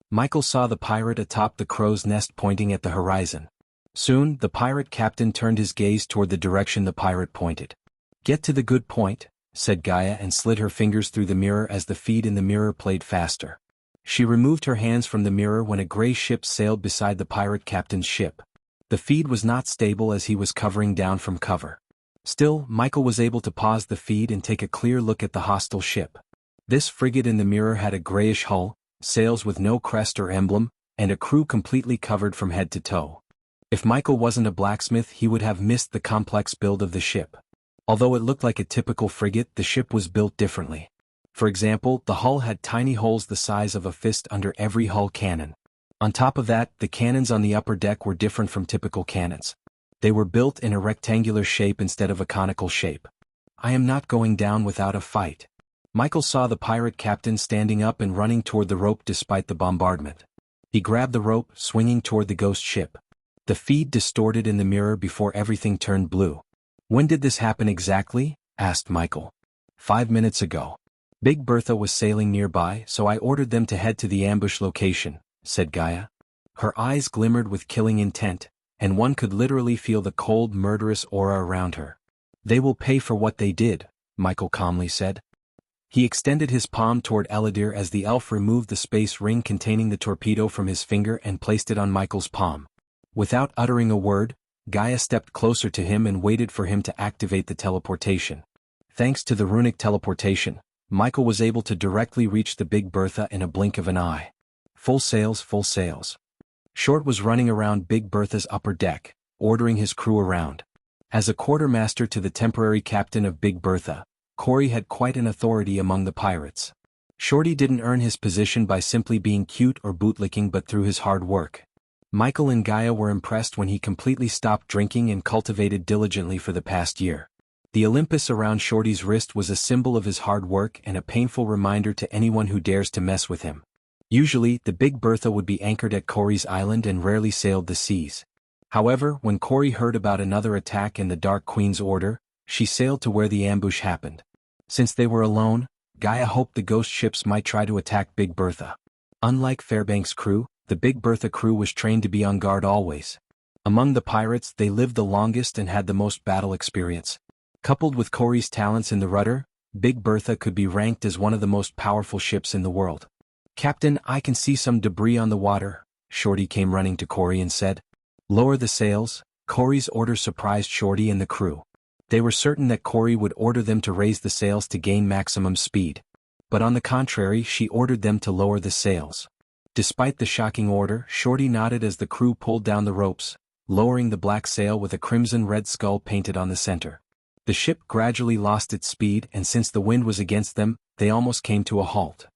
Michael saw the pirate atop the crow's nest pointing at the horizon. Soon, the pirate captain turned his gaze toward the direction the pirate pointed. "Get to the good point," said Gaia and slid her fingers through the mirror as the feed in the mirror played faster. She removed her hands from the mirror when a gray ship sailed beside the pirate captain's ship. The feed was not stable as he was covering down from cover. Still, Michael was able to pause the feed and take a clear look at the hostile ship. This frigate in the mirror had a grayish hull, sails with no crest or emblem, and a crew completely covered from head to toe. If Michael wasn't a blacksmith, he would have missed the complex build of the ship. Although it looked like a typical frigate, the ship was built differently. For example, the hull had tiny holes the size of a fist under every hull cannon. On top of that, the cannons on the upper deck were different from typical cannons. They were built in a rectangular shape instead of a conical shape. "I am not going down without a fight." Michael saw the pirate captain standing up and running toward the rope despite the bombardment. He grabbed the rope, swinging toward the ghost ship. The feed distorted in the mirror before everything turned blue. "When did this happen exactly?" asked Michael. 5 minutes ago. Big Bertha was sailing nearby, so I ordered them to head to the ambush location," said Gaia. Her eyes glimmered with killing intent, and one could literally feel the cold, murderous aura around her. "They will pay for what they did," Michael calmly said. He extended his palm toward Eladir as the elf removed the space ring containing the torpedo from his finger and placed it on Michael's palm. Without uttering a word, Gaia stepped closer to him and waited for him to activate the teleportation. Thanks to the runic teleportation, Michael was able to directly reach the Big Bertha in a blink of an eye. Full sails, full sails. Short was running around Big Bertha's upper deck, ordering his crew around. As a quartermaster to the temporary captain of Big Bertha, Corey had quite an authority among the pirates. Shorty didn't earn his position by simply being cute or bootlicking but through his hard work. Michael and Gaia were impressed when he completely stopped drinking and cultivated diligently for the past year. The Olympus around Shorty's wrist was a symbol of his hard work and a painful reminder to anyone who dares to mess with him. Usually, the Big Bertha would be anchored at Corey's island and rarely sailed the seas. However, when Corey heard about another attack in the Dark Queen's order, she sailed to where the ambush happened. Since they were alone, Gaia hoped the ghost ships might try to attack Big Bertha. Unlike Fairbank's crew, the Big Bertha crew was trained to be on guard always. Among the pirates, they lived the longest and had the most battle experience. Coupled with Corey's talents in the rudder, Big Bertha could be ranked as one of the most powerful ships in the world. "Captain, I can see some debris on the water," Shorty came running to Corey and said. "Lower the sails." Corey's order surprised Shorty and the crew. They were certain that Corey would order them to raise the sails to gain maximum speed. But on the contrary, she ordered them to lower the sails. Despite the shocking order, Shorty nodded as the crew pulled down the ropes, lowering the black sail with a crimson-red skull painted on the center. The ship gradually lost its speed, and since the wind was against them, they almost came to a halt.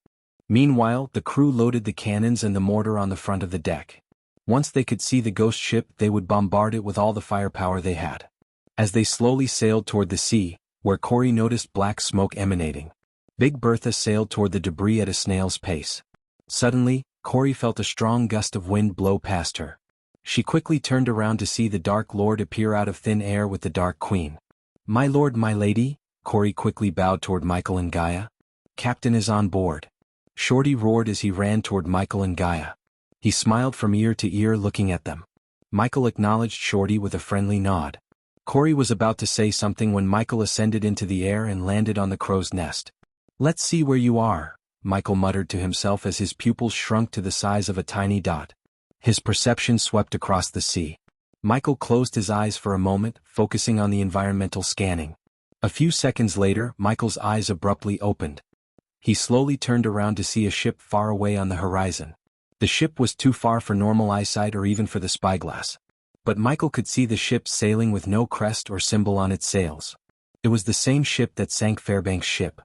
Meanwhile, the crew loaded the cannons and the mortar on the front of the deck. Once they could see the ghost ship, they would bombard it with all the firepower they had. As they slowly sailed toward the sea, where Corey noticed black smoke emanating, Big Bertha sailed toward the debris at a snail's pace. Suddenly, Corey felt a strong gust of wind blow past her. She quickly turned around to see the Dark Lord appear out of thin air with the Dark Queen. "My lord, my lady," Corey quickly bowed toward Michael and Gaia. "Captain is on board." Shorty roared as he ran toward Michael and Gaia. He smiled from ear to ear looking at them. Michael acknowledged Shorty with a friendly nod. Corey was about to say something when Michael ascended into the air and landed on the crow's nest. "Let's see where you are," Michael muttered to himself as his pupils shrunk to the size of a tiny dot. His perception swept across the sea. Michael closed his eyes for a moment, focusing on the environmental scanning. A few seconds later, Michael's eyes abruptly opened. He slowly turned around to see a ship far away on the horizon. The ship was too far for normal eyesight or even for the spyglass. But Michael could see the ship sailing with no crest or symbol on its sails. It was the same ship that sank Fairbank's ship.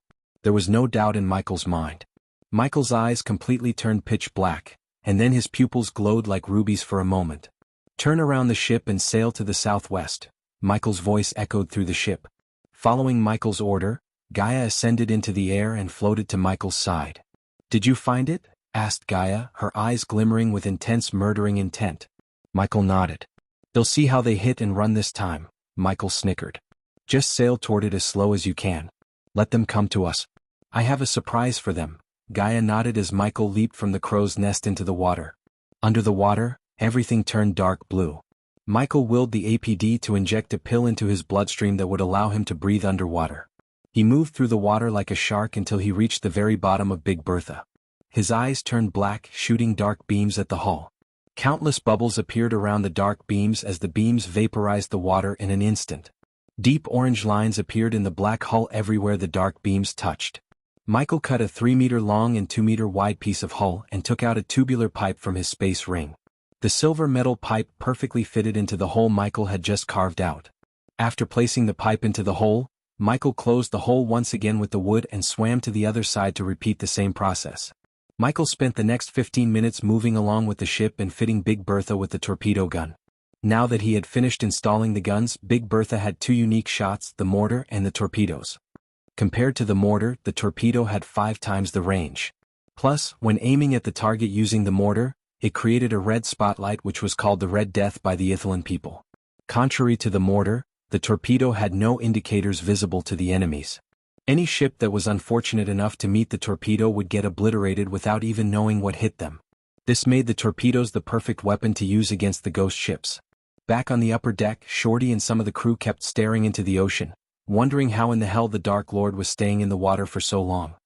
There was no doubt in Michael's mind. Michael's eyes completely turned pitch black, and then his pupils glowed like rubies for a moment. "Turn around the ship and sail to the southwest," Michael's voice echoed through the ship. Following Michael's order, Gaia ascended into the air and floated to Michael's side. "Did you find it?" asked Gaia, her eyes glimmering with intense murdering intent. Michael nodded. "They'll see how they hit and run this time," Michael snickered. "Just sail toward it as slow as you can. Let them come to us. I have a surprise for them." Gaia nodded as Michael leaped from the crow's nest into the water. Under the water, everything turned dark blue. Michael willed the APD to inject a pill into his bloodstream that would allow him to breathe underwater. He moved through the water like a shark until he reached the very bottom of Big Bertha. His eyes turned black, shooting dark beams at the hull. Countless bubbles appeared around the dark beams as the beams vaporized the water in an instant. Deep orange lines appeared in the black hull everywhere the dark beams touched. Michael cut a 3-meter-long and 2-meter-wide piece of hull and took out a tubular pipe from his space ring. The silver metal pipe perfectly fitted into the hole Michael had just carved out. After placing the pipe into the hole, Michael closed the hole once again with the wood and swam to the other side to repeat the same process. Michael spent the next 15 minutes moving along with the ship and fitting Big Bertha with the torpedo gun. Now that he had finished installing the guns, Big Bertha had two unique shots, the mortar and the torpedoes. Compared to the mortar, the torpedo had 5 times the range. Plus, when aiming at the target using the mortar, it created a red spotlight which was called the Red Death by the Ithlan people. Contrary to the mortar, the torpedo had no indicators visible to the enemies. Any ship that was unfortunate enough to meet the torpedo would get obliterated without even knowing what hit them. This made the torpedoes the perfect weapon to use against the ghost ships. Back on the upper deck, Shorty and some of the crew kept staring into the ocean, wondering how in the hell the Dark Lord was staying in the water for so long.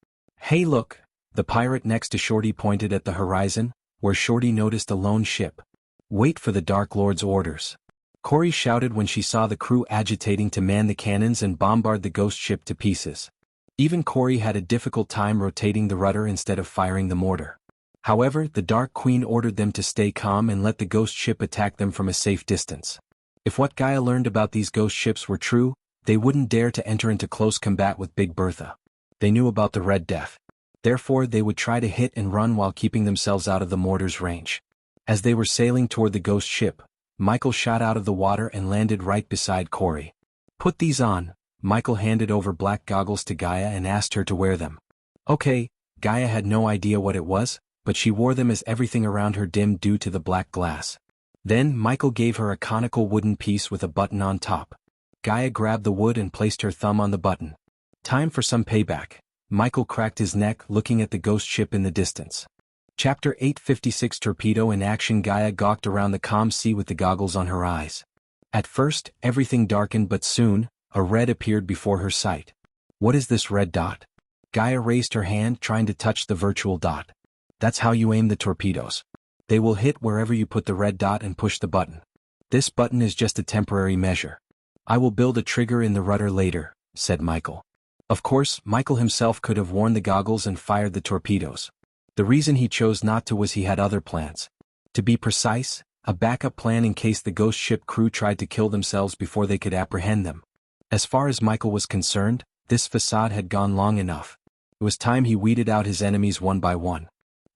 "Hey look," the pirate next to Shorty pointed at the horizon, where Shorty noticed a lone ship. "Wait for the Dark Lord's orders," Corey shouted when she saw the crew agitating to man the cannons and bombard the ghost ship to pieces. Even Corey had a difficult time rotating the rudder instead of firing the mortar. However, the Dark Queen ordered them to stay calm and let the ghost ship attack them from a safe distance. If what Gaia learned about these ghost ships were true, they wouldn't dare to enter into close combat with Big Bertha. They knew about the Red Death. Therefore they would try to hit and run while keeping themselves out of the mortar's range. As they were sailing toward the ghost ship, Michael shot out of the water and landed right beside Corey. "Put these on." Michael handed over black goggles to Gaia and asked her to wear them. Okay, Gaia had no idea what it was, but she wore them as everything around her dimmed due to the black glass. Then Michael gave her a conical wooden piece with a button on top. Gaia grabbed the wood and placed her thumb on the button. Time for some payback. Michael cracked his neck looking at the ghost ship in the distance. Chapter 856 Torpedo in Action. Gaia gawked around the calm sea with the goggles on her eyes. At first, everything darkened, but soon, a red appeared before her sight. What is this red dot? Gaia raised her hand trying to touch the virtual dot. That's how you aim the torpedoes. They will hit wherever you put the red dot and push the button. This button is just a temporary measure. I will build a trigger in the rudder later, said Michael. Of course, Michael himself could have worn the goggles and fired the torpedoes. The reason he chose not to was he had other plans. To be precise, a backup plan in case the ghost ship crew tried to kill themselves before they could apprehend them. As far as Michael was concerned, this facade had gone long enough. It was time he weeded out his enemies one by one.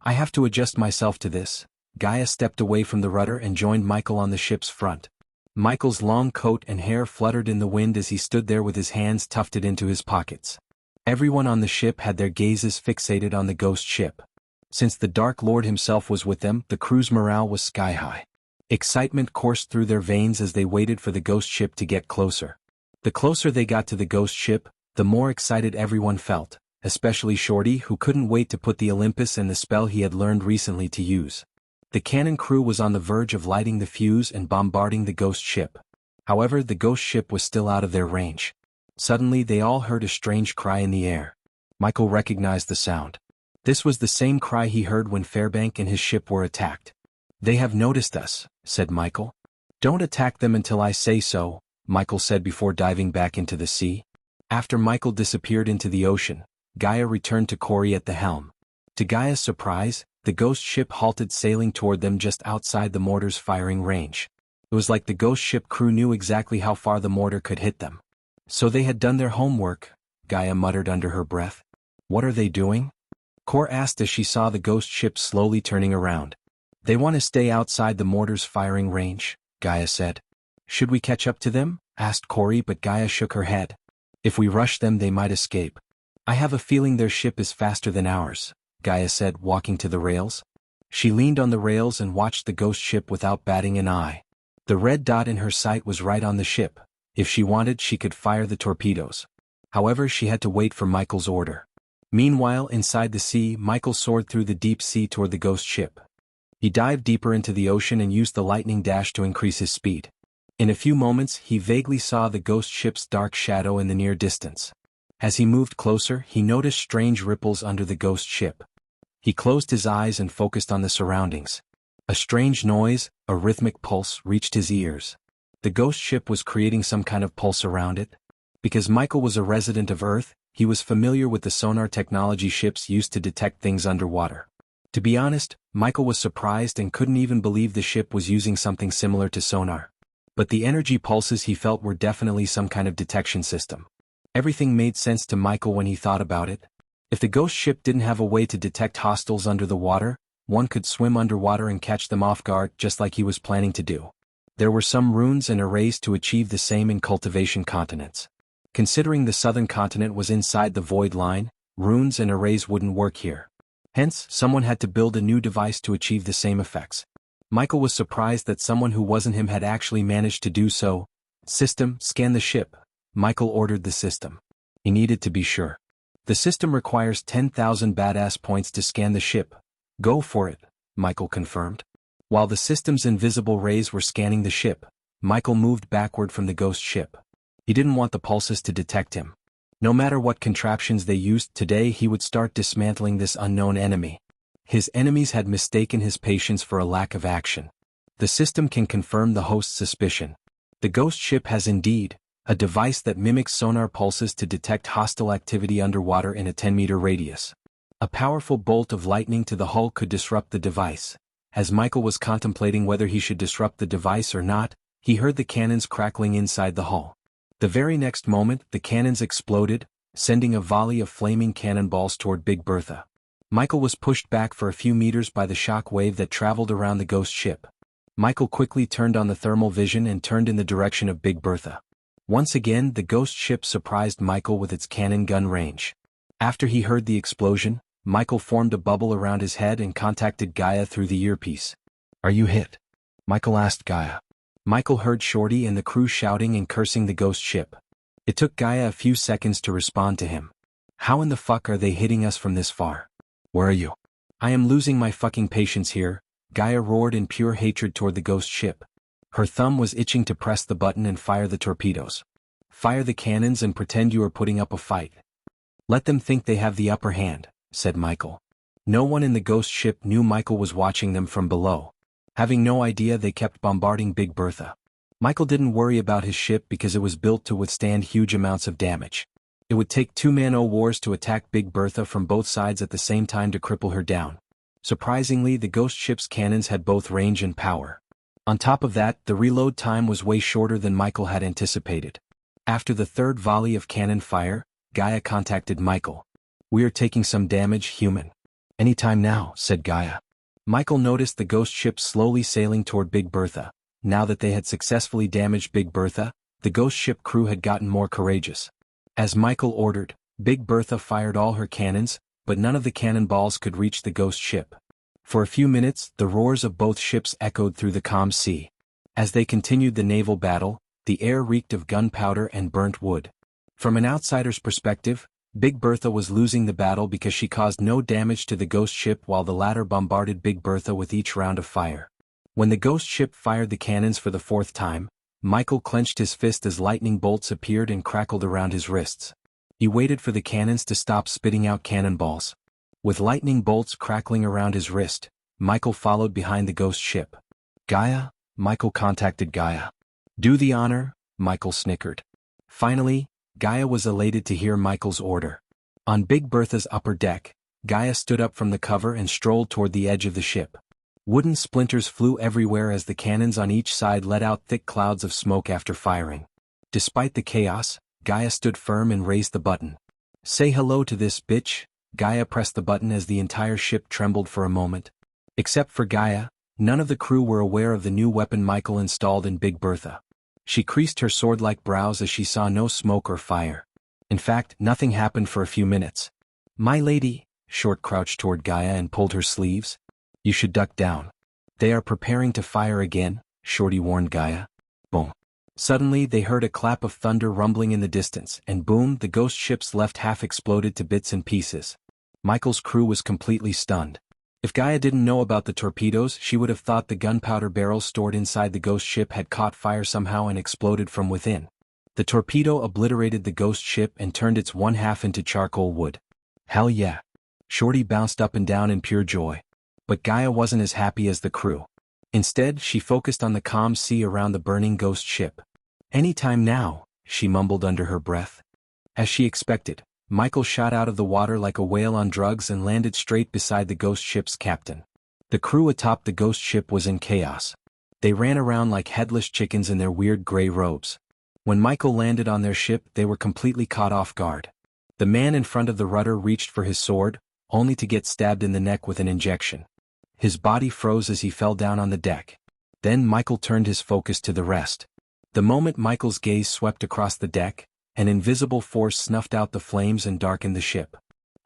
I have to adjust myself to this. Gaia stepped away from the rudder and joined Michael on the ship's front. Michael's long coat and hair fluttered in the wind as he stood there with his hands tufted into his pockets. Everyone on the ship had their gazes fixated on the ghost ship. Since the Dark Lord himself was with them, the crew's morale was sky-high. Excitement coursed through their veins as they waited for the ghost ship to get closer. The closer they got to the ghost ship, the more excited everyone felt, especially Shorty, who couldn't wait to put the Olympus and the spell he had learned recently to use. The cannon crew was on the verge of lighting the fuse and bombarding the ghost ship. However, the ghost ship was still out of their range. Suddenly they all heard a strange cry in the air. Michael recognized the sound. This was the same cry he heard when Fairbank and his ship were attacked. They have noticed us, said Michael. Don't attack them until I say so, Michael said before diving back into the sea. After Michael disappeared into the ocean, Gaia returned to Corey at the helm. To Gaia's surprise, the ghost ship halted sailing toward them just outside the mortar's firing range. It was like the ghost ship crew knew exactly how far the mortar could hit them. So they had done their homework, Gaia muttered under her breath. What are they doing? Cor asked as she saw the ghost ship slowly turning around. They want to stay outside the mortar's firing range, Gaia said. Should we catch up to them? Asked Corey, but Gaia shook her head. If we rush them they might escape. I have a feeling their ship is faster than ours, Gaia said, walking to the rails. She leaned on the rails and watched the ghost ship without batting an eye. The red dot in her sight was right on the ship. If she wanted, she could fire the torpedoes. However, she had to wait for Michael's order. Meanwhile, inside the sea, Michael soared through the deep sea toward the ghost ship. He dived deeper into the ocean and used the lightning dash to increase his speed. In a few moments, he vaguely saw the ghost ship's dark shadow in the near distance. As he moved closer, he noticed strange ripples under the ghost ship. He closed his eyes and focused on the surroundings. A strange noise, a rhythmic pulse, reached his ears. The ghost ship was creating some kind of pulse around it. Because Michael was a resident of Earth, he was familiar with the sonar technology ships used to detect things underwater. To be honest, Michael was surprised and couldn't even believe the ship was using something similar to sonar. But the energy pulses he felt were definitely some kind of detection system. Everything made sense to Michael when he thought about it. If the ghost ship didn't have a way to detect hostiles under the water, one could swim underwater and catch them off guard just like he was planning to do. There were some runes and arrays to achieve the same in Cultivation continents. Considering the southern continent was inside the void line, runes and arrays wouldn't work here. Hence, someone had to build a new device to achieve the same effects. Michael was surprised that someone who wasn't him had actually managed to do so. System, scan the ship. Michael ordered the system. He needed to be sure. The system requires 10,000 badass points to scan the ship. Go for it, Michael confirmed. While the system's invisible rays were scanning the ship, Michael moved backward from the ghost ship. He didn't want the pulses to detect him. No matter what contraptions they used today, he would start dismantling this unknown enemy. His enemies had mistaken his patience for a lack of action. The system can confirm the host's suspicion. The ghost ship has indeed a device that mimics sonar pulses to detect hostile activity underwater in a 10-meter radius. A powerful bolt of lightning to the hull could disrupt the device. As Michael was contemplating whether he should disrupt the device or not, He heard the cannons crackling inside the hull. The very next moment, the cannons exploded, sending a volley of flaming cannonballs toward Big Bertha. Michael was pushed back for a few meters by the shock wave that traveled around the ghost ship. Michael quickly turned on the thermal vision and turned in the direction of Big Bertha. Once again, the ghost ship surprised Michael with its cannon gun range. After he heard the explosion, Michael formed a bubble around his head and contacted Gaia through the earpiece. "Are you hit?" Michael asked Gaia. Michael heard Shorty and the crew shouting and cursing the ghost ship. It took Gaia a few seconds to respond to him. "How in the fuck are they hitting us from this far? Where are you?" "I am losing my fucking patience here," Gaia roared in pure hatred toward the ghost ship. Her thumb was itching to press the button and fire the torpedoes. "Fire the cannons and pretend you are putting up a fight. Let them think they have the upper hand," said Michael. No one in the ghost ship knew Michael was watching them from below. Having no idea, they kept bombarding Big Bertha. Michael didn't worry about his ship because it was built to withstand huge amounts of damage. It would take 2 man-o'-wars to attack Big Bertha from both sides at the same time to cripple her down. Surprisingly, the ghost ship's cannons had both range and power. On top of that, the reload time was way shorter than Michael had anticipated. After the third volley of cannon fire, Gaia contacted Michael. "We are taking some damage, human." "Anytime now," said Gaia. Michael noticed the ghost ship slowly sailing toward Big Bertha. Now that they had successfully damaged Big Bertha, the ghost ship crew had gotten more courageous. As Michael ordered, Big Bertha fired all her cannons, but none of the cannonballs could reach the ghost ship. For a few minutes, the roars of both ships echoed through the calm sea. As they continued the naval battle, the air reeked of gunpowder and burnt wood. From an outsider's perspective, Big Bertha was losing the battle because she caused no damage to the ghost ship while the latter bombarded Big Bertha with each round of fire. When the ghost ship fired the cannons for the 4th time, Michael clenched his fist as lightning bolts appeared and crackled around his wrists. He waited for the cannons to stop spitting out cannonballs. With lightning bolts crackling around his wrist, Michael followed behind the ghost ship. "Gaia?" Michael contacted Gaia. "Do the honor," Michael snickered. Finally, Gaia was elated to hear Michael's order. On Big Bertha's upper deck, Gaia stood up from the cover and strolled toward the edge of the ship. Wooden splinters flew everywhere as the cannons on each side let out thick clouds of smoke after firing. Despite the chaos, Gaia stood firm and raised the button. "Say hello to this bitch." Gaia pressed the button as the entire ship trembled for a moment. Except for Gaia, none of the crew were aware of the new weapon Michael installed in Big Bertha. She creased her sword-like brows as she saw no smoke or fire. In fact, nothing happened for a few minutes. "My lady," Short crouched toward Gaia and pulled her sleeves. "You should duck down. They are preparing to fire again," Shorty warned Gaia. Boom. Suddenly they heard a clap of thunder rumbling in the distance, and boom, the ghost ship's left half exploded to bits and pieces. Michael's crew was completely stunned. If Gaia didn't know about the torpedoes, she would have thought the gunpowder barrels stored inside the ghost ship had caught fire somehow and exploded from within. The torpedo obliterated the ghost ship and turned its one half into charcoal wood. "Hell yeah." Shorty bounced up and down in pure joy. But Gaia wasn't as happy as the crew. Instead, she focused on the calm sea around the burning ghost ship. "Anytime now," she mumbled under her breath. As she expected, Michael shot out of the water like a whale on drugs and landed straight beside the ghost ship's captain. The crew atop the ghost ship was in chaos. They ran around like headless chickens in their weird gray robes. When Michael landed on their ship, they were completely caught off guard. The man in front of the rudder reached for his sword, only to get stabbed in the neck with an injection. His body froze as he fell down on the deck. Then Michael turned his focus to the rest. The moment Michael's gaze swept across the deck, an invisible force snuffed out the flames and darkened the ship.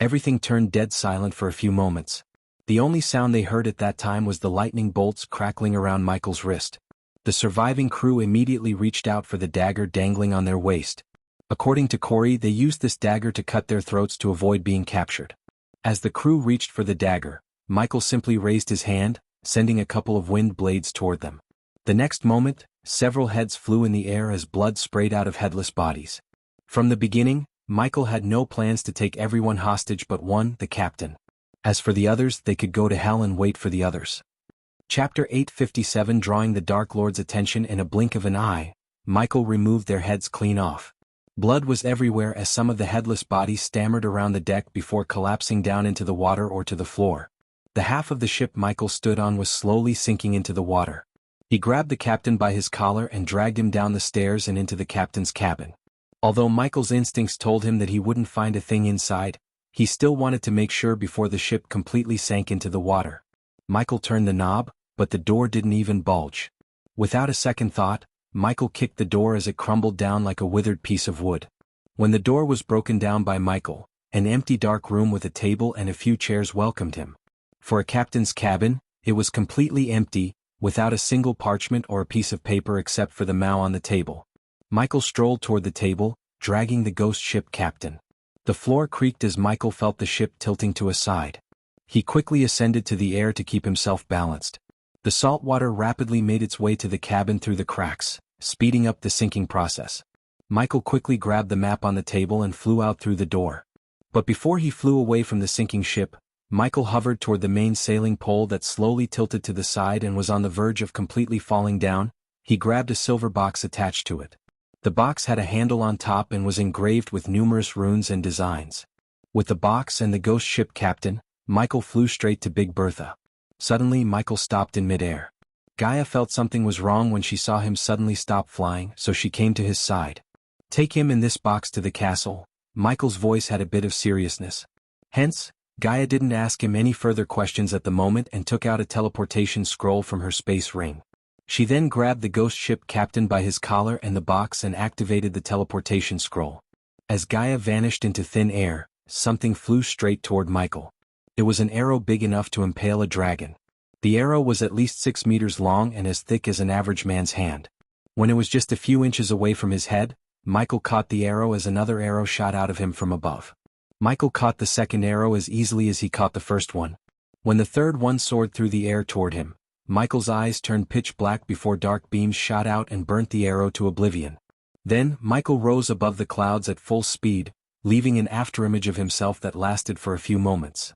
Everything turned dead silent for a few moments. The only sound they heard at that time was the lightning bolts crackling around Michael's wrist. The surviving crew immediately reached out for the dagger dangling on their waist. According to Corey, they used this dagger to cut their throats to avoid being captured. As the crew reached for the dagger, Michael simply raised his hand, sending a couple of wind blades toward them. The next moment, several heads flew in the air as blood sprayed out of headless bodies. From the beginning, Michael had no plans to take everyone hostage but one, the captain. As for the others, they could go to hell and wait for the others. Chapter 857. Drawing the Dark Lord's attention in a blink of an eye, Michael removed their heads clean off. Blood was everywhere as some of the headless bodies stammered around the deck before collapsing down into the water or to the floor. The half of the ship Michael stood on was slowly sinking into the water. He grabbed the captain by his collar and dragged him down the stairs and into the captain's cabin. Although Michael's instincts told him that he wouldn't find a thing inside, he still wanted to make sure before the ship completely sank into the water. Michael turned the knob, but the door didn't even budge. Without a second thought, Michael kicked the door as it crumbled down like a withered piece of wood. When the door was broken down by Michael, an empty dark room with a table and a few chairs welcomed him. For a captain's cabin, it was completely empty, without a single parchment or a piece of paper except for the Mao on the table. Michael strolled toward the table, dragging the ghost ship captain. The floor creaked as Michael felt the ship tilting to a side. He quickly ascended to the air to keep himself balanced. The salt water rapidly made its way to the cabin through the cracks, speeding up the sinking process. Michael quickly grabbed the map on the table and flew out through the door. But before he flew away from the sinking ship, Michael hovered toward the main sailing pole that slowly tilted to the side and was on the verge of completely falling down. He grabbed a silver box attached to it. The box had a handle on top and was engraved with numerous runes and designs. With the box and the ghost ship captain, Michael flew straight to Big Bertha. Suddenly Michael stopped in midair. Gaia felt something was wrong when she saw him suddenly stop flying, so she came to his side. "Take him in this box to the castle." Michael's voice had a bit of seriousness. Hence, Gaia didn't ask him any further questions at the moment and took out a teleportation scroll from her space ring. She then grabbed the ghost ship captain by his collar and the box and activated the teleportation scroll. As Gaia vanished into thin air, something flew straight toward Michael. It was an arrow big enough to impale a dragon. The arrow was at least 6 meters long and as thick as an average man's hand. When it was just a few inches away from his head, Michael caught the arrow as another arrow shot out of him from above. Michael caught the second arrow as easily as he caught the first one. When the third one soared through the air toward him, Michael's eyes turned pitch black before dark beams shot out and burnt the arrow to oblivion. Then, Michael rose above the clouds at full speed, leaving an afterimage of himself that lasted for a few moments.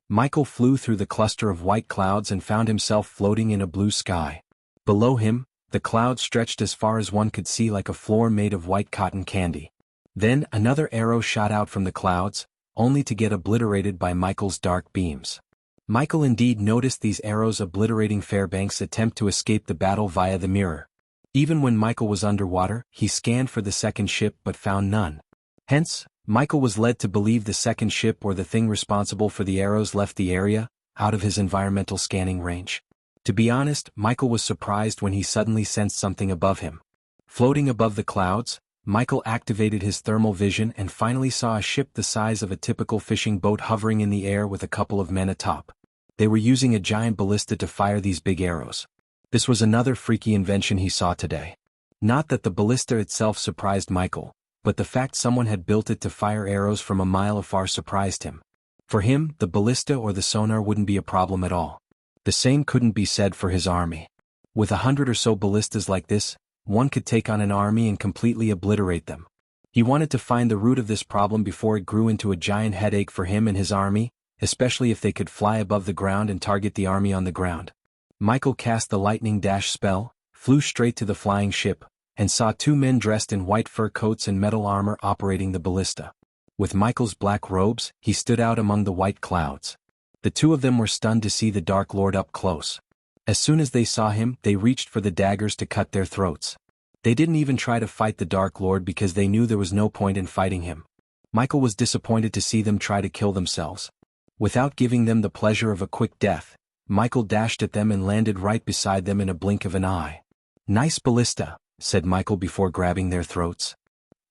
Michael flew through the cluster of white clouds and found himself floating in a blue sky. Below him, the clouds stretched as far as one could see like a floor made of white cotton candy. Then another arrow shot out from the clouds, only to get obliterated by Michael's dark beams. Michael indeed noticed these arrows obliterating Fairbank's attempt to escape the battle via the mirror. Even when Michael was underwater, he scanned for the second ship but found none. Hence, Michael was led to believe the second ship or the thing responsible for the arrows left the area, out of his environmental scanning range. To be honest, Michael was surprised when he suddenly sensed something above him. Floating above the clouds, Michael activated his thermal vision and finally saw a ship the size of a typical fishing boat hovering in the air with a couple of men atop. They were using a giant ballista to fire these big arrows. This was another freaky invention he saw today. Not that the ballista itself surprised Michael, but the fact someone had built it to fire arrows from a mile afar surprised him. For him, the ballista or the sonar wouldn't be a problem at all. The same couldn't be said for his army. With 100 or so ballistas like this, one could take on an army and completely obliterate them. He wanted to find the root of this problem before it grew into a giant headache for him and his army, especially if they could fly above the ground and target the army on the ground. Michael cast the lightning dash spell, flew straight to the flying ship, and saw 2 men dressed in white fur coats and metal armor operating the ballista. With Michael's black robes, he stood out among the white clouds. The 2 of them were stunned to see the Dark Lord up close. As soon as they saw him, they reached for the daggers to cut their throats. They didn't even try to fight the Dark Lord because they knew there was no point in fighting him. Michael was disappointed to see them try to kill themselves. Without giving them the pleasure of a quick death, Michael dashed at them and landed right beside them in a blink of an eye. "Nice ballista," said Michael before grabbing their throats.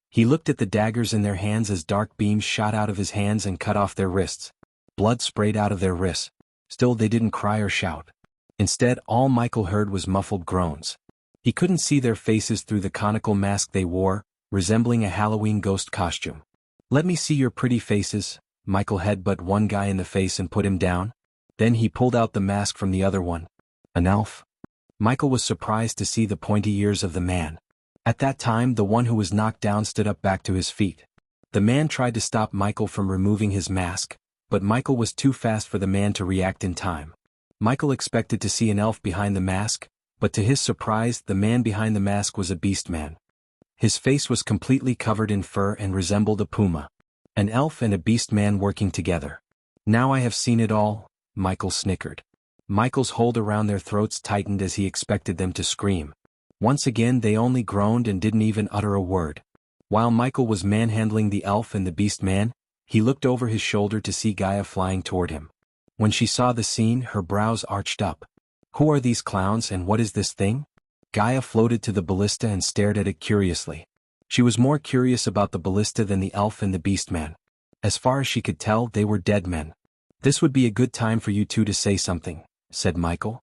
He looked at the daggers in their hands as dark beams shot out of his hands and cut off their wrists. Blood sprayed out of their wrists. Still they didn't cry or shout. Instead, all Michael heard was muffled groans. He couldn't see their faces through the conical mask they wore, resembling a Halloween ghost costume. "Let me see your pretty faces." Michael headbutted one guy in the face and put him down. Then he pulled out the mask from the other one. An elf? Michael was surprised to see the pointy ears of the man. At that time, the one who was knocked down stood up back to his feet. The man tried to stop Michael from removing his mask, but Michael was too fast for the man to react in time. Michael expected to see an elf behind the mask, but to his surprise, the man behind the mask was a beast man. His face was completely covered in fur and resembled a puma. An elf and a beast man working together. "Now I have seen it all," Michael snickered. Michael's hold around their throats tightened as he expected them to scream. Once again they only groaned and didn't even utter a word. While Michael was manhandling the elf and the beast man, he looked over his shoulder to see Gaia flying toward him. When she saw the scene, her brows arched up. Who are these clowns and what is this thing? Gaia floated to the ballista and stared at it curiously. She was more curious about the ballista than the elf and the beast man. As far as she could tell, they were dead men. This would be a good time for you two to say something, said Michael.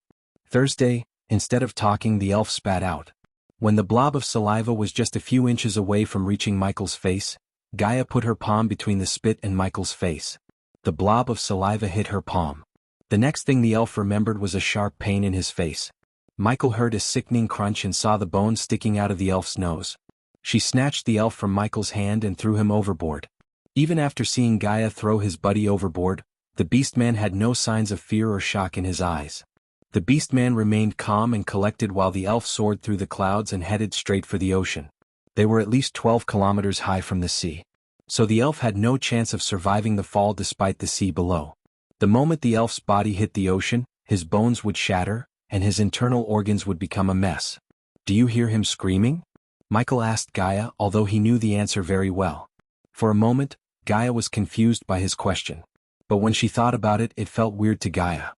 Thursday, instead of talking, the elf spat out. When the blob of saliva was just a few inches away from reaching Michael's face, Gaia put her palm between the spit and Michael's face. The blob of saliva hit her palm. The next thing the elf remembered was a sharp pain in his face. Michael heard a sickening crunch and saw the bone sticking out of the elf's nose. She snatched the elf from Michael's hand and threw him overboard. Even after seeing Gaia throw his buddy overboard, the beastman had no signs of fear or shock in his eyes. The beastman remained calm and collected while the elf soared through the clouds and headed straight for the ocean. They were at least 12 kilometers high from the sea. So the elf had no chance of surviving the fall despite the sea below. The moment the elf's body hit the ocean, his bones would shatter, and his internal organs would become a mess. Do you hear him screaming? Michael asked Gaia, although he knew the answer very well. For a moment, Gaia was confused by his question. But when she thought about it, it felt weird to Gaia.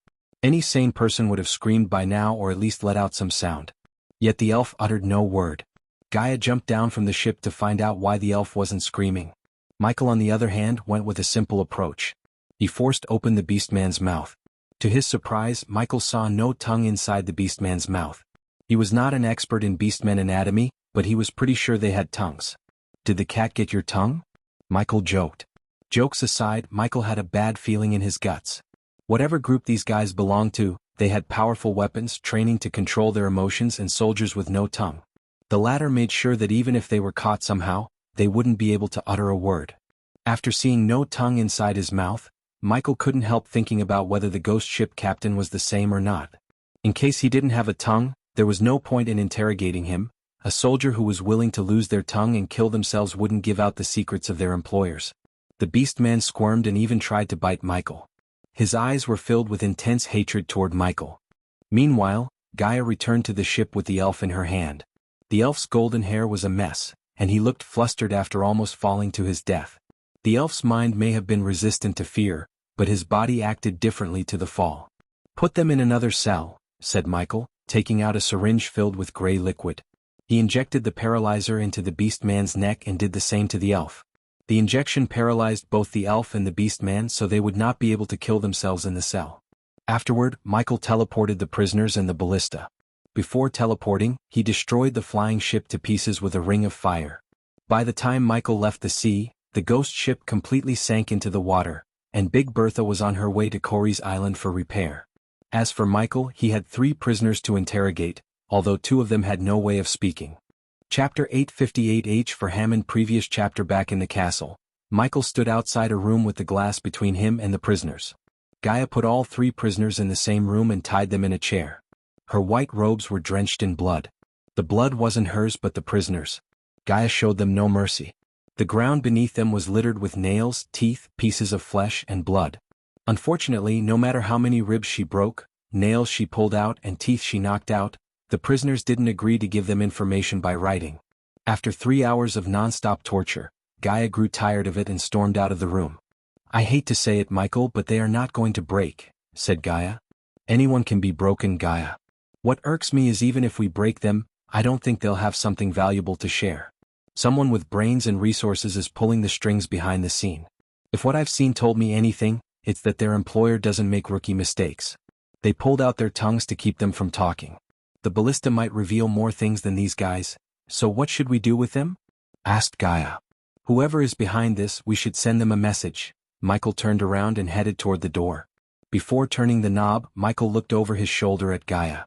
Any sane person would have screamed by now or at least let out some sound. Yet the elf uttered no word. Gaia jumped down from the ship to find out why the elf wasn't screaming. Michael, on the other hand, went with a simple approach. He forced open the beastman's mouth. To his surprise, Michael saw no tongue inside the beastman's mouth. He was not an expert in beastmen anatomy, but he was pretty sure they had tongues. Did the cat get your tongue? Michael joked. Jokes aside, Michael had a bad feeling in his guts. Whatever group these guys belonged to, they had powerful weapons, training to control their emotions, and soldiers with no tongue. The latter made sure that even if they were caught somehow, they wouldn't be able to utter a word. After seeing no tongue inside his mouth, Michael couldn't help thinking about whether the ghost ship captain was the same or not. In case he didn't have a tongue, there was no point in interrogating him. A soldier who was willing to lose their tongue and kill themselves wouldn't give out the secrets of their employers. The beastman squirmed and even tried to bite Michael. His eyes were filled with intense hatred toward Michael. Meanwhile, Gaia returned to the ship with the elf in her hand. The elf's golden hair was a mess, and he looked flustered after almost falling to his death. The elf's mind may have been resistant to fear, but his body acted differently to the fall. Put them in another cell, said Michael, taking out a syringe filled with gray liquid. He injected the paralyzer into the beastman's neck and did the same to the elf. The injection paralyzed both the elf and the beastman so they would not be able to kill themselves in the cell. Afterward, Michael teleported the prisoners and the ballista. Before teleporting, he destroyed the flying ship to pieces with a ring of fire. By the time Michael left the sea, the ghost ship completely sank into the water, and Big Bertha was on her way to Corey's Island for repair. As for Michael, he had 3 prisoners to interrogate, although 2 of them had no way of speaking. Chapter 858H for Hammond. Previous chapter. Back in the castle, Michael stood outside a room with the glass between him and the prisoners. Gaia put all 3 prisoners in the same room and tied them in a chair. Her white robes were drenched in blood. The blood wasn't hers but the prisoners. Gaia showed them no mercy. The ground beneath them was littered with nails, teeth, pieces of flesh, and blood. Unfortunately, no matter how many ribs she broke, nails she pulled out, and teeth she knocked out, the prisoners didn't agree to give them information by writing. After 3 hours of non-stop torture, Gaia grew tired of it and stormed out of the room. I hate to say it, Michael, but they are not going to break, said Gaia. Anyone can be broken, Gaia. What irks me is even if we break them, I don't think they'll have something valuable to share. Someone with brains and resources is pulling the strings behind the scene. If what I've seen told me anything, it's that their employer doesn't make rookie mistakes. They pulled out their tongues to keep them from talking. The ballista might reveal more things than these guys, so what should we do with them? Asked Gaia. Whoever is behind this, we should send them a message. Michael turned around and headed toward the door. Before turning the knob, Michael looked over his shoulder at Gaia.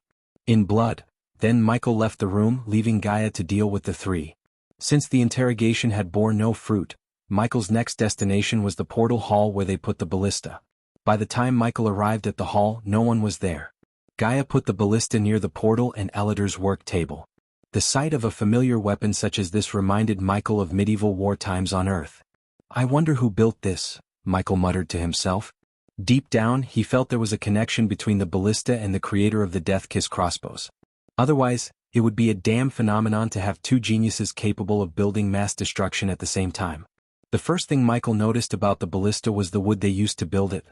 In blood. Then Michael left the room, leaving Gaia to deal with the 3. Since the interrogation had borne no fruit, Michael's next destination was the portal hall where they put the ballista. By the time Michael arrived at the hall, no one was there. Gaia put the ballista near the portal and Elidor's work table. The sight of a familiar weapon such as this reminded Michael of medieval war times on Earth. I wonder who built this, Michael muttered to himself. Deep down, he felt there was a connection between the ballista and the creator of the Death Kiss crossbows. Otherwise, it would be a damn phenomenon to have two geniuses capable of building mass destruction at the same time. The first thing Michael noticed about the ballista was the wood they used to build it.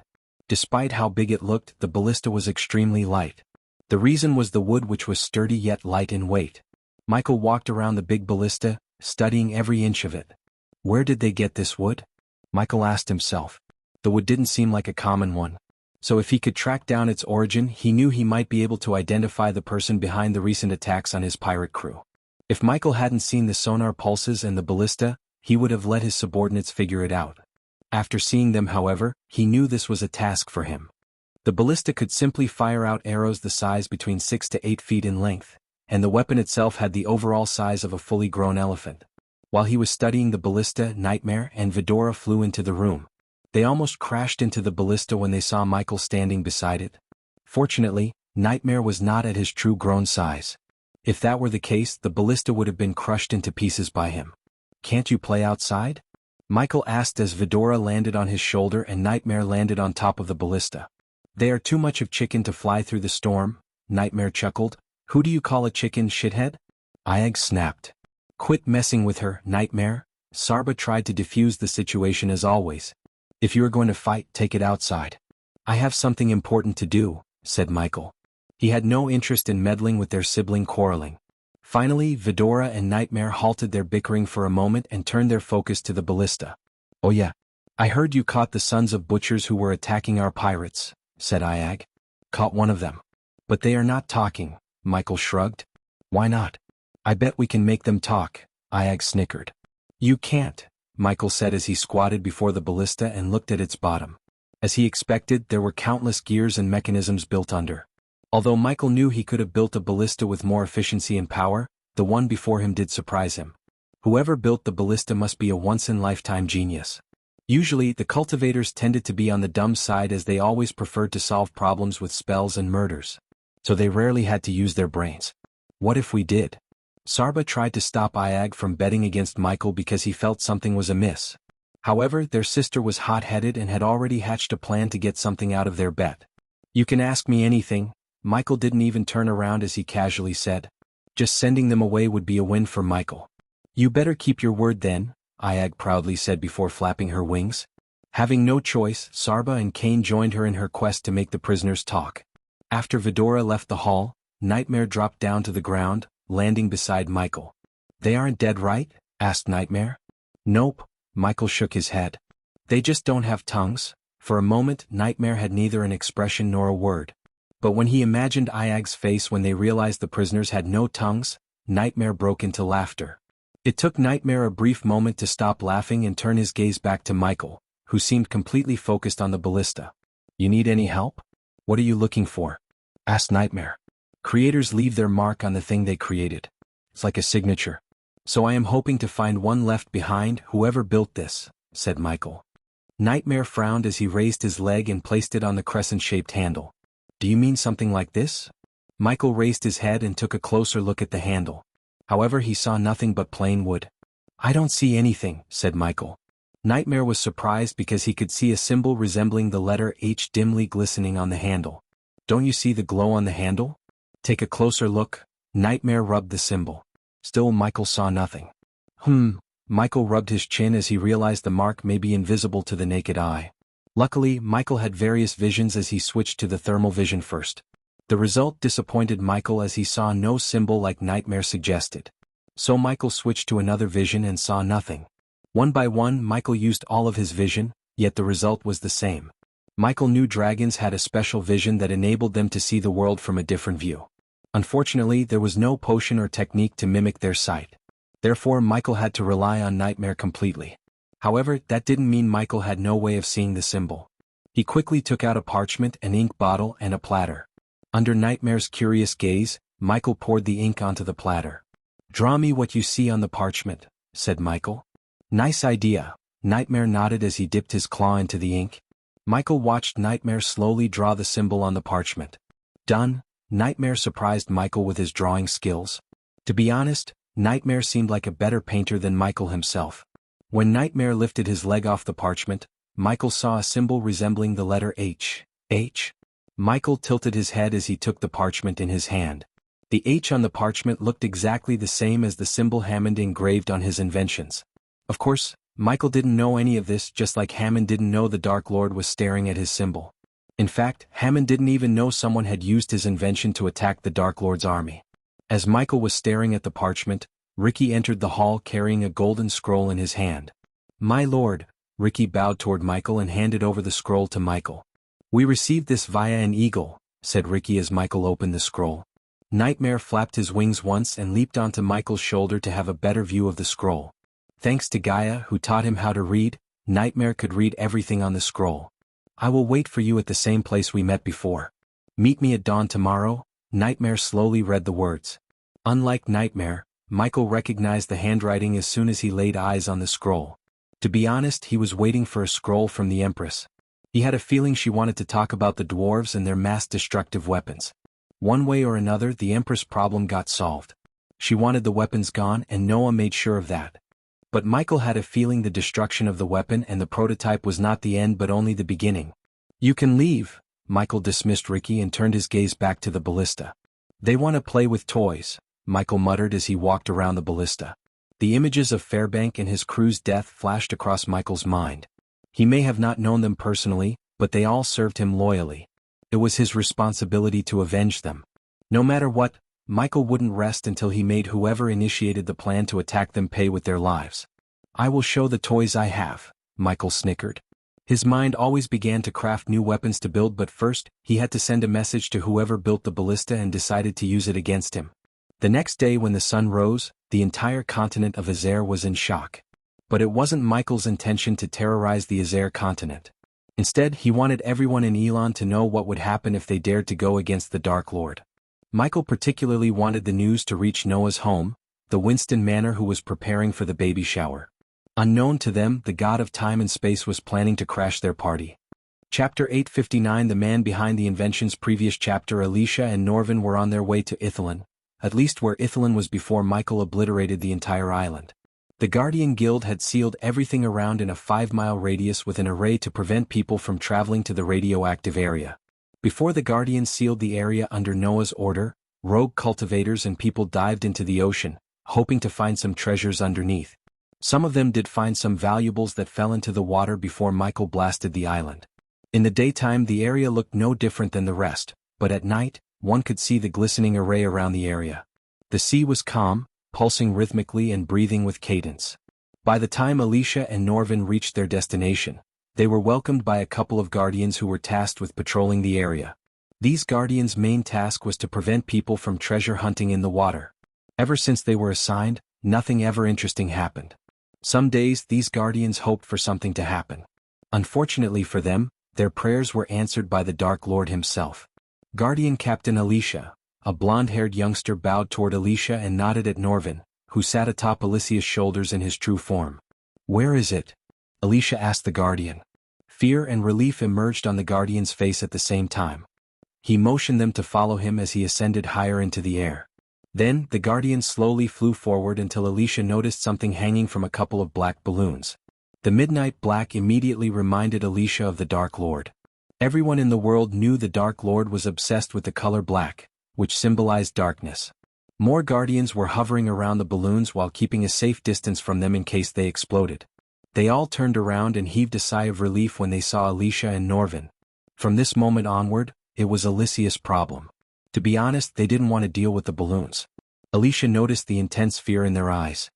Despite how big it looked, the ballista was extremely light. The reason was the wood, which was sturdy yet light in weight. Michael walked around the big ballista, studying every inch of it. Where did they get this wood? Michael asked himself. The wood didn't seem like a common one. So if he could track down its origin, he knew he might be able to identify the person behind the recent attacks on his pirate crew. If Michael hadn't seen the sonar pulses and the ballista, he would have let his subordinates figure it out. After seeing them, however, he knew this was a task for him. The ballista could simply fire out arrows the size between 6 to 8 feet in length, and the weapon itself had the overall size of a fully grown elephant. While he was studying the ballista, Nightmare and Vidora flew into the room. They almost crashed into the ballista when they saw Michael standing beside it. Fortunately, Nightmare was not at his true grown size. If that were the case, the ballista would have been crushed into pieces by him. "Can't you play outside?" Michael asked as Vidora landed on his shoulder and Nightmare landed on top of the ballista. "They are too much of chicken to fly through the storm," Nightmare chuckled. "Who do you call a chicken, shithead?" Iag snapped. "Quit messing with her, Nightmare." Sarba tried to defuse the situation as always. "If you are going to fight, take it outside." "I have something important to do," said Michael. He had no interest in meddling with their sibling quarreling. Finally, Vidora and Nightmare halted their bickering for a moment and turned their focus to the ballista. "Oh yeah. I heard you caught the sons of butchers who were attacking our pirates," said Iag. "Caught one of them. But they are not talking," Michael shrugged. "Why not?" "I bet we can make them talk," Iag snickered. "You can't," Michael said as he squatted before the ballista and looked at its bottom. As he expected, there were countless gears and mechanisms built under. Although Michael knew he could have built a ballista with more efficiency and power, the one before him did surprise him. Whoever built the ballista must be a once-in-lifetime genius. Usually, the cultivators tended to be on the dumb side as they always preferred to solve problems with spells and murders. So they rarely had to use their brains. "What if we did?" Sarba tried to stop Iag from betting against Michael because he felt something was amiss. However, their sister was hot-headed and had already hatched a plan to get something out of their bet. "You can ask me anything." Michael didn't even turn around as he casually said. Just sending them away would be a win for Michael. "You better keep your word then," Iag proudly said before flapping her wings. Having no choice, Sarba and Kane joined her in her quest to make the prisoners talk. After Vidora left the hall, Nightmare dropped down to the ground, landing beside Michael. "They aren't dead, right?" asked Nightmare. "Nope," Michael shook his head. "They just don't have tongues." For a moment, Nightmare had neither an expression nor a word. But when he imagined Iag's face when they realized the prisoners had no tongues, Nightmare broke into laughter. It took Nightmare a brief moment to stop laughing and turn his gaze back to Michael, who seemed completely focused on the ballista. "You need any help?" "What are you looking for?" asked Nightmare. "Creators leave their mark on the thing they created. It's like a signature. So I am hoping to find one left behind, whoever built this," said Michael. Nightmare frowned as he raised his leg and placed it on the crescent-shaped handle. "Do you mean something like this?" Michael raised his head and took a closer look at the handle. However, he saw nothing but plain wood. "I don't see anything," said Michael. Nightmare was surprised because he could see a symbol resembling the letter H dimly glistening on the handle. "Don't you see the glow on the handle?" "Take a closer look." Nightmare rubbed the symbol. Still, Michael saw nothing. Michael rubbed his chin as he realized the mark may be invisible to the naked eye. Luckily, Michael had various visions as he switched to the thermal vision first. The result disappointed Michael as he saw no symbol like Nightmare suggested. So Michael switched to another vision and saw nothing. One by one, Michael used all of his vision, yet the result was the same. Michael knew dragons had a special vision that enabled them to see the world from a different view. Unfortunately, there was no potion or technique to mimic their sight. Therefore, Michael had to rely on Nightmare completely. However, that didn't mean Michael had no way of seeing the symbol. He quickly took out a parchment, an ink bottle, and a platter. Under Nightmare's curious gaze, Michael poured the ink onto the platter. "Draw me what you see on the parchment," said Michael. "Nice idea." Nightmare nodded as he dipped his claw into the ink. Michael watched Nightmare slowly draw the symbol on the parchment. "Done." Nightmare surprised Michael with his drawing skills. To be honest, Nightmare seemed like a better painter than Michael himself. When Nightmare lifted his leg off the parchment, Michael saw a symbol resembling the letter H. H? Michael tilted his head as he took the parchment in his hand. The H on the parchment looked exactly the same as the symbol Hammond engraved on his inventions. Of course, Michael didn't know any of this, just like Hammond didn't know the Dark Lord was staring at his symbol. In fact, Hammond didn't even know someone had used his invention to attack the Dark Lord's army. As Michael was staring at the parchment, Ricky entered the hall carrying a golden scroll in his hand. "My lord," Ricky bowed toward Michael and handed over the scroll to Michael. "We received this via an eagle," said Ricky as Michael opened the scroll. Nightmare flapped his wings once and leaped onto Michael's shoulder to have a better view of the scroll. Thanks to Gaia, who taught him how to read, Nightmare could read everything on the scroll. "I will wait for you at the same place we met before. Meet me at dawn tomorrow." Nightmare slowly read the words. Unlike Nightmare, Michael recognized the handwriting as soon as he laid eyes on the scroll. To be honest, he was waiting for a scroll from the Empress. He had a feeling she wanted to talk about the dwarves and their mass-destructive weapons. One way or another, the Empress problem got solved. She wanted the weapons gone, and Noah made sure of that. But Michael had a feeling the destruction of the weapon and the prototype was not the end but only the beginning. "You can leave," Michael dismissed Ricky and turned his gaze back to the ballista. "They want to play with toys," Michael muttered as he walked around the ballista. The images of Fairbank and his crew's death flashed across Michael's mind. He may have not known them personally, but they all served him loyally. It was his responsibility to avenge them. No matter what, Michael wouldn't rest until he made whoever initiated the plan to attack them pay with their lives. "I will show the toys I have," Michael snickered. His mind always began to craft new weapons to build, but first, he had to send a message to whoever built the ballista and decided to use it against him. The next day when the sun rose, the entire continent of Azer was in shock. But it wasn't Michael's intention to terrorize the Azer continent. Instead, he wanted everyone in Elon to know what would happen if they dared to go against the Dark Lord. Michael particularly wanted the news to reach Noah's home, the Winston Manor, who was preparing for the baby shower. Unknown to them, the god of time and space was planning to crash their party. Chapter 859. The man behind the invention's previous chapter. Alicia and Norvin were on their way to Ithalan, at least where Ithalan was before Michael obliterated the entire island. The Guardian Guild had sealed everything around in a 5-mile radius with an array to prevent people from traveling to the radioactive area. Before the Guardians sealed the area under Noah's order, rogue cultivators and people dived into the ocean, hoping to find some treasures underneath. Some of them did find some valuables that fell into the water before Michael blasted the island. In the daytime, the area looked no different than the rest, but at night, one could see the glistening array around the area. The sea was calm, pulsing rhythmically and breathing with cadence. By the time Alicia and Norvin reached their destination, they were welcomed by a couple of guardians who were tasked with patrolling the area. These guardians' main task was to prevent people from treasure hunting in the water. Ever since they were assigned, nothing ever interesting happened. Some days these guardians hoped for something to happen. Unfortunately for them, their prayers were answered by the Dark Lord himself. Guardian Captain Alicia, a blonde-haired youngster, bowed toward Alicia and nodded at Norvin, who sat atop Alicia's shoulders in his true form. "Where is it?" Alicia asked the Guardian. Fear and relief emerged on the Guardian's face at the same time. He motioned them to follow him as he ascended higher into the air. Then, the Guardian slowly flew forward until Alicia noticed something hanging from a couple of black balloons. The midnight black immediately reminded Alicia of the Dark Lord. Everyone in the world knew the Dark Lord was obsessed with the color black, which symbolized darkness. More Guardians were hovering around the balloons while keeping a safe distance from them in case they exploded. They all turned around and heaved a sigh of relief when they saw Alicia and Norvin. From this moment onward, it was Alicia's problem. To be honest, they didn't want to deal with the balloons. Alicia noticed the intense fear in their eyes.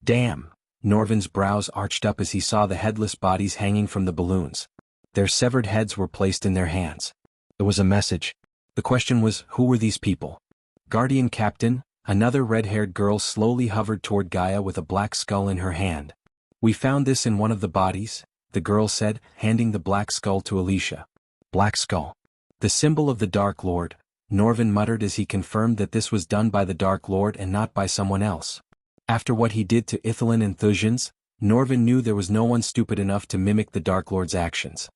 "Damn!" Norvin's brows arched up as he saw the headless bodies hanging from the balloons. Their severed heads were placed in their hands. It was a message. The question was, who were these people? Guardian Captain, another red-haired girl, slowly hovered toward Gaia with a black skull in her hand. "We found this in one of the bodies," the girl said, handing the black skull to Alicia. "Black skull. The symbol of the Dark Lord," Norvin muttered as he confirmed that this was done by the Dark Lord and not by someone else. After what he did to Ithalan and Thusians, Norvin knew there was no one stupid enough to mimic the Dark Lord's actions.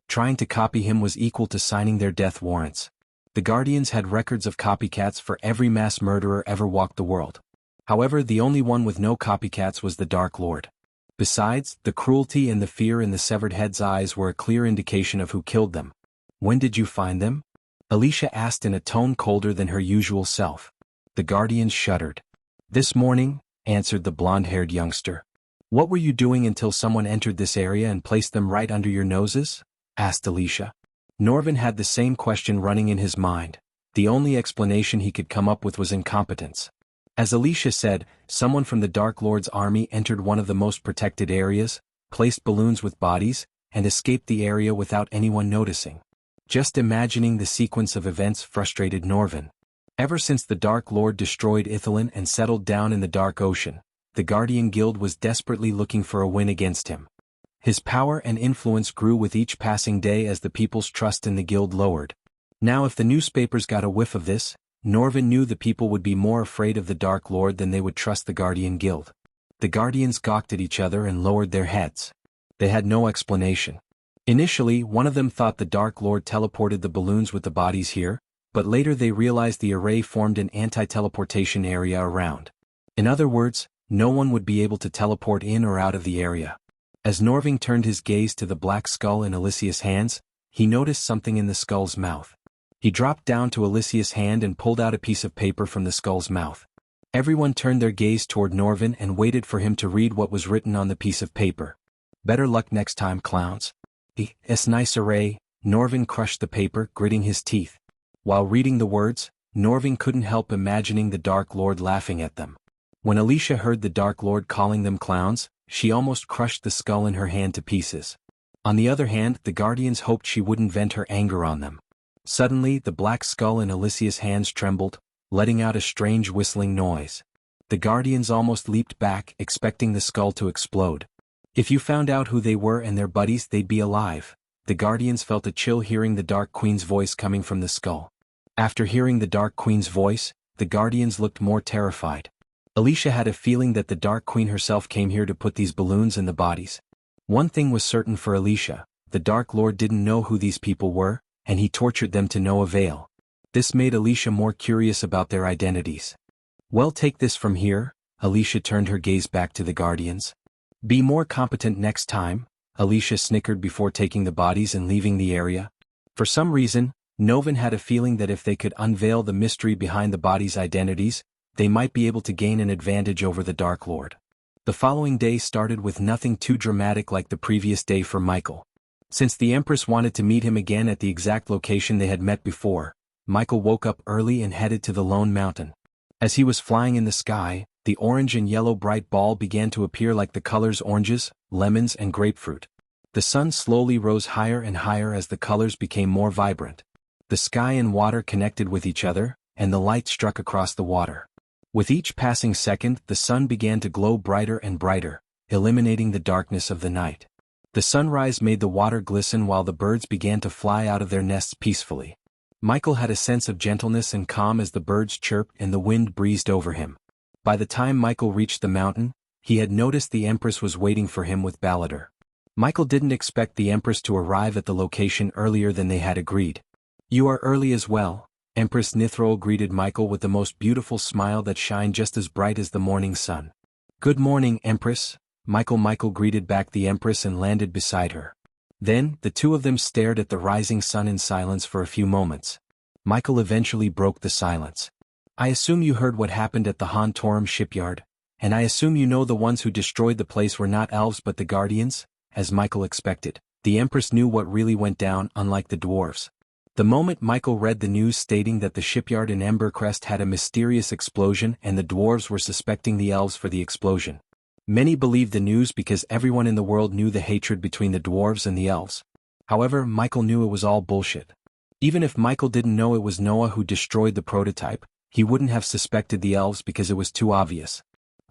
Trying to copy him was equal to signing their death warrants. The Guardians had records of copycats for every mass murderer ever walked the world. However, the only one with no copycats was the Dark Lord. Besides, the cruelty and the fear in the severed head's eyes were a clear indication of who killed them. When did you find them? Alicia asked in a tone colder than her usual self. The guardians shuddered. This morning, answered the blonde-haired youngster. What were you doing until someone entered this area and placed them right under your noses? Asked Alicia. Norvin had the same question running in his mind. The only explanation he could come up with was incompetence. As Alicia said, someone from the Dark Lord's army entered one of the most protected areas, placed balloons with bodies, and escaped the area without anyone noticing. Just imagining the sequence of events frustrated Norvin. Ever since the Dark Lord destroyed Ithalin and settled down in the Dark Ocean, the Guardian Guild was desperately looking for a win against him. His power and influence grew with each passing day as the people's trust in the guild lowered. Now if the newspapers got a whiff of this, Norvin knew the people would be more afraid of the Dark Lord than they would trust the Guardian Guild. The Guardians gawked at each other and lowered their heads. They had no explanation. Initially, one of them thought the Dark Lord teleported the balloons with the bodies here, but later they realized the array formed an anti-teleportation area around. In other words, no one would be able to teleport in or out of the area. As Norvin turned his gaze to the black skull in Alicia's hands, he noticed something in the skull's mouth. He dropped down to Alicia's hand and pulled out a piece of paper from the skull's mouth. Everyone turned their gaze toward Norvin and waited for him to read what was written on the piece of paper. Better luck next time, clowns. It's nice array. Norvin crushed the paper, gritting his teeth. While reading the words, Norvin couldn't help imagining the Dark Lord laughing at them. When Alicia heard the Dark Lord calling them clowns, she almost crushed the skull in her hand to pieces. On the other hand, the Guardians hoped she wouldn't vent her anger on them. Suddenly, the black skull in Alicia's hands trembled, letting out a strange whistling noise. The Guardians almost leaped back, expecting the skull to explode. If you found out who they were and their buddies, they'd be alive. The Guardians felt a chill hearing the Dark Queen's voice coming from the skull. After hearing the Dark Queen's voice, the Guardians looked more terrified. Alicia had a feeling that the Dark Queen herself came here to put these balloons in the bodies. One thing was certain for Alicia, the Dark Lord didn't know who these people were, and he tortured them to no avail. This made Alicia more curious about their identities. Well, take this from here. Alicia turned her gaze back to the Guardians. Be more competent next time, Alicia snickered before taking the bodies and leaving the area. For some reason, Norvin had a feeling that if they could unveil the mystery behind the bodies' identities, they might be able to gain an advantage over the Dark Lord. The following day started with nothing too dramatic like the previous day for Michael. Since the Empress wanted to meet him again at the exact location they had met before, Michael woke up early and headed to the Lone Mountain. As he was flying in the sky, the orange and yellow bright ball began to appear like the colors oranges, lemons, and grapefruit. The sun slowly rose higher and higher as the colors became more vibrant. The sky and water connected with each other, and the light struck across the water. With each passing second, the sun began to glow brighter and brighter, eliminating the darkness of the night. The sunrise made the water glisten while the birds began to fly out of their nests peacefully. Michael had a sense of gentleness and calm as the birds chirped and the wind breezed over him. By the time Michael reached the mountain, he had noticed the Empress was waiting for him with Balladur. Michael didn't expect the Empress to arrive at the location earlier than they had agreed. You are early as well, Empress Nithrol greeted Michael with the most beautiful smile that shined just as bright as the morning sun. Good morning, Empress. Michael greeted back the Empress and landed beside her. Then, the two of them stared at the rising sun in silence for a few moments. Michael eventually broke the silence. I assume you heard what happened at the Han Torum shipyard, and I assume you know the ones who destroyed the place were not elves but the Guardians? As Michael expected, the Empress knew what really went down, unlike the dwarves. The moment Michael read the news stating that the shipyard in Embercrest had a mysterious explosion and the dwarves were suspecting the elves for the explosion. Many believed the news because everyone in the world knew the hatred between the dwarves and the elves. However, Michael knew it was all bullshit. Even if Michael didn't know it was Noah who destroyed the prototype, he wouldn't have suspected the elves because it was too obvious.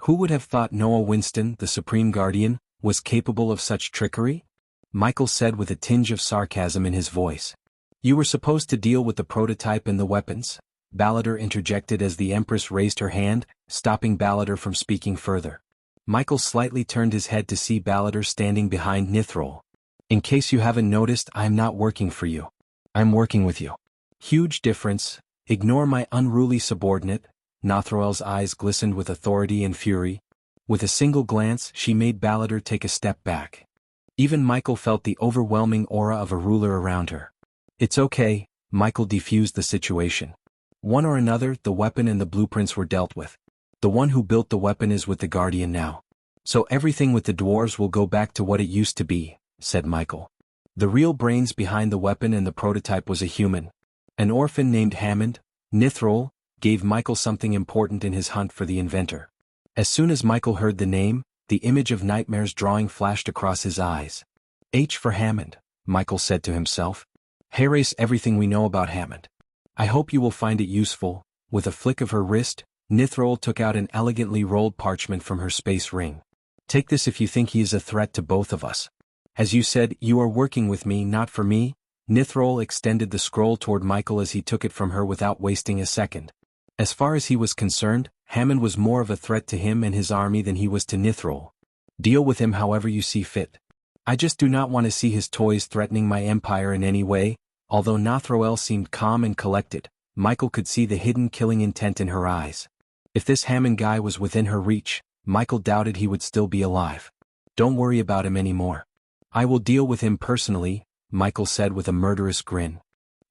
Who would have thought Noah Winston, the Supreme Guardian, was capable of such trickery? Michael said with a tinge of sarcasm in his voice. You were supposed to deal with the prototype and the weapons, Balladur interjected as the Empress raised her hand, stopping Balladur from speaking further. Michael slightly turned his head to see Balladur standing behind Nithrol. In case you haven't noticed, I'm not working for you. I'm working with you. Huge difference. Ignore my unruly subordinate. Nithrol's eyes glistened with authority and fury. With a single glance, she made Balladur take a step back. Even Michael felt the overwhelming aura of a ruler around her. It's okay, Michael defused the situation. One or another, the weapon and the blueprints were dealt with. The one who built the weapon is with the Guardian now. So everything with the dwarves will go back to what it used to be, said Michael. The real brains behind the weapon and the prototype was a human. An orphan named Hammond. Nithrol gave Michael something important in his hunt for the inventor. As soon as Michael heard the name, the image of Nightmare's drawing flashed across his eyes. H for Hammond, Michael said to himself. Erase everything we know about Hammond. I hope you will find it useful. With a flick of her wrist, Nithrol took out an elegantly rolled parchment from her space ring. Take this if you think he is a threat to both of us. As you said, you are working with me, not for me. Nithrol extended the scroll toward Michael as he took it from her without wasting a second. As far as he was concerned, Hammond was more of a threat to him and his army than he was to Nithrol. Deal with him however you see fit. I just do not want to see his toys threatening my empire in any way. Although Nithroel seemed calm and collected, Michael could see the hidden killing intent in her eyes. If this Hammond guy was within her reach, Michael doubted he would still be alive. Don't worry about him anymore. I will deal with him personally, Michael said with a murderous grin.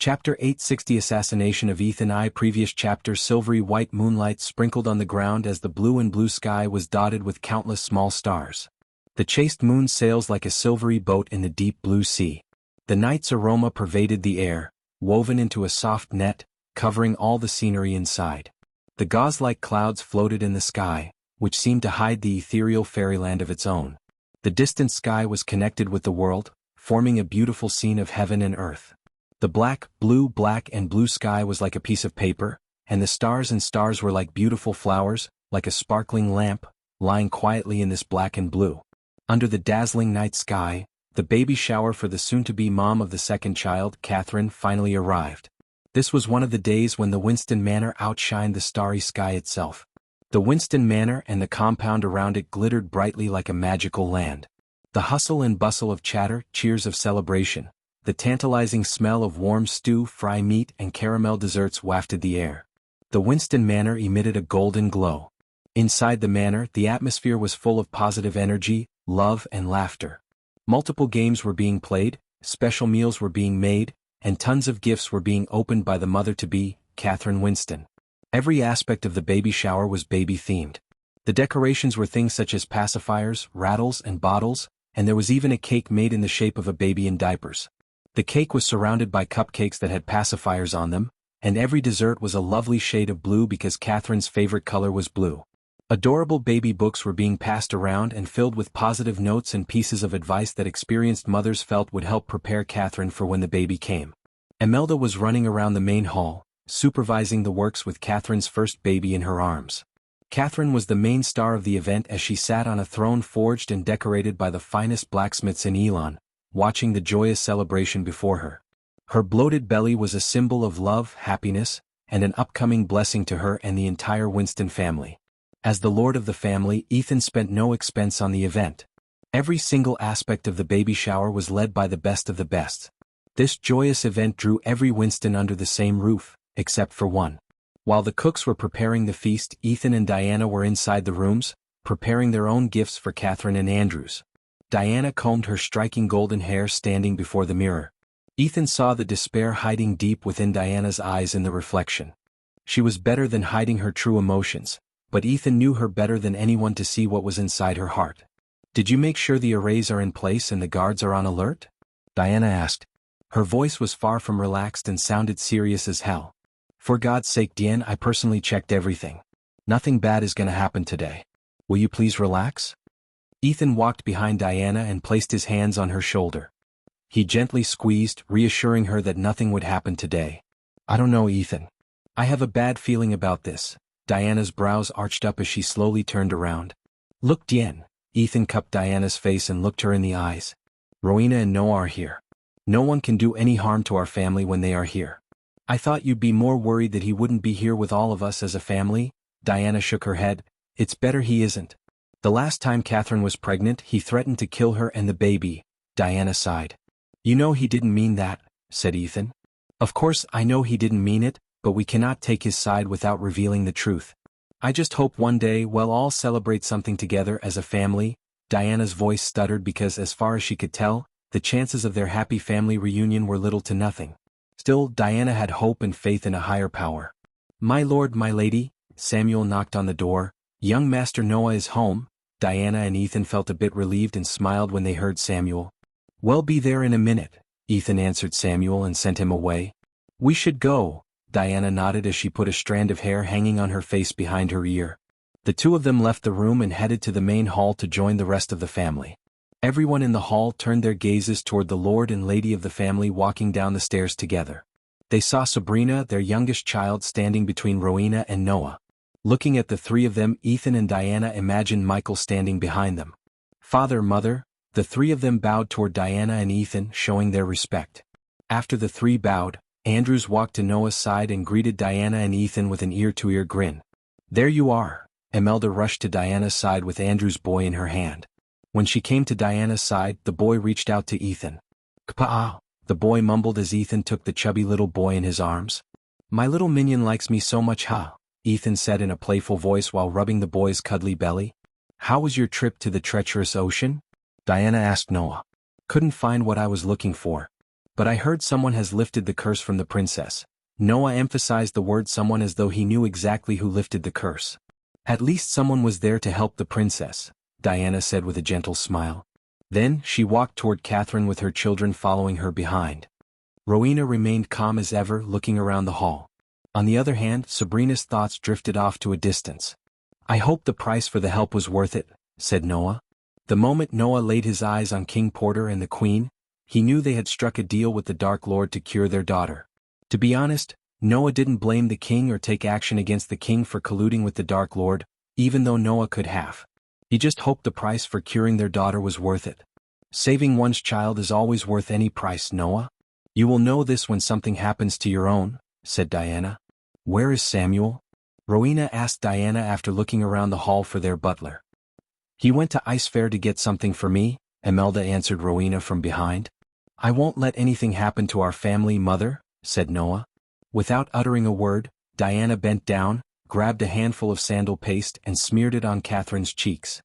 Chapter 860 Assassination of Ethan I. Previous chapter. Silvery white moonlight sprinkled on the ground as the blue and blue sky was dotted with countless small stars. The chaste moon sails like a silvery boat in the deep blue sea. The night's aroma pervaded the air, woven into a soft net, covering all the scenery inside. The gauze-like clouds floated in the sky, which seemed to hide the ethereal fairyland of its own. The distant sky was connected with the world, forming a beautiful scene of heaven and earth. The black and blue sky was like a piece of paper, and the stars were like beautiful flowers, like a sparkling lamp, lying quietly in this black and blue. Under the dazzling night sky, the baby shower for the soon-to-be mom of the second child, Catherine, finally arrived. This was one of the days when the Winston Manor outshined the starry sky itself. The Winston Manor and the compound around it glittered brightly like a magical land. The hustle and bustle of chatter, cheers of celebration, the tantalizing smell of warm stew, fry meat and caramel desserts wafted the air. The Winston Manor emitted a golden glow. Inside the manor, the atmosphere was full of positive energy, love and laughter. Multiple games were being played, special meals were being made, and tons of gifts were being opened by the mother-to-be, Catherine Winston. Every aspect of the baby shower was baby-themed. The decorations were things such as pacifiers, rattles and bottles, and there was even a cake made in the shape of a baby in diapers. The cake was surrounded by cupcakes that had pacifiers on them, and every dessert was a lovely shade of blue because Catherine's favorite color was blue. Adorable baby books were being passed around and filled with positive notes and pieces of advice that experienced mothers felt would help prepare Catherine for when the baby came. Imelda was running around the main hall, supervising the works with Catherine's first baby in her arms. Catherine was the main star of the event as she sat on a throne forged and decorated by the finest blacksmiths in Elon, watching the joyous celebration before her. Her bloated belly was a symbol of love, happiness, and an upcoming blessing to her and the entire Winston family. As the lord of the family, Ethan spent no expense on the event. Every single aspect of the baby shower was led by the best of the best. This joyous event drew every Winston under the same roof, except for one. While the cooks were preparing the feast, Ethan and Diana were inside the rooms, preparing their own gifts for Catherine and Andrews. Diana combed her striking golden hair standing before the mirror. Ethan saw the despair hiding deep within Diana's eyes in the reflection. She was better than hiding her true emotions, but Ethan knew her better than anyone to see what was inside her heart. "Did you make sure the arrays are in place and the guards are on alert?" Diana asked. Her voice was far from relaxed and sounded serious as hell. "For God's sake, Diane, I personally checked everything. Nothing bad is gonna happen today. Will you please relax?" Ethan walked behind Diana and placed his hands on her shoulder. He gently squeezed, reassuring her that nothing would happen today. "I don't know, Ethan. I have a bad feeling about this." Diana's brows arched up as she slowly turned around. "Look, Diane." Ethan cupped Diana's face and looked her in the eyes. "Rowena and Noah are here. No one can do any harm to our family when they are here. I thought you'd be more worried that he wouldn't be here with all of us as a family." Diana shook her head. "It's better he isn't. The last time Catherine was pregnant, he threatened to kill her and the baby." Diana sighed. "You know he didn't mean that," said Ethan. "Of course I know he didn't mean it, but we cannot take his side without revealing the truth. I just hope one day we'll all celebrate something together as a family. Diana's voice stuttered because as far as she could tell, the chances of their happy family reunion were little to nothing. Still, Diana had hope and faith in a higher power. My lord, my lady, Samuel knocked on the door. Young Master Noah is home. Diana and Ethan felt a bit relieved and smiled when they heard Samuel. We'll be there in a minute, Ethan answered Samuel and sent him away. We should go, Diana nodded as she put a strand of hair hanging on her face behind her ear. The two of them left the room and headed to the main hall to join the rest of the family. Everyone in the hall turned their gazes toward the lord and lady of the family walking down the stairs together. They saw Sabrina, their youngest child, standing between Rowena and Noah. Looking at the three of them, Ethan and Diana imagined Michael standing behind them. Father, mother, the three of them bowed toward Diana and Ethan, showing their respect. After the three bowed, Andrews walked to Noah's side and greeted Diana and Ethan with an ear-to-ear grin. There you are. Imelda rushed to Diana's side with Andrew's boy in her hand. When she came to Diana's side, the boy reached out to Ethan. Kpa, the boy mumbled as Ethan took the chubby little boy in his arms. My little minion likes me so much, huh? Ethan said in a playful voice while rubbing the boy's cuddly belly. How was your trip to the treacherous ocean? Diana asked Noah. Couldn't find what I was looking for. But I heard someone has lifted the curse from the princess. Noah emphasized the word someone as though he knew exactly who lifted the curse. At least someone was there to help the princess, Diana said with a gentle smile. Then, she walked toward Catherine with her children following her behind. Rowena remained calm as ever, looking around the hall. On the other hand, Sabrina's thoughts drifted off to a distance. I hope the price for the help was worth it, said Noah. The moment Noah laid his eyes on King Porter and the Queen, he knew they had struck a deal with the Dark Lord to cure their daughter. To be honest, Noah didn't blame the king or take action against the king for colluding with the Dark Lord, even though Noah could have. He just hoped the price for curing their daughter was worth it. Saving one's child is always worth any price, Noah. You will know this when something happens to your own, said Diana. Where is Samuel? Rowena asked Diana after looking around the hall for their butler. He went to Ice Fair to get something for me, Imelda answered Rowena from behind. I won't let anything happen to our family, mother, said Noah. Without uttering a word, Diana bent down, grabbed a handful of sandal paste and smeared it on Catherine's cheeks.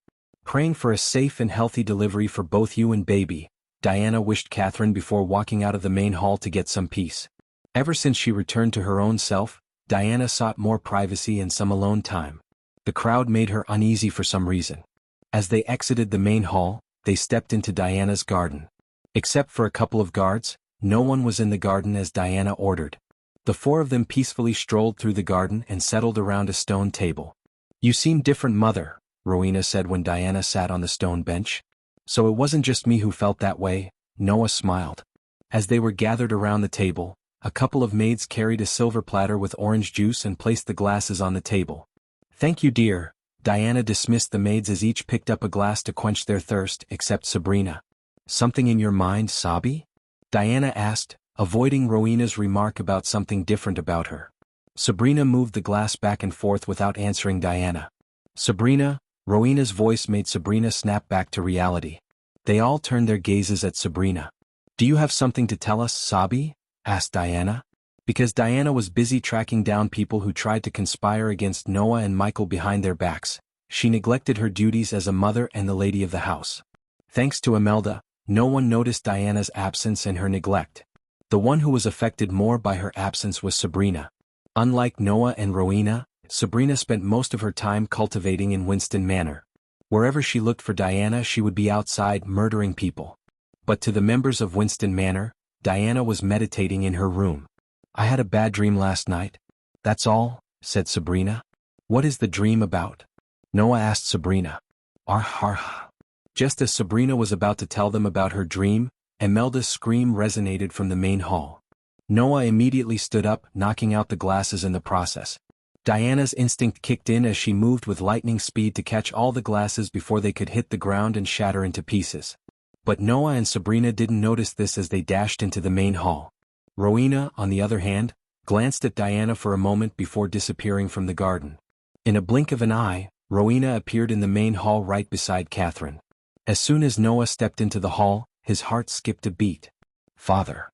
Praying for a safe and healthy delivery for both you and baby, Diana wished Catherine before walking out of the main hall to get some peace. Ever since she returned to her own self, Diana sought more privacy and some alone time. The crowd made her uneasy for some reason. As they exited the main hall, they stepped into Diana's garden. Except for a couple of guards, no one was in the garden as Diana ordered. The four of them peacefully strolled through the garden and settled around a stone table. You seem different, mother, Rowena said when Diana sat on the stone bench. So it wasn't just me who felt that way, Noah smiled. As they were gathered around the table, a couple of maids carried a silver platter with orange juice and placed the glasses on the table. Thank you, dear. Diana dismissed the maids as each picked up a glass to quench their thirst, except Sabrina. Something in your mind, Sabi? Diana asked, avoiding Rowena's remark about something different about her. Sabrina moved the glass back and forth without answering Diana. Sabrina, Rowena's voice made Sabrina snap back to reality. They all turned their gazes at Sabrina. Do you have something to tell us, Sabi? Asked Diana. Because Diana was busy tracking down people who tried to conspire against Noah and Michael behind their backs, she neglected her duties as a mother and the lady of the house. Thanks to Imelda, no one noticed Diana's absence and her neglect. The one who was affected more by her absence was Sabrina. Unlike Noah and Rowena, Sabrina spent most of her time cultivating in Winston Manor. Wherever she looked for Diana, she would be outside murdering people. But to the members of Winston Manor, Diana was meditating in her room. I had a bad dream last night. That's all, said Sabrina. What is the dream about? Noah asked Sabrina. Arh. Just as Sabrina was about to tell them about her dream, Imelda's scream resonated from the main hall. Noah immediately stood up, knocking out the glasses in the process. Diana's instinct kicked in as she moved with lightning speed to catch all the glasses before they could hit the ground and shatter into pieces. But Noah and Sabrina didn't notice this as they dashed into the main hall. Rowena, on the other hand, glanced at Diana for a moment before disappearing from the garden. In a blink of an eye, Rowena appeared in the main hall right beside Catherine. As soon as Noah stepped into the hall, his heart skipped a beat. Father!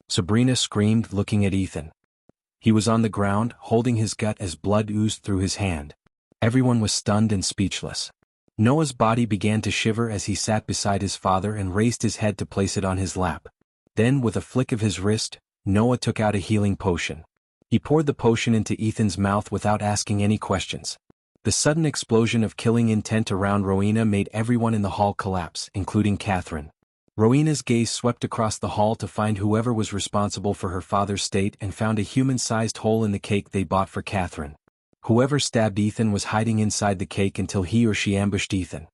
Sabrina screamed, looking at Ethan. He was on the ground, holding his gut as blood oozed through his hand. Everyone was stunned and speechless. Noah's body began to shiver as he sat beside his father and raised his head to place it on his lap. Then, with a flick of his wrist, Noah took out a healing potion. He poured the potion into Ethan's mouth without asking any questions. The sudden explosion of killing intent around Rowena made everyone in the hall collapse, including Catherine. Rowena's gaze swept across the hall to find whoever was responsible for her father's state and found a human-sized hole in the cake they bought for Catherine. Whoever stabbed Ethan was hiding inside the cake until he or she ambushed Ethan.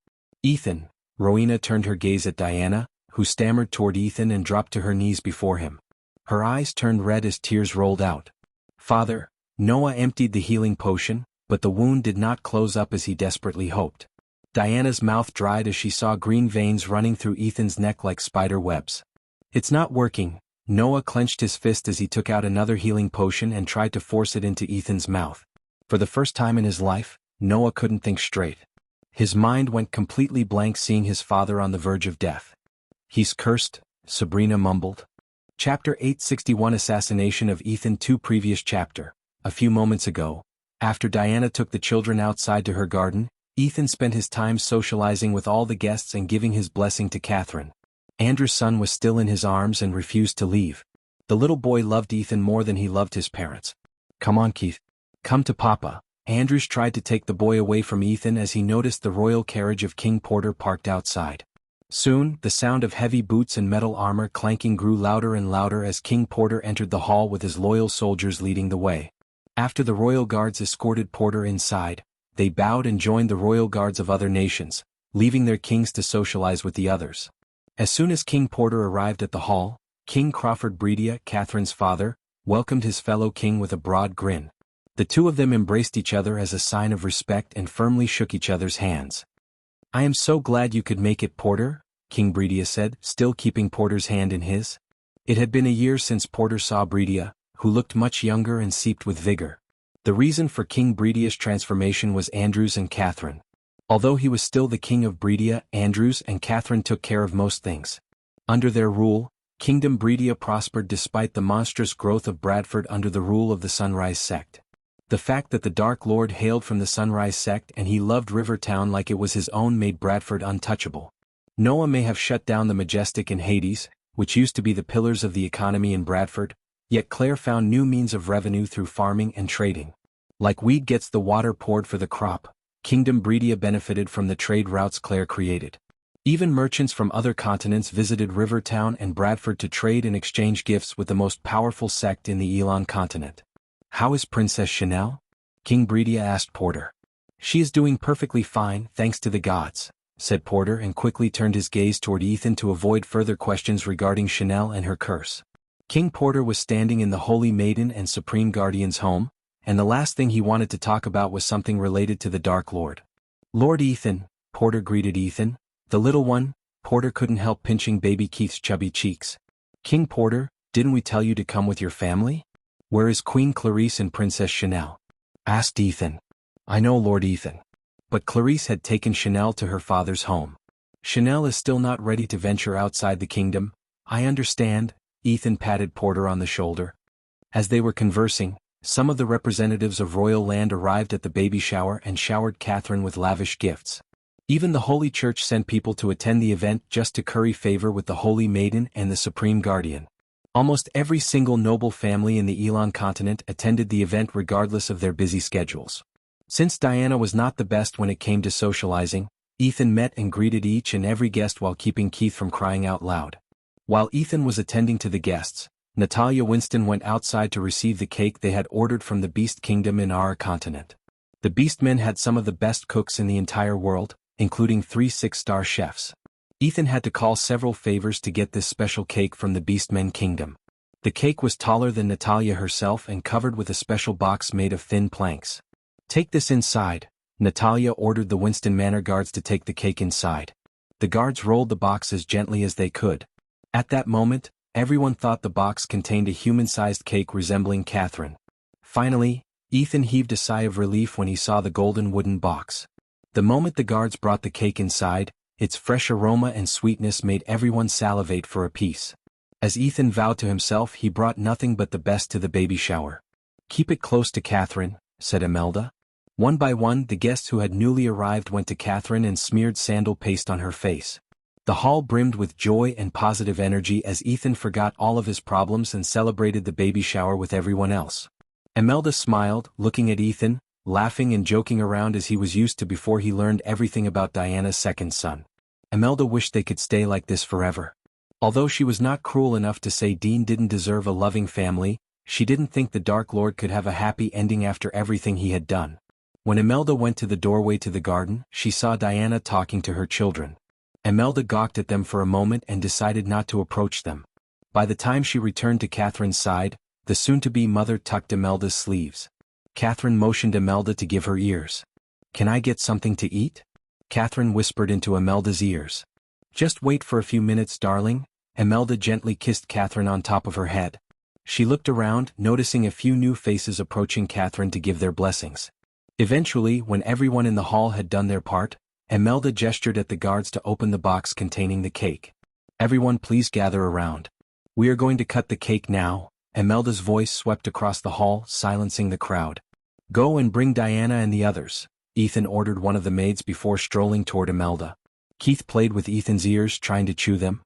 Ethan, Rowena turned her gaze at Diana, who stammered toward Ethan and dropped to her knees before him. Her eyes turned red as tears rolled out. Father, Noah emptied the healing potion, but the wound did not close up as he desperately hoped. Diana's mouth dried as she saw green veins running through Ethan's neck like spider webs. It's not working. Noah clenched his fist as he took out another healing potion and tried to force it into Ethan's mouth. For the first time in his life, Noah couldn't think straight. His mind went completely blank seeing his father on the verge of death. He's cursed, Sabrina mumbled. Chapter 861 Assassination of Ethan 2 Previous chapter. A few moments ago, after Diana took the children outside to her garden, Ethan spent his time socializing with all the guests and giving his blessing to Catherine. Andrew's son was still in his arms and refused to leave. The little boy loved Ethan more than he loved his parents. Come on, Keith. Come to Papa. Andrews tried to take the boy away from Ethan as he noticed the royal carriage of King Porter parked outside. Soon, the sound of heavy boots and metal armor clanking grew louder and louder as King Porter entered the hall with his loyal soldiers leading the way. After the royal guards escorted Porter inside, they bowed and joined the royal guards of other nations, leaving their kings to socialize with the others. As soon as King Porter arrived at the hall, King Crawford Bredia, Catherine's father, welcomed his fellow king with a broad grin. The two of them embraced each other as a sign of respect and firmly shook each other's hands. I am so glad you could make it, Porter, King Bredia said, still keeping Porter's hand in his. It had been a year since Porter saw Bredia, who looked much younger and seeped with vigor. The reason for King Bredia's transformation was Andrews and Catherine. Although he was still the king of Bredia, Andrews and Catherine took care of most things. Under their rule, Kingdom Bredia prospered despite the monstrous growth of Bradford under the rule of the Sunrise sect. The fact that the Dark Lord hailed from the Sunrise sect and he loved Rivertown like it was his own made Bradford untouchable. Noah may have shut down the Majestic and Hades, which used to be the pillars of the economy in Bradford, yet Claire found new means of revenue through farming and trading. Like weed gets the water poured for the crop, Kingdom Bredia benefited from the trade routes Claire created. Even merchants from other continents visited Rivertown and Bradford to trade and exchange gifts with the most powerful sect in the Elon continent. How is Princess Chanel? King Bredia asked Porter. She is doing perfectly fine, thanks to the gods, said Porter and quickly turned his gaze toward Ethan to avoid further questions regarding Chanel and her curse. King Porter was standing in the Holy Maiden and Supreme Guardian's home, and the last thing he wanted to talk about was something related to the Dark Lord. Lord Ethan, Porter greeted Ethan. The little one. Porter couldn't help pinching baby Keith's chubby cheeks. King Porter, didn't we tell you to come with your family? Where is Queen Clarice and Princess Chanel? Asked Ethan. I know, Lord Ethan. But Clarice had taken Chanel to her father's home. Chanel is still not ready to venture outside the kingdom. I understand, Ethan patted Porter on the shoulder. As they were conversing, some of the representatives of royal land arrived at the baby shower and showered Catherine with lavish gifts. Even the Holy Church sent people to attend the event just to curry favor with the Holy Maiden and the Supreme Guardian. Almost every single noble family in the Elon continent attended the event regardless of their busy schedules. Since Diana was not the best when it came to socializing, Ethan met and greeted each and every guest while keeping Keith from crying out loud. While Ethan was attending to the guests, Natalia Winston went outside to receive the cake they had ordered from the Beast Kingdom in our continent. The Beastmen had some of the best cooks in the entire world, including 3 6-star chefs. Ethan had to call several favors to get this special cake from the Beastmen Kingdom. The cake was taller than Natalia herself and covered with a special box made of thin planks. Take this inside, Natalia ordered the Winston Manor guards to take the cake inside. The guards rolled the box as gently as they could. At that moment, everyone thought the box contained a human-sized cake resembling Catherine. Finally, Ethan heaved a sigh of relief when he saw the golden wooden box. The moment the guards brought the cake inside, its fresh aroma and sweetness made everyone salivate for a piece. As Ethan vowed to himself, he brought nothing but the best to the baby shower. Keep it close to Catherine, said Imelda. One by one, the guests who had newly arrived went to Catherine and smeared sandal paste on her face. The hall brimmed with joy and positive energy as Ethan forgot all of his problems and celebrated the baby shower with everyone else. Imelda smiled, looking at Ethan, laughing and joking around as he was used to before he learned everything about Diana's second son. Imelda wished they could stay like this forever. Although she was not cruel enough to say Dean didn't deserve a loving family, she didn't think the Dark Lord could have a happy ending after everything he had done. When Imelda went to the doorway to the garden, she saw Diana talking to her children. Imelda gawked at them for a moment and decided not to approach them. By the time she returned to Catherine's side, the soon-to-be mother tucked Imelda's sleeves. Catherine motioned Imelda to give her ears. "Can I get something to eat?" Catherine whispered into Imelda's ears. "Just wait for a few minutes, darling." Imelda gently kissed Catherine on top of her head. She looked around, noticing a few new faces approaching Catherine to give their blessings. Eventually, when everyone in the hall had done their part, Imelda gestured at the guards to open the box containing the cake. "Everyone please gather around. We are going to cut the cake now." Imelda's voice swept across the hall, silencing the crowd. "Go and bring Diana and the others," Ethan ordered one of the maids before strolling toward Imelda. Keith played with Ethan's ears, trying to chew them.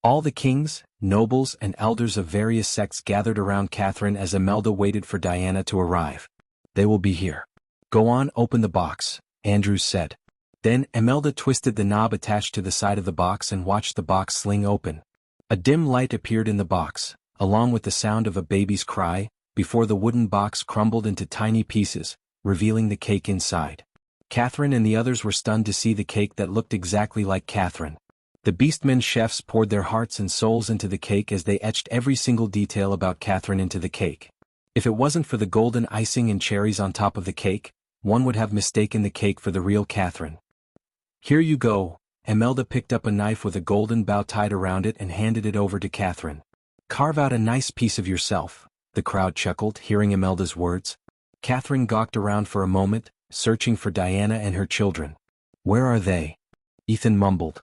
All the kings, nobles and elders of various sects gathered around Catherine as Imelda waited for Diana to arrive. "They will be here. Go on, open the box," Andrews said. Then Imelda twisted the knob attached to the side of the box and watched the box sling open. A dim light appeared in the box, along with the sound of a baby's cry, before the wooden box crumbled into tiny pieces, revealing the cake inside. Catherine and the others were stunned to see the cake that looked exactly like Catherine. The Beastmen chefs poured their hearts and souls into the cake as they etched every single detail about Catherine into the cake. If it wasn't for the golden icing and cherries on top of the cake, one would have mistaken the cake for the real Catherine. "Here you go." Imelda picked up a knife with a golden bow tied around it and handed it over to Catherine. "Carve out a nice piece of yourself," the crowd chuckled, hearing Imelda's words. Catherine gawked around for a moment, searching for Diana and her children. "Where are they?" Ethan mumbled.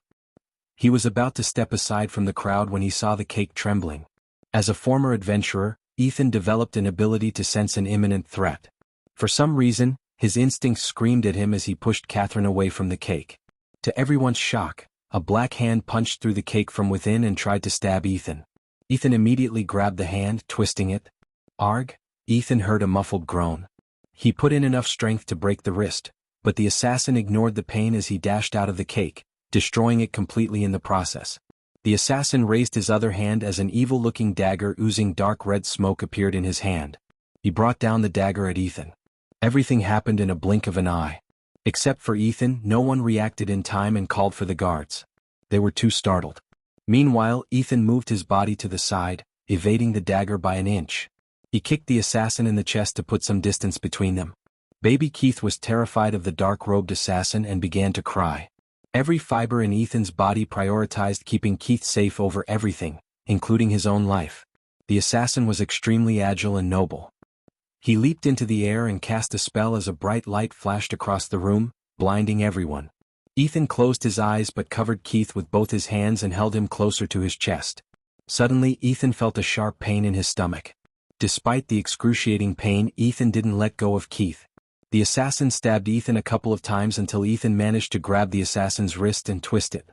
He was about to step aside from the crowd when he saw the cake trembling. As a former adventurer, Ethan developed an ability to sense an imminent threat. For some reason, his instincts screamed at him as he pushed Catherine away from the cake. To everyone's shock, a black hand punched through the cake from within and tried to stab Ethan. Ethan immediately grabbed the hand, twisting it. "Arg!" Ethan heard a muffled groan. He put in enough strength to break the wrist, but the assassin ignored the pain as he dashed out of the cake, destroying it completely in the process. The assassin raised his other hand as an evil-looking dagger oozing dark red smoke appeared in his hand. He brought down the dagger at Ethan. Everything happened in a blink of an eye. Except for Ethan, no one reacted in time and called for the guards. They were too startled. Meanwhile, Ethan moved his body to the side, evading the dagger by an inch. He kicked the assassin in the chest to put some distance between them. Baby Keith was terrified of the dark-robed assassin and began to cry. Every fiber in Ethan's body prioritized keeping Keith safe over everything, including his own life. The assassin was extremely agile and noble. He leaped into the air and cast a spell as a bright light flashed across the room, blinding everyone. Ethan closed his eyes but covered Keith with both his hands and held him closer to his chest. Suddenly, Ethan felt a sharp pain in his stomach. Despite the excruciating pain, Ethan didn't let go of Keith. The assassin stabbed Ethan a couple of times until Ethan managed to grab the assassin's wrist and twist it.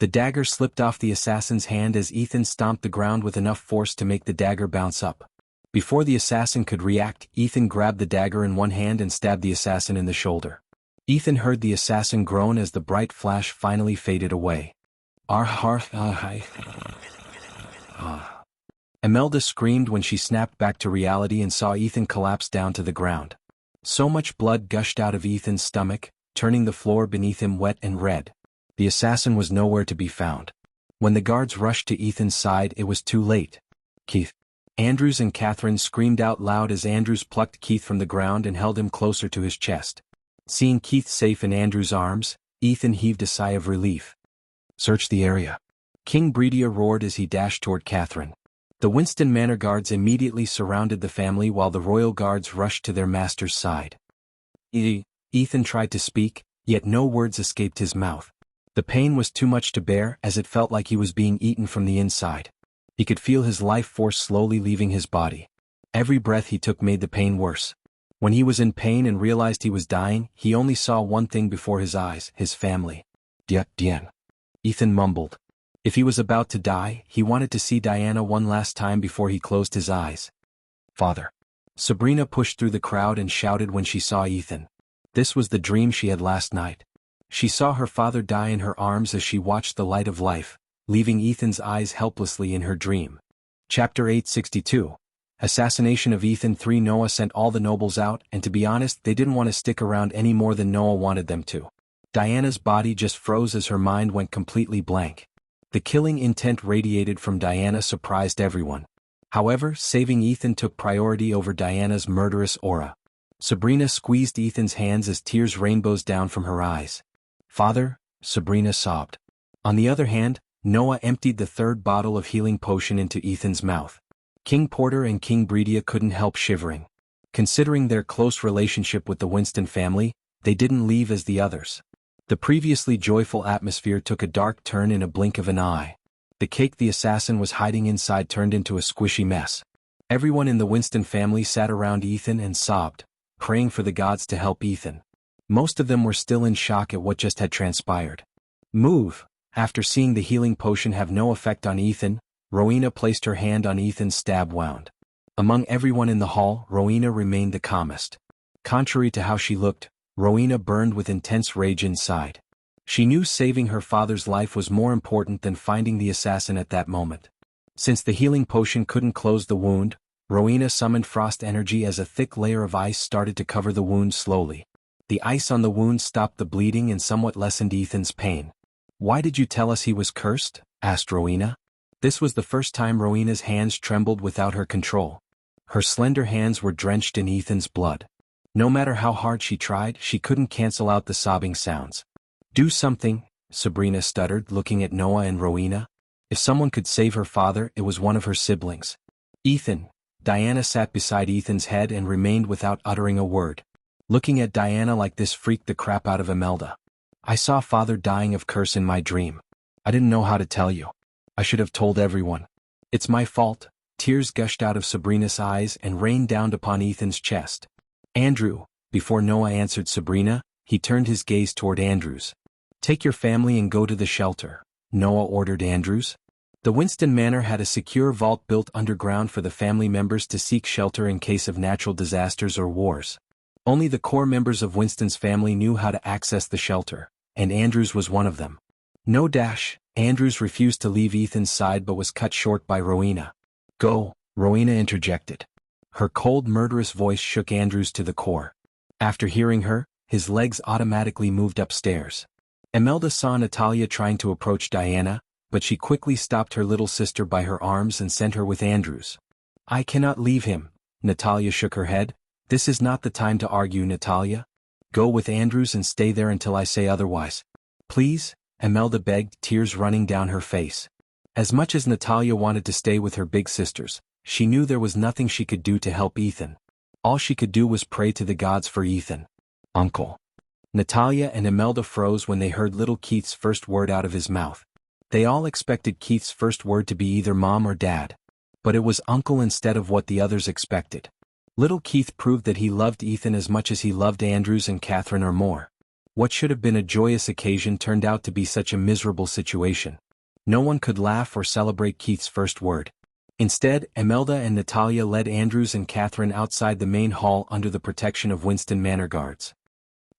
The dagger slipped off the assassin's hand as Ethan stomped the ground with enough force to make the dagger bounce up. Before the assassin could react, Ethan grabbed the dagger in one hand and stabbed the assassin in the shoulder. Ethan heard the assassin groan as the bright flash finally faded away. Imelda screamed when she snapped back to reality and saw Ethan collapse down to the ground. So much blood gushed out of Ethan's stomach, turning the floor beneath him wet and red. The assassin was nowhere to be found. When the guards rushed to Ethan's side, it was too late. "Keith!" Andrews and Catherine screamed out loud as Andrews plucked Keith from the ground and held him closer to his chest. Seeing Keith safe in Andrews' arms, Ethan heaved a sigh of relief. "Search the area." King Breedia roared as he dashed toward Catherine. The Winston Manor guards immediately surrounded the family while the royal guards rushed to their master's side. Ethan tried to speak, yet no words escaped his mouth. The pain was too much to bear as it felt like he was being eaten from the inside. He could feel his life force slowly leaving his body. Every breath he took made the pain worse. When he was in pain and realized he was dying, he only saw one thing before his eyes: his family. Dian. Ethan mumbled. If he was about to die, he wanted to see Diana one last time before he closed his eyes. Father. Sabrina pushed through the crowd and shouted when she saw Ethan. This was the dream she had last night. She saw her father die in her arms as she watched the light of life, leaving Ethan's eyes helplessly in her dream. Chapter 862. Assassination of Ethan 3. Noah sent all the nobles out, and to be honest, they didn't want to stick around any more than Noah wanted them to. Diana's body just froze as her mind went completely blank. The killing intent radiated from Diana surprised everyone. However, saving Ethan took priority over Diana's murderous aura. Sabrina squeezed Ethan's hands as tears rainbows down from her eyes. Father, Sabrina sobbed. On the other hand, Noah emptied the third bottle of healing potion into Ethan's mouth. King Porter and King Bredia couldn't help shivering. Considering their close relationship with the Winston family, they didn't leave as the others. The previously joyful atmosphere took a dark turn in a blink of an eye. The cake the assassin was hiding inside turned into a squishy mess. Everyone in the Winston family sat around Ethan and sobbed, praying for the gods to help Ethan. Most of them were still in shock at what just had transpired. Move. After seeing the healing potion have no effect on Ethan, Rowena placed her hand on Ethan's stab wound. Among everyone in the hall, Rowena remained the calmest. Contrary to how she looked, Rowena burned with intense rage inside. She knew saving her father's life was more important than finding the assassin at that moment. Since the healing potion couldn't close the wound, Rowena summoned frost energy as a thick layer of ice started to cover the wound slowly. The ice on the wound stopped the bleeding and somewhat lessened Ethan's pain. "Why did you tell us he was cursed?" asked Rowena. This was the first time Rowena's hands trembled without her control. Her slender hands were drenched in Ethan's blood. No matter how hard she tried, she couldn't cancel out the sobbing sounds. "Do something," Sabrina stuttered, looking at Noah and Rowena. If someone could save her father, it was one of her siblings. "Ethan." Diana sat beside Ethan's head and remained without uttering a word. Looking at Diana like this freaked the crap out of Imelda. "I saw father dying of curse in my dream. I didn't know how to tell you. I should have told everyone. It's my fault." Tears gushed out of Sabrina's eyes and rained down upon Ethan's chest. "Andrew." Before Noah answered Sabrina, he turned his gaze toward Andrews. "Take your family and go to the shelter," Noah ordered Andrews. The Winston Manor had a secure vault built underground for the family members to seek shelter in case of natural disasters or wars. Only the core members of Winston's family knew how to access the shelter, and Andrews was one of them. "No dash." Andrews refused to leave Ethan's side but was cut short by Rowena. "Go," Rowena interjected. Her cold, murderous voice shook Andrews to the core. After hearing her, his legs automatically moved upstairs. Imelda saw Natalia trying to approach Diana, but she quickly stopped her little sister by her arms and sent her with Andrews. "I cannot leave him." Natalia shook her head. "This is not the time to argue, Natalia. Go with Andrews and stay there until I say otherwise." "Please," Imelda begged, tears running down her face. As much as Natalia wanted to stay with her big sisters, she knew there was nothing she could do to help Ethan. All she could do was pray to the gods for Ethan. "Uncle." Natalia and Imelda froze when they heard little Keith's first word out of his mouth. They all expected Keith's first word to be either mom or dad. But it was uncle instead of what the others expected. Little Keith proved that he loved Ethan as much as he loved Andrews and Catherine or more. What should have been a joyous occasion turned out to be such a miserable situation. No one could laugh or celebrate Keith's first word. Instead, Imelda and Natalia led Andrews and Catherine outside the main hall under the protection of Winston Manor guards.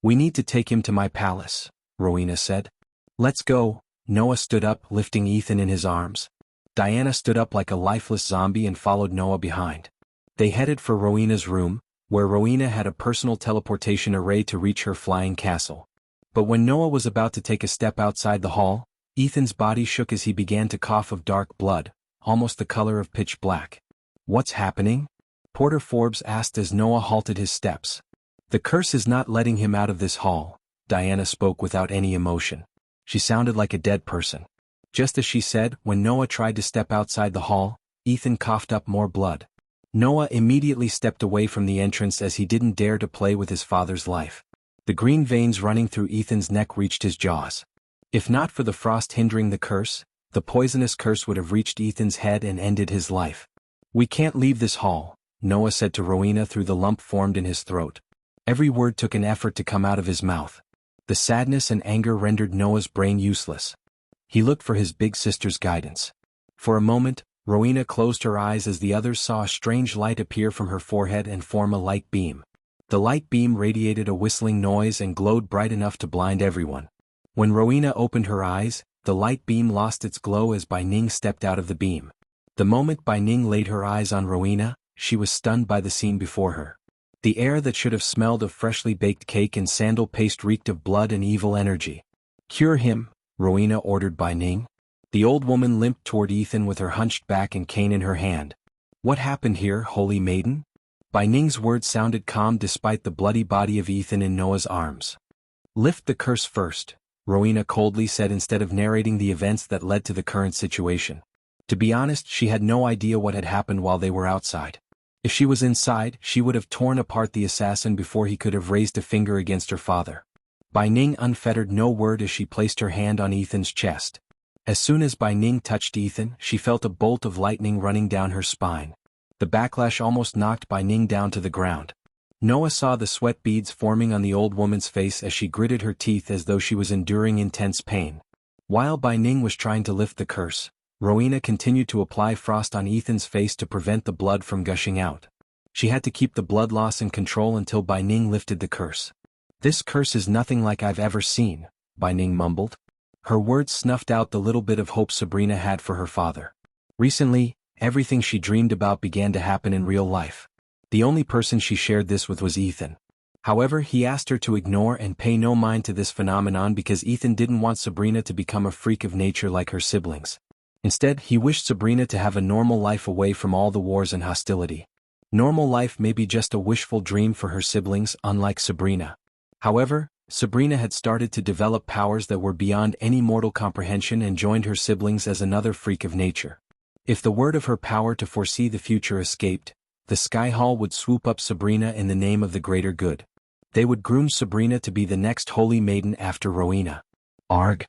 "We need to take him to my palace," Rowena said. "Let's go." Noah stood up, lifting Ethan in his arms. Diana stood up like a lifeless zombie and followed Noah behind. They headed for Rowena's room, where Rowena had a personal teleportation array to reach her flying castle. But when Noah was about to take a step outside the hall, Ethan's body shook as he began to cough of dark blood, almost the color of pitch black. "What's happening?" Porter Forbes asked as Noah halted his steps. "The curse is not letting him out of this hall," Diana spoke without any emotion. She sounded like a dead person. Just as she said, when Noah tried to step outside the hall, Ethan coughed up more blood. Noah immediately stepped away from the entrance as he didn't dare to play with his father's life. The green veins running through Ethan's neck reached his jaws. If not for the frost hindering the curse, the poisonous curse would have reached Ethan's head and ended his life. "We can't leave this hall," Noah said to Rowena through the lump formed in his throat. Every word took an effort to come out of his mouth. The sadness and anger rendered Noah's brain useless. He looked for his big sister's guidance. For a moment, Rowena closed her eyes as the others saw a strange light appear from her forehead and form a light beam. The light beam radiated a whistling noise and glowed bright enough to blind everyone. When Rowena opened her eyes, the light beam lost its glow as Bai Ning stepped out of the beam. The moment Bai Ning laid her eyes on Rowena, she was stunned by the scene before her. The air that should have smelled of freshly baked cake and sandal paste reeked of blood and evil energy. "Cure him," Rowena ordered Bai Ning. The old woman limped toward Ethan with her hunched back and cane in her hand. "What happened here, holy maiden?" Bai Ning's words sounded calm despite the bloody body of Ethan in Noah's arms. "Lift the curse first," Rowena coldly said instead of narrating the events that led to the current situation. To be honest, she had no idea what had happened while they were outside. If she was inside, she would have torn apart the assassin before he could have raised a finger against her father. Bai Ning unfettered no word as she placed her hand on Ethan's chest. As soon as Bai Ning touched Ethan, she felt a bolt of lightning running down her spine. The backlash almost knocked Bai Ning down to the ground. Noah saw the sweat beads forming on the old woman's face as she gritted her teeth as though she was enduring intense pain. While Bai Ning was trying to lift the curse, Rowena continued to apply frost on Ethan's face to prevent the blood from gushing out. She had to keep the blood loss in control until Bai Ning lifted the curse. "This curse is nothing like I've ever seen," Bai Ning mumbled. Her words snuffed out the little bit of hope Sabrina had for her father. Recently, everything she dreamed about began to happen in real life. The only person she shared this with was Ethan. However, he asked her to ignore and pay no mind to this phenomenon because Ethan didn't want Sabrina to become a freak of nature like her siblings. Instead, he wished Sabrina to have a normal life away from all the wars and hostility. Normal life may be just a wishful dream for her siblings, unlike Sabrina. However, Sabrina had started to develop powers that were beyond any mortal comprehension and joined her siblings as another freak of nature. If the word of her power to foresee the future escaped, the Sky Hall would swoop up Sabrina in the name of the greater good. They would groom Sabrina to be the next holy maiden after Rowena. Arg!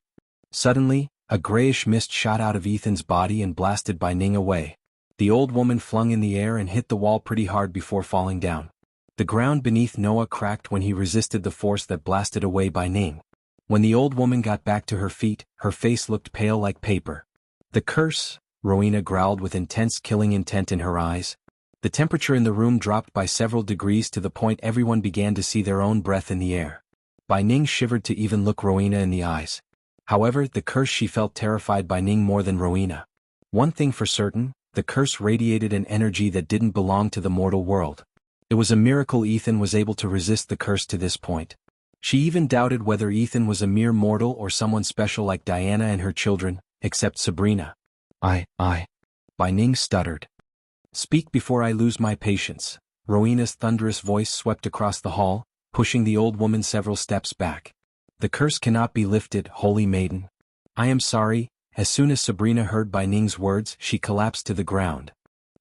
Suddenly, a grayish mist shot out of Ethan's body and blasted Bai Ning away. The old woman flung in the air and hit the wall pretty hard before falling down. The ground beneath Noah cracked when he resisted the force that blasted away Bai Ning. When the old woman got back to her feet, her face looked pale like paper. "The curse," Rowena growled with intense killing intent in her eyes. The temperature in the room dropped by several degrees to the point everyone began to see their own breath in the air. Bai Ning shivered to even look Rowena in the eyes. However, the curse she felt terrified Bai Ning more than Rowena. One thing for certain, the curse radiated an energy that didn't belong to the mortal world. It was a miracle Ethan was able to resist the curse to this point. She even doubted whether Ethan was a mere mortal or someone special like Diana and her children, except Sabrina. I. Bai Ning stuttered. "Speak before I lose my patience." Rowena's thunderous voice swept across the hall, pushing the old woman several steps back. "The curse cannot be lifted, holy maiden." "I am sorry." As soon as Sabrina heard Bai Ning's words, she collapsed to the ground.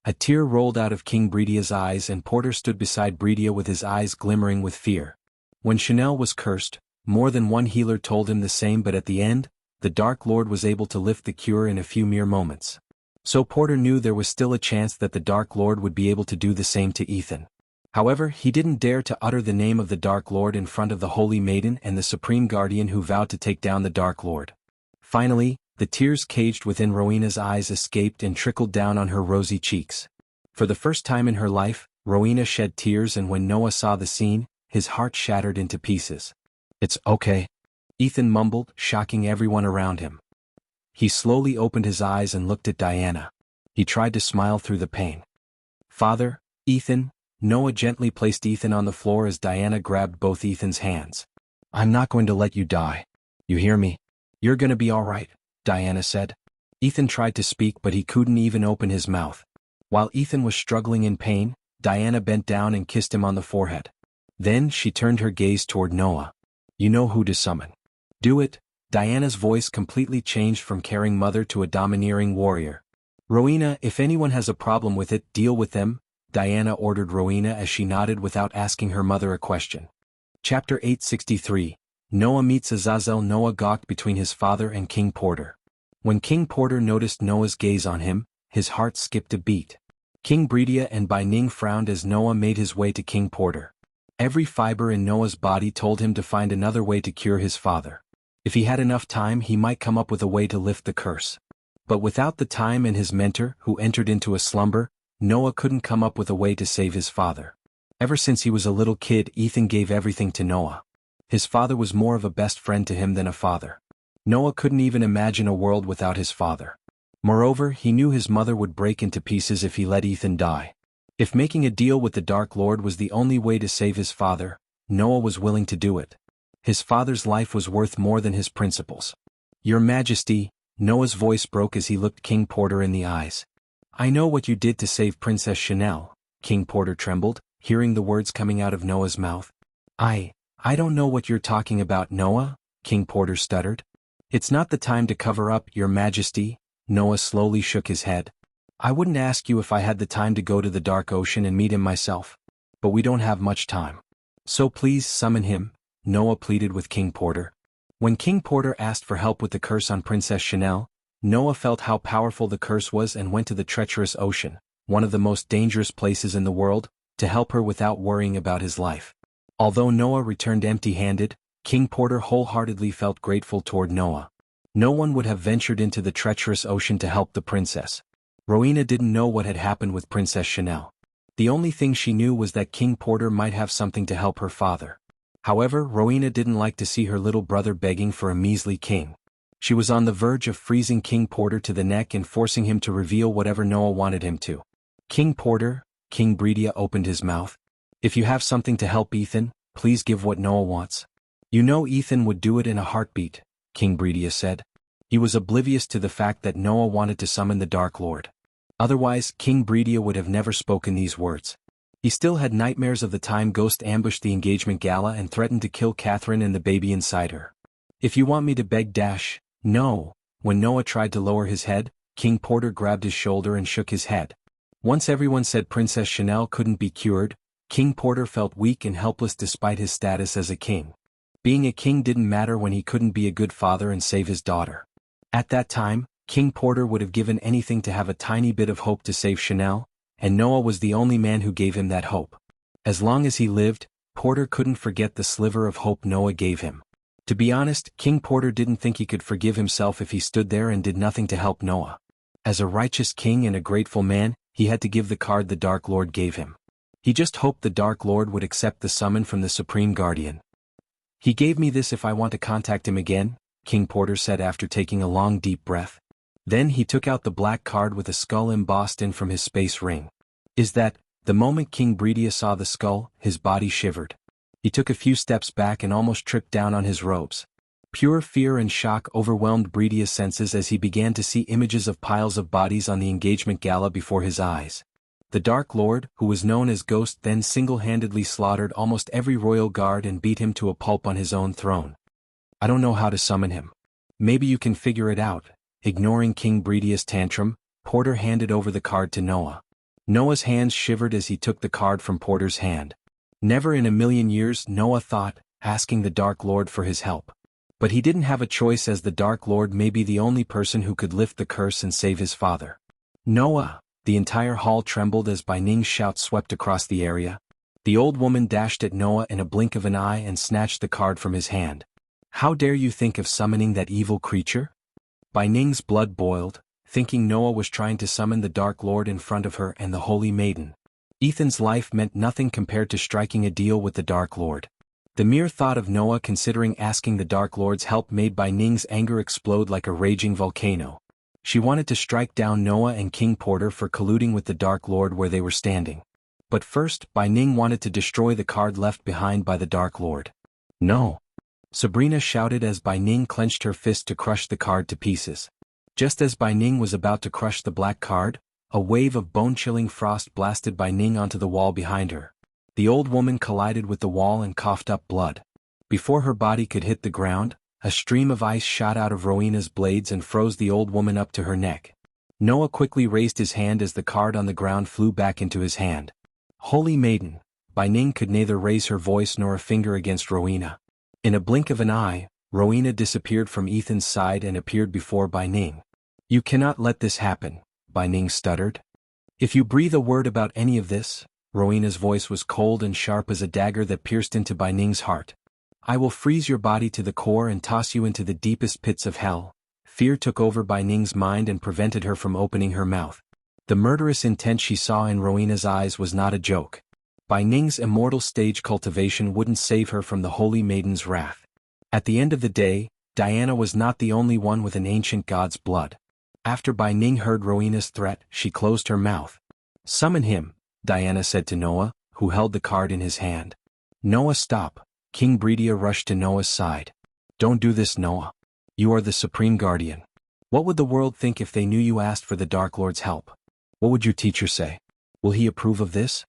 A tear rolled out of King Bridia's eyes and Porter stood beside Bridia with his eyes glimmering with fear. When Chanel was cursed, more than one healer told him the same, but at the end, the Dark Lord was able to lift the cure in a few mere moments. So Porter knew there was still a chance that the Dark Lord would be able to do the same to Ethan. However, he didn't dare to utter the name of the Dark Lord in front of the Holy Maiden and the Supreme Guardian who vowed to take down the Dark Lord. Finally, the tears caged within Rowena's eyes escaped and trickled down on her rosy cheeks. For the first time in her life, Rowena shed tears, and when Noah saw the scene, his heart shattered into pieces. "It's okay," Ethan mumbled, shocking everyone around him. He slowly opened his eyes and looked at Diana. He tried to smile through the pain. "Father, Ethan." Noah gently placed Ethan on the floor as Diana grabbed both Ethan's hands. "I'm not going to let you die. You hear me? You're gonna be all right," Diana said. Ethan tried to speak, but he couldn't even open his mouth. While Ethan was struggling in pain, Diana bent down and kissed him on the forehead. Then she turned her gaze toward Noah. "You know who to summon. Do it." Diana's voice completely changed from caring mother to a domineering warrior. "Rowena, if anyone has a problem with it, deal with them," Diana ordered Rowena as she nodded without asking her mother a question. Chapter 863. Noah meets Azazel. Noah gawked between his father and King Porter. When King Porter noticed Noah's gaze on him, his heart skipped a beat. King Bredia and Bai Ning frowned as Noah made his way to King Porter. Every fiber in Noah's body told him to find another way to cure his father. If he had enough time, he might come up with a way to lift the curse. But without the time and his mentor, who entered into a slumber, Noah couldn't come up with a way to save his father. Ever since he was a little kid, Ethan gave everything to Noah. His father was more of a best friend to him than a father. Noah couldn't even imagine a world without his father. Moreover, he knew his mother would break into pieces if he let Ethan die. If making a deal with the Dark Lord was the only way to save his father, Noah was willing to do it. His father's life was worth more than his principles. Your Majesty, Noah's voice broke as he looked King Porter in the eyes. I know what you did to save Princess Chanel. King Porter trembled, hearing the words coming out of Noah's mouth. I don't know what you're talking about, Noah, King Porter stuttered. It's not the time to cover up, Your Majesty. Noah slowly shook his head. I wouldn't ask you if I had the time to go to the Dark Ocean and meet him myself. But we don't have much time. So please summon him, Noah pleaded with King Porter. When King Porter asked for help with the curse on Princess Chanel, Noah felt how powerful the curse was and went to the treacherous ocean, one of the most dangerous places in the world, to help her without worrying about his life. Although Noah returned empty-handed, King Porter wholeheartedly felt grateful toward Noah. No one would have ventured into the treacherous ocean to help the princess. Rowena didn't know what had happened with Princess Chanel. The only thing she knew was that King Porter might have something to help her father. However, Rowena didn't like to see her little brother begging for a measly king. She was on the verge of freezing King Porter to the neck and forcing him to reveal whatever Noah wanted him to. King Porter, King Bredia opened his mouth. If you have something to help Ethan, please give what Noah wants. You know Ethan would do it in a heartbeat, King Bredia said. He was oblivious to the fact that Noah wanted to summon the Dark Lord. Otherwise, King Bredia would have never spoken these words. He still had nightmares of the time Ghost ambushed the engagement gala and threatened to kill Catherine and the baby inside her. If you want me to beg no. When Noah tried to lower his head, King Porter grabbed his shoulder and shook his head. Once everyone said Princess Chanel couldn't be cured, King Porter felt weak and helpless despite his status as a king. Being a king didn't matter when he couldn't be a good father and save his daughter. At that time, King Porter would have given anything to have a tiny bit of hope to save Chanel, and Noah was the only man who gave him that hope. As long as he lived, Porter couldn't forget the sliver of hope Noah gave him. To be honest, King Porter didn't think he could forgive himself if he stood there and did nothing to help Noah. As a righteous king and a grateful man, he had to give the card the Dark Lord gave him. He just hoped the Dark Lord would accept the summon from the Supreme Guardian. He gave me this if I want to contact him again, King Porter said after taking a long deep breath. Then he took out the black card with a skull embossed in from his space ring. The moment King Bredia saw the skull, his body shivered. He took a few steps back and almost tripped down on his robes. Pure fear and shock overwhelmed Bredia's senses as he began to see images of piles of bodies on the engagement gala before his eyes. The Dark Lord, who was known as Ghost, then single-handedly slaughtered almost every royal guard and beat him to a pulp on his own throne. I don't know how to summon him. Maybe you can figure it out. Ignoring King Bredia's tantrum, Porter handed over the card to Noah. Noah's hands shivered as he took the card from Porter's hand. Never in a million years, Noah thought, asking the Dark Lord for his help. But he didn't have a choice, as the Dark Lord may be the only person who could lift the curse and save his father. Noah! The entire hall trembled as Bai Ning's shout swept across the area. The old woman dashed at Noah in a blink of an eye and snatched the card from his hand. How dare you think of summoning that evil creature? Bai Ning's blood boiled, thinking Noah was trying to summon the Dark Lord in front of her and the Holy Maiden. Ethan's life meant nothing compared to striking a deal with the Dark Lord. The mere thought of Noah considering asking the Dark Lord's help made Bai Ning's anger explode like a raging volcano. She wanted to strike down Noah and King Porter for colluding with the Dark Lord where they were standing. But first, Bai Ning wanted to destroy the card left behind by the Dark Lord. No! Sabrina shouted as Bai Ning clenched her fist to crush the card to pieces. Just as Bai Ning was about to crush the black card, a wave of bone-chilling frost blasted Bai Ning onto the wall behind her. The old woman collided with the wall and coughed up blood. Before her body could hit the ground, a stream of ice shot out of Rowena's blades and froze the old woman up to her neck. Noah quickly raised his hand as the card on the ground flew back into his hand. Holy Maiden! Bai Ning could neither raise her voice nor a finger against Rowena. In a blink of an eye, Rowena disappeared from Ethan's side and appeared before Bai Ning. You cannot let this happen, Bai Ning stuttered. If you breathe a word about any of this, Rowena's voice was cold and sharp as a dagger that pierced into Bai Ning's heart. I will freeze your body to the core and toss you into the deepest pits of hell. Fear took over Bai Ning's mind and prevented her from opening her mouth. The murderous intent she saw in Rowena's eyes was not a joke. Bai Ning's immortal stage cultivation wouldn't save her from the holy maiden's wrath. At the end of the day, Diana was not the only one with an ancient god's blood. After Bai Ning heard Rowena's threat, she closed her mouth. Summon him, Diana said to Noah, who held the card in his hand. Noah, stop. King Bredia rushed to Noah's side. Don't do this, Noah. You are the supreme guardian. What would the world think if they knew you asked for the Dark Lord's help? What would your teacher say? Will he approve of this?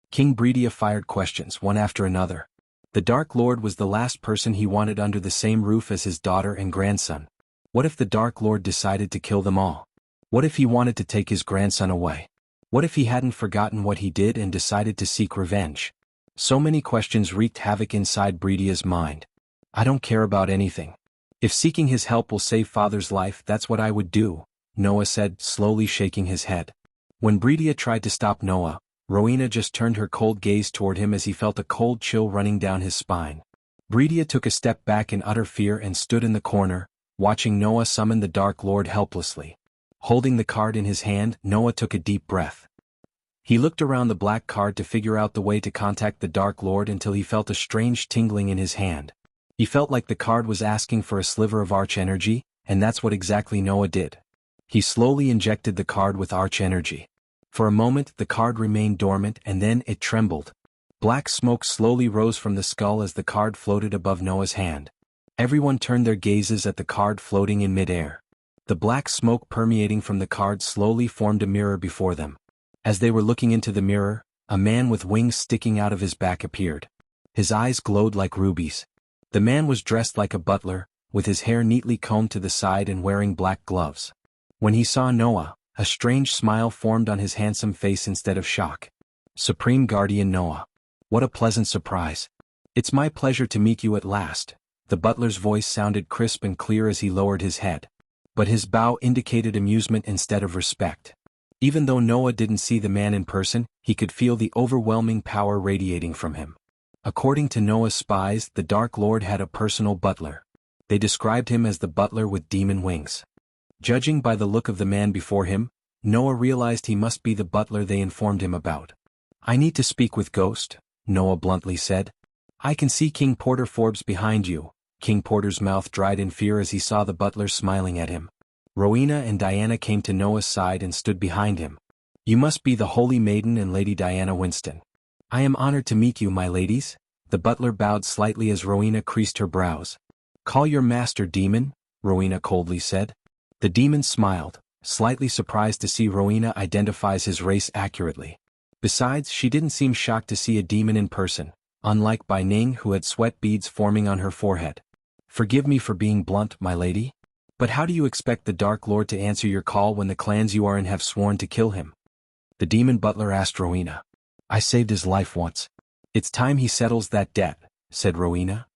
King Bredia fired questions one after another. The Dark Lord was the last person he wanted under the same roof as his daughter and grandson. What if the Dark Lord decided to kill them all? What if he wanted to take his grandson away? What if he hadn't forgotten what he did and decided to seek revenge? So many questions wreaked havoc inside Bredia's mind. I don't care about anything. If seeking his help will save father's life, that's what I would do, Noah said, slowly shaking his head. When Bredia tried to stop Noah, Rowena just turned her cold gaze toward him as he felt a cold chill running down his spine. Bredia took a step back in utter fear and stood in the corner, watching Noah summon the Dark Lord helplessly. Holding the card in his hand, Noah took a deep breath. He looked around the black card to figure out the way to contact the Dark Lord until he felt a strange tingling in his hand. He felt like the card was asking for a sliver of arch energy, and that's what exactly Noah did. He slowly injected the card with arch energy. For a moment the card remained dormant and then it trembled. Black smoke slowly rose from the skull as the card floated above Noah's hand. Everyone turned their gazes at the card floating in midair. The black smoke permeating from the card slowly formed a mirror before them. As they were looking into the mirror, a man with wings sticking out of his back appeared. His eyes glowed like rubies. The man was dressed like a butler, with his hair neatly combed to the side and wearing black gloves. When he saw Noah, a strange smile formed on his handsome face instead of shock. Supreme Guardian Noah. What a pleasant surprise. It's my pleasure to meet you at last. The butler's voice sounded crisp and clear as he lowered his head. But his bow indicated amusement instead of respect. Even though Noah didn't see the man in person, he could feel the overwhelming power radiating from him. According to Noah's spies, the Dark Lord had a personal butler. They described him as the butler with demon wings. Judging by the look of the man before him, Noah realized he must be the butler they informed him about. I need to speak with Ghost, Noah bluntly said. I can see King Porter Forbes behind you. King Porter's mouth dried in fear as he saw the butler smiling at him. Rowena and Diana came to Noah's side and stood behind him. You must be the Holy Maiden and Lady Diana Winston. I am honored to meet you, my ladies. The butler bowed slightly as Rowena creased her brows. Call your master demon, Rowena coldly said. The demon smiled, slightly surprised to see Rowena identifies his race accurately. Besides, she didn't seem shocked to see a demon in person, unlike Bai Ning who had sweat beads forming on her forehead. Forgive me for being blunt, my lady. But how do you expect the Dark Lord to answer your call when the clans you are in have sworn to kill him? The demon butler asked Rowena. I saved his life once. It's time he settles that debt, said Rowena.